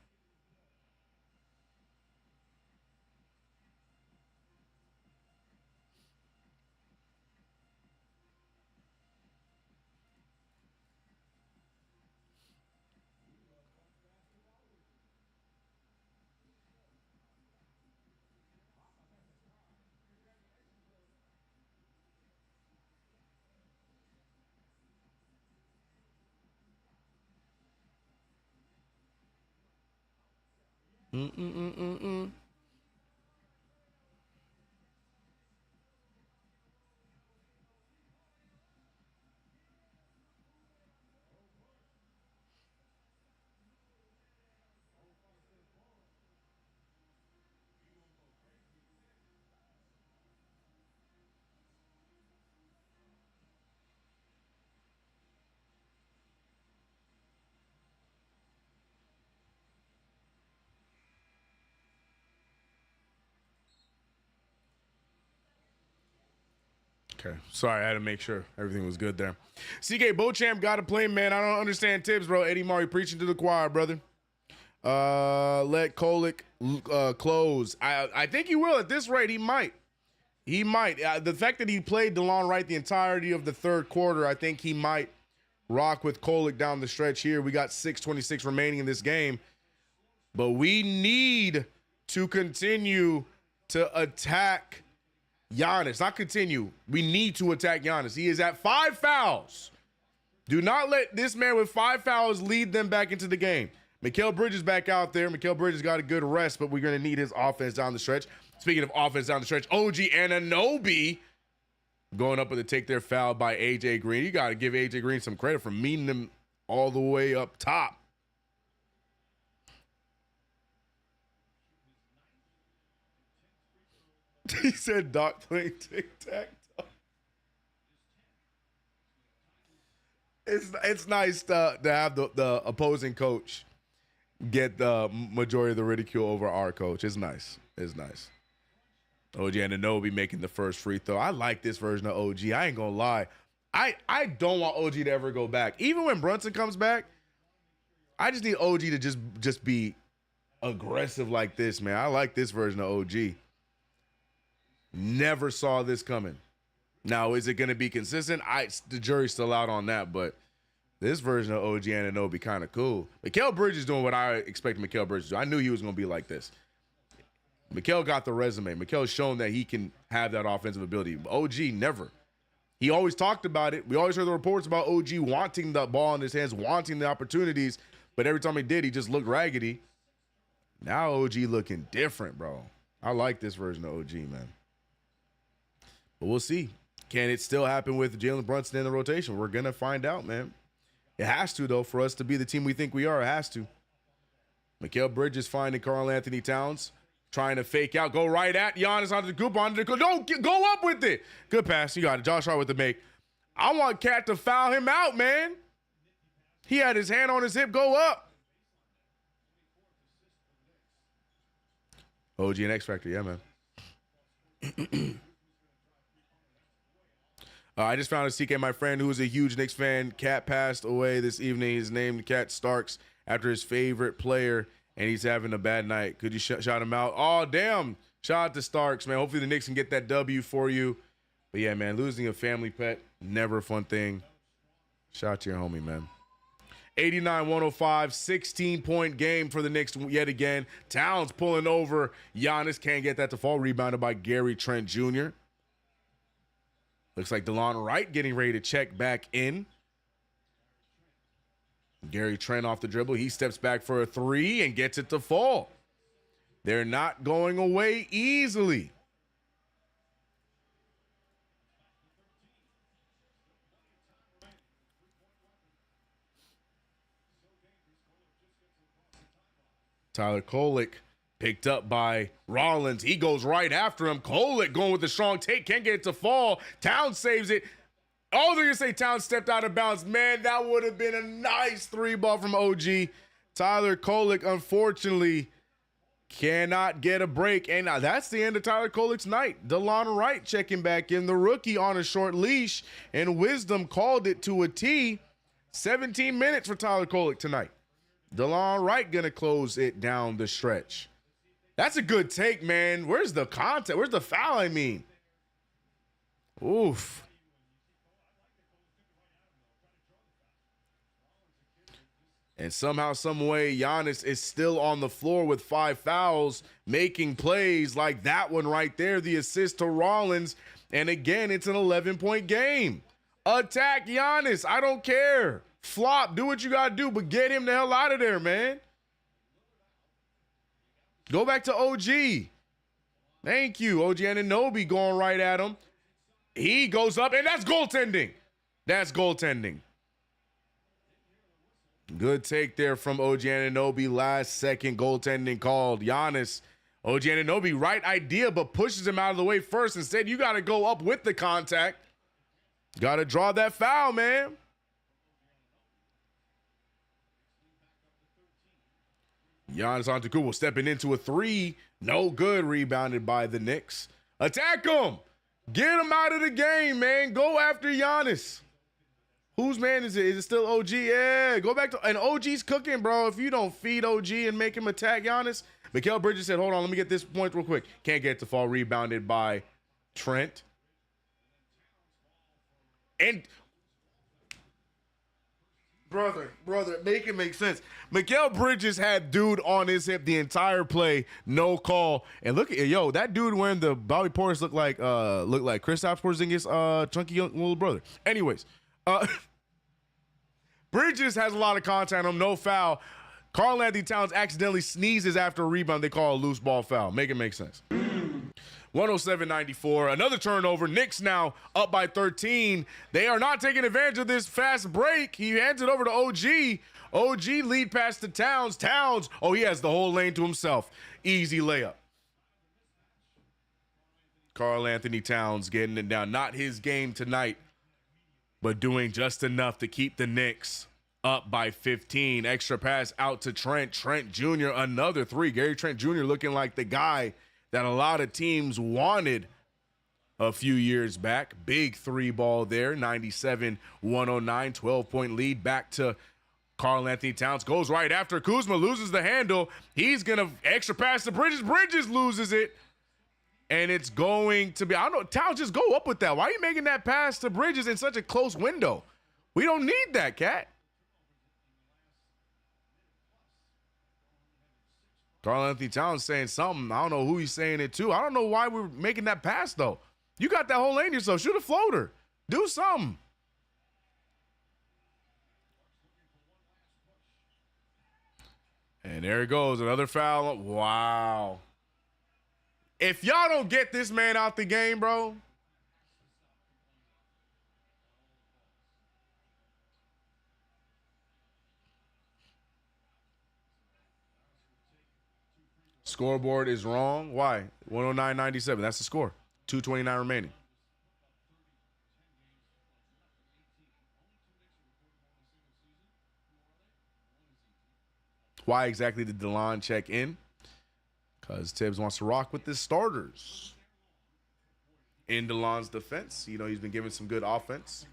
Okay. Sorry, I had to make sure everything was good there. CK Beauchamp got to play, man. I don't understand tips, bro. Eddie Murray preaching to the choir, brother. Let Kolek close. I think he will. At this rate, he might. He might. The fact that he played DeLon Wright the entirety of the third quarter, I think he might rock with Kolek down the stretch here. We got 6:26 remaining in this game. But we need to continue to attack Giannis. Not continue. We need to attack Giannis. He is at 5 fouls. Do not let this man with 5 fouls lead them back into the game. Mikal Bridges back out there. Mikal Bridges got a good rest, but we're going to need his offense down the stretch. Speaking of offense down the stretch, OG Anunoby going up with a take their foul by AJ Green. You got to give AJ Green some credit for meeting them all the way up top. He said Doc playing tic-tac-toe. It's nice to have the opposing coach get the majority of the ridicule over our coach. It's nice. It's nice. OG Anunoby making the first free throw. I like this version of OG. I ain't gonna lie. I don't want OG to ever go back. Even when Brunson comes back, I just need OG to just be aggressive like this, man. I like this version of OG. Never saw this coming. Now, is it going to be consistent? The jury's still out on that, but this version of OG Anunoby kind of cool. Mikal Bridges doing what I expected Mikal Bridges to do. I knew he was going to be like this. Mikal got the resume. Mikal's shown that he can have that offensive ability. OG never. He always talked about it. We always heard the reports about OG wanting the ball in his hands, wanting the opportunities, but every time he did, he just looked raggedy. Now OG looking different, bro. I like this version of OG, man. But we'll see. Can it still happen with Jalen Brunson in the rotation? We're going to find out, man. It has to, though, for us to be the team we think we are. It has to. Mikal Bridges finding Karl Anthony Towns, trying to fake out, go right at Giannis onto the Coop, onto the Coop. Don't go up with it. Good pass. You got it. Josh Hart with the make. I want Cat to foul him out, man. He had his hand on his hip. Go up. OG and X Factor. Yeah, man. I just found a CK, my friend, who is a huge Knicks fan. Cat passed away this evening. He's named Cat Starks after his favorite player, and he's having a bad night. Could you shout him out? Oh, damn. Shout out to Starks, man. Hopefully the Knicks can get that W for you. But, yeah, man, losing a family pet, never a fun thing. Shout out to your homie, man. 89-105, 16-point game for the Knicks yet again. Towns pulling over. Giannis can't get that to fall. Rebounded by Gary Trent Jr. Looks like DeLon Wright getting ready to check back in. Gary Trent off the dribble. He steps back for a three and gets it to fall. They're not going away easily. Tyler Kolek picked up by Rollins. He goes right after him. Kolek going with the strong take. Can't get it to fall. Towns saves it. Oh, they're going to say Towns stepped out of bounds. Man, that would have been a nice three ball from OG. Tyler Kolek, unfortunately, cannot get a break. And now that's the end of Tyler Kolek's night. DeLon Wright checking back in. The rookie on a short leash. And Wisdom called it to a T. 17 minutes for Tyler Kolek tonight. DeLon Wright going to close it down the stretch. That's a good take, man. Where's the contact? Where's the foul, I mean? Oof. And somehow, some way, Giannis is still on the floor with 5 fouls, making plays like that one right there, the assist to Rollins. And again, it's an 11-point game. Attack Giannis. I don't care. Flop. Do what you got to do, but get him the hell out of there, man. Go back to OG. Thank you. OG Anunoby going right at him. He goes up, and that's goaltending. That's goaltending. Good take there from OG Anunoby. Last second goaltending called. Giannis. OG Anunoby, right idea, but pushes him out of the way first. Instead, you got to go up with the contact. Got to draw that foul, man. Giannis Antetokounmpo stepping into a three. No good. Rebounded by the Knicks. Attack him. Get him out of the game, man. Go after Giannis. Whose man is it? Is it still OG? Yeah, go back to, and OG's cooking, bro. If you don't feed OG and make him attack Giannis. Mikal Bridges said, hold on, let me get this point real quick. Can't get to fall, rebounded by Trent. And brother, make it make sense. Mikal Bridges had dude on his hip the entire play, no call. And look at that dude wearing the Bobby Portis looked like Kristaps Porzingis' chunky young little brother. Anyways, Bridges has a lot of contact on him, no foul. Karl-Anthony Towns accidentally sneezes after a rebound. They call a loose ball foul. Make it make sense. 107-94. Another turnover. Knicks now up by 13. They are not taking advantage of this fast break. He hands it over to OG. OG lead pass to Towns. Towns, he has the whole lane to himself. Easy layup. Karl-Anthony Towns getting it down. Not his game tonight, but doing just enough to keep the Knicks up by 15. Extra pass out to Trent. Trent Jr., another three. Gary Trent Jr. looking like the guy that a lot of teams wanted a few years back. Big three ball there. 97-109, 12-point lead back to Karl-Anthony Towns. Goes right after Kuzma, loses the handle. He's going to extra pass to Bridges. Bridges loses it. And it's going to be, I don't know, Towns, just go up with that. Why are you making that pass to Bridges in such a close window? We don't need that, Cat. Karl-Anthony Towns saying something. I don't know who he's saying it to. I don't know why we're making that pass, though. You got that whole lane yourself. Shoot a floater. Do something. And there it goes. Another foul. Wow. If y'all don't get this man out the game, bro. Scoreboard is wrong. Why? 109-97. That's the score. 2:29 remaining. Why exactly did DeLon check in? Because Tibbs wants to rock with his starters. In DeLon's defense, he's been given some good offense.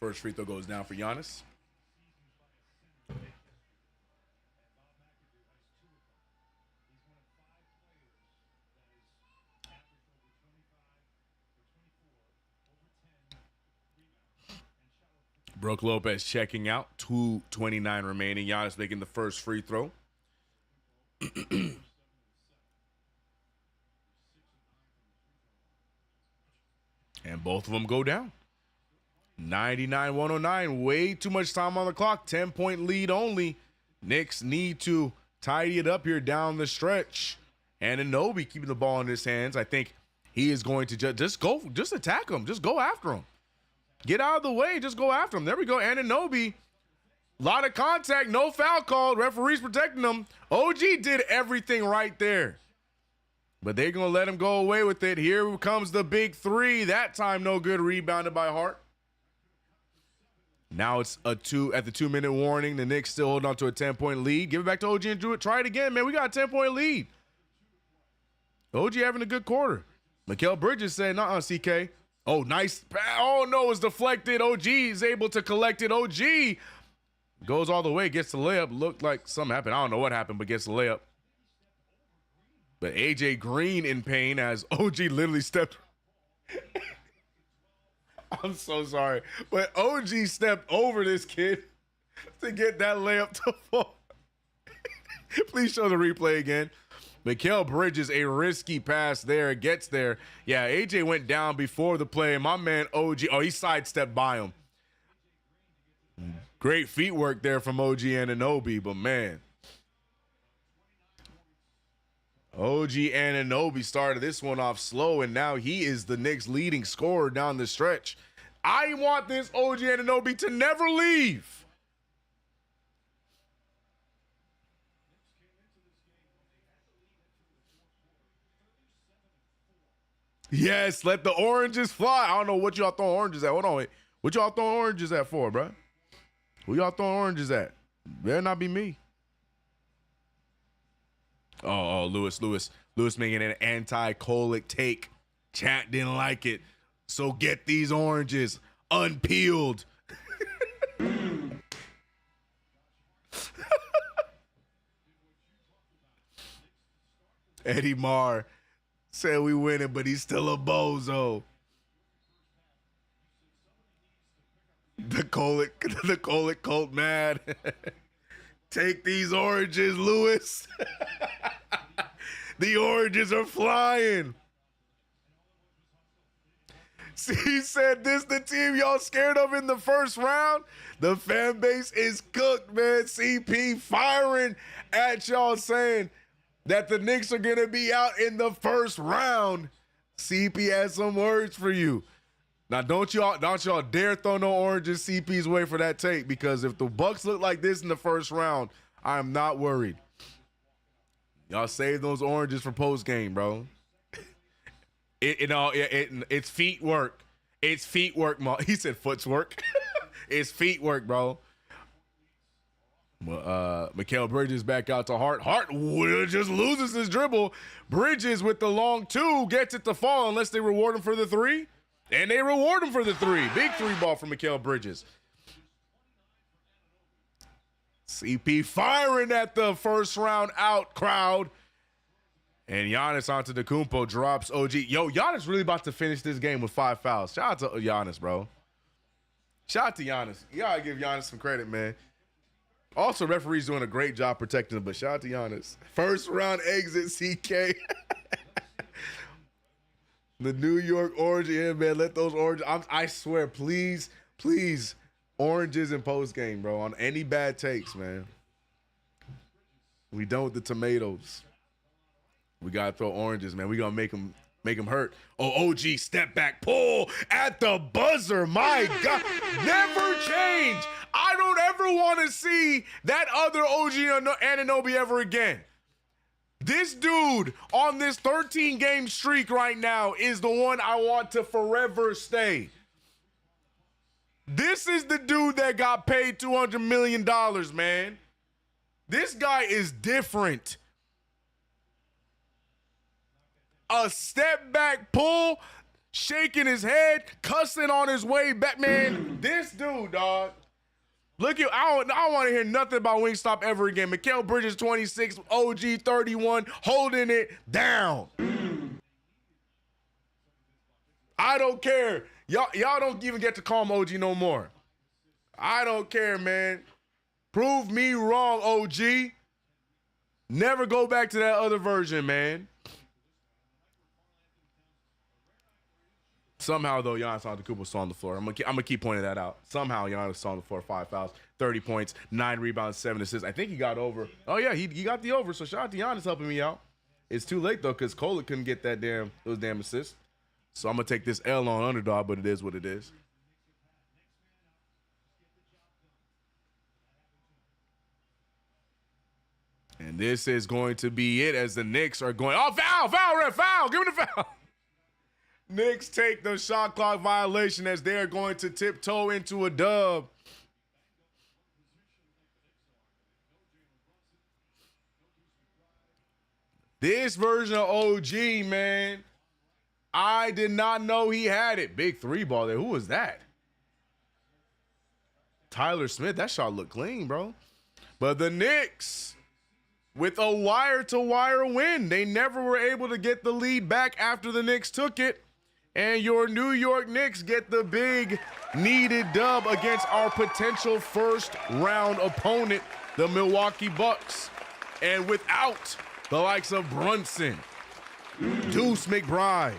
First free throw goes down for Giannis. Brook Lopez checking out. 2:29 remaining. Giannis making the first free throw. And both of them go down. 99-109. Way too much time on the clock. 10-point lead only. Knicks need to tidy it up here down the stretch. And Anunoby keeping the ball in his hands. I think he is going to just attack him. Just go after him. Get out of the way. Just go after him. There we go. Anunoby. A lot of contact. No foul called. Referees protecting him. OG did everything right there. But they're going to let him go away with it. Here comes the big three. That time no good. Rebounded by Hart. Now it's at the 2-minute warning. The Knicks still holding on to a 10-point lead. Give it back to OG and do it. Try it again, man. We got a 10-point lead. OG having a good quarter. Mikal Bridges said, nuh-uh, CK. Oh, nice. Oh, no, it's deflected. OG is able to collect it. OG goes all the way, gets the layup. Looked like something happened. I don't know what happened, but gets the layup. But AJ Green in pain as OG literally stepped. I'm so sorry. But OG stepped over this kid to get that layup to fall. Please show the replay again. Mikal Bridges, a risky pass there, gets there. Yeah, AJ went down before the play. My man OG, he sidestepped by him. Great feet work there from OG Anunoby, but man. OG Anunoby started this one off slow, and now he is the Knicks' leading scorer down the stretch. I want this OG Anunoby to never leave. Yes, let the oranges fly. I don't know what y'all throwing oranges at. Hold on, wait. What y'all throwing oranges at for, bro? Who y'all throwing oranges at? Better not be me. Oh, Lewis making an anti-colic take Chat didn't like it. So get these oranges unpeeled. Eddie Marr said we winning, but he's still a bozo. The Colic Colt mad. Take these oranges, Lewis. The oranges are flying. See, he said this the team y'all scared of in the first round. The fan base is cooked, man. CP firing at y'all saying that the Knicks are going to be out in the first round. CP has some words for you. Now, don't y'all dare throw no oranges CP's way for that take, because if the Bucks look like this in the first round, I am not worried. Y'all save those oranges for post game, bro. It's feet work. It's feet work. He said foot's work. It's feet work, bro. Mikal Bridges back out to Hart. Hart just loses his dribble. Bridges with the long two gets it to fall unless they reward him for the three. And they reward him for the three. Big three ball from Mikal Bridges. CP firing at the first round out crowd. And Giannis Antetokounmpo drops OG. Yo, Giannis really about to finish this game with 5 fouls. Shout out to Giannis, bro. Shout out to Giannis. You gotta give Giannis some credit, man. Also, referees doing a great job protecting him, but shout out to Giannis. First round exit, CK. The New York Orange, yeah, man. Let those oranges. I swear, please, oranges in post game, bro. On any bad takes, man. We done with the tomatoes. We gotta throw oranges, man. We gonna make them hurt. Oh, OG step back pull at the buzzer. My God, never change. I don't ever want to see that other OG Anunoby ever again. This dude on this 13-game streak right now is the one I want to forever stay. This is the dude that got paid $200 million, man. This guy is different. A step back pull, shaking his head, cussing on his way back, man. This dude, dog. Look at, I don't want to hear nothing about Wingstop ever again. Mikal Bridges 26, OG 31, holding it down. I don't care. Y'all don't even get to call him OG no more. I don't care, man. Prove me wrong, OG. Never go back to that other version, man. Somehow, though, Giannis Antetokounmpo saw on the floor. I'm gonna keep pointing that out. Somehow, Giannis saw on the floor, 5 fouls, 30 points, 9 rebounds, 7 assists. I think he got over. Oh, yeah, he got the over, so shout out to Giannis helping me out. It's too late, though, because Cole couldn't get those damn assists. So I'm going to take this L on underdog, but it is what it is. And this is going to be it as the Knicks are going, oh, foul, give me the foul. Knicks take the shot clock violation as they're going to tiptoe into a dub. This version of OG, man, I did not know he had it. Big three ball there. Who was that? Tyler Smith. That shot looked clean, bro. But the Knicks, with a wire-to-wire win, they never were able to get the lead back after the Knicks took it. And your New York Knicks get the big needed dub against our potential first-round opponent, the Milwaukee Bucks. And without the likes of Brunson, Deuce McBride.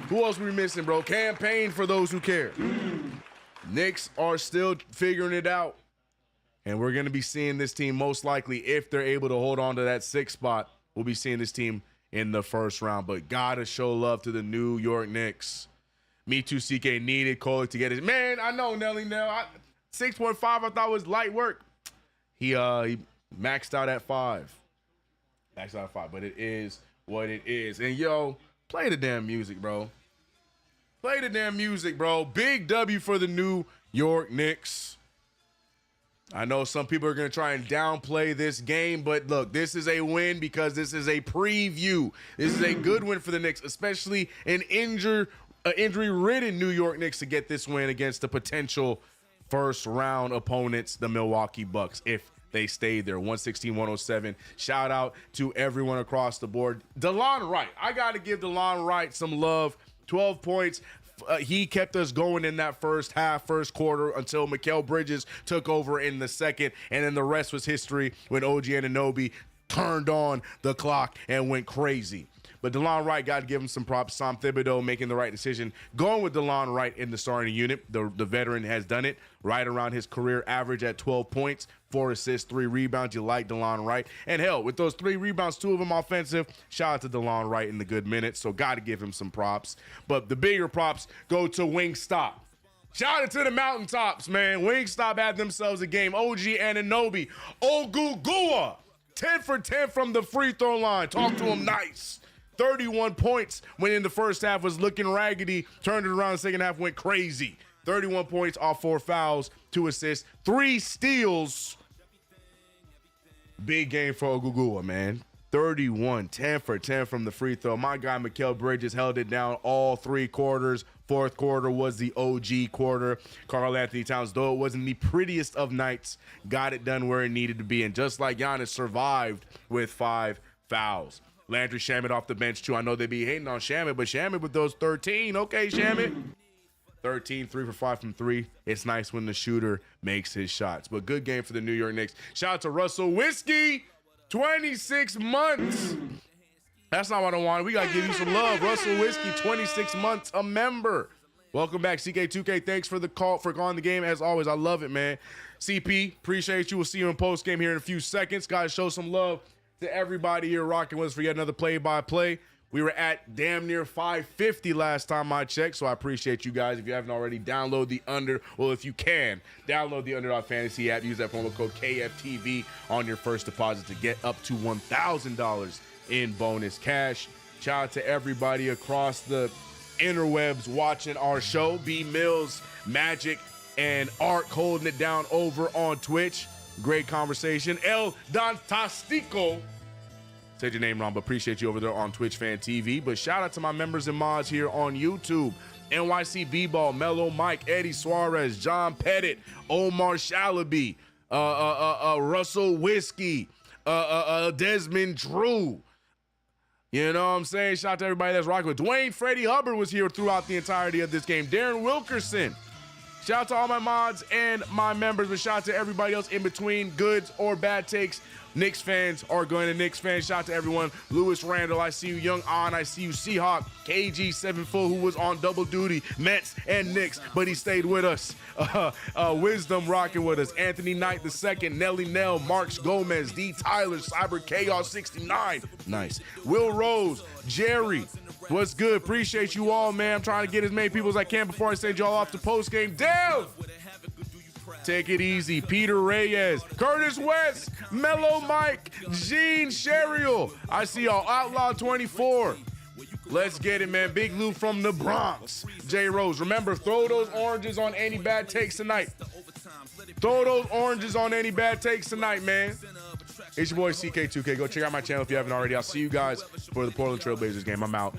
Who else we missing, bro? Campaign for those who care. Knicks are still figuring it out. And we're going to be seeing this team most likely, if they're able to hold on to that 6th spot, we'll be seeing this team in the first round. But gotta show love to the New York Knicks. Me too, CK needed Cole to get his. Man, I know, Nelly, 6.5 I thought was light work. He maxed out at 5. Maxed out at 5, but it is what it is. And yo, play the damn music, bro. Play the damn music, bro. Big W for the New York Knicks. I know some people are going to try and downplay this game, but look, this is a win because this is a preview. This is a good win for the Knicks, especially an injury-ridden New York Knicks to get this win against the potential first-round opponents, the Milwaukee Bucks, if they stayed there. 116-107. Shout out to everyone across the board. DeLon Wright. I got to give DeLon Wright some love. 12 points. He kept us going in that first quarter until Mikal Bridges took over in the second, and then the rest was history when OG Anunoby turned on the clock and went crazy. But DeLon Wright, got to give him some props. Sam Thibodeau making the right decision, going with DeLon Wright in the starting unit. The veteran has done it right around his career average at 12 points, 4 assists, 3 rebounds. You like DeLon Wright. And hell, with those 3 rebounds, 2 of them offensive, shout out to DeLon Wright in the good minutes. So got to give him some props. But the bigger props go to Wingstop. Shout out to the mountaintops, man. Wingstop had themselves a game. OG Anunoby, Ogugua, 10 for 10 from the free throw line. Talk to him nice. 31 points when in the first half was looking raggedy. Turned it around, the second half went crazy. 31 points off 4 fouls, 2 assists, 3 steals. Big game for Ogugua, man. 31, 10 for 10 from the free throw. My guy, Mikal Bridges, held it down all 3 quarters. Fourth quarter was the OG quarter. Karl Anthony Towns, though it wasn't the prettiest of nights, got it done where it needed to be. And just like Giannis, survived with 5 fouls. Landry Shamet off the bench, too. I know they be hating on Shamet, but Shamet with those 13. Okay, Shamet. 13, 3 for 5 from 3. It's nice when the shooter makes his shots. But good game for the New York Knicks. Shout out to Russell Whiskey, 26 months. That's not what I wanted. We got to give you some love. Russell Whiskey, 26 months, a member. Welcome back, CK2K. Thanks for the call, for calling the game. As always, I love it, man. CP, appreciate you. We'll see you in post-game here in a few seconds. Guys, show some love to everybody here rocking with us for yet another play-by-play. We were at damn near 550 last time I checked, so I appreciate you guys. If you haven't already, download the if you can, download the Underdog Fantasy app. Use that promo code KFTV on your first deposit to get up to $1,000 in bonus cash. Shout out to everybody across the interwebs watching our show. B Mills, Magic, and Art holding it down over on Twitch. Great conversation. El Dantastico. Said your name wrong, but appreciate you over there on KnicksFanTV. But shout out to my members and mods here on YouTube. NYC B-Ball, Mellow Mike, Eddie Suarez, John Pettit, Omar Shalaby, Russell Whiskey, Desmond Drew. You know what I'm saying? Shout out to everybody that's rocking with. Dwayne Freddie Hubbard was here throughout the entirety of this game. Darren Wilkerson. Shout out to all my mods and my members, but shout out to everybody else in between, goods or bad takes. Knicks fans are going to Knicks fans. Shout out to everyone. Lewis Randall, I see you. Young On, I see you. Seahawk, KG 7 foot, who was on double duty, Mets and Knicks, but he stayed with us. Wisdom rocking with us. Anthony Knight II, Nelly Nell, Marks Gomez, D. Tyler, Cyber Chaos 69. Nice. Will Rose, Jerry. What's good? Appreciate you all, man. I'm trying to get as many people as I can before I send y'all off to post-game. Down! Take it easy. Peter Reyes, Curtis West, Mellow Mike, Gene Sherial. I see y'all. Outlaw 24. Let's get it, man. Big Lou from the Bronx. J Rose. Remember, throw those oranges on any bad takes tonight. Throw those oranges on any bad takes tonight, man. It's your boy CK2K. Go check out my channel if you haven't already. I'll see you guys for the Portland Trail Blazers game. I'm out.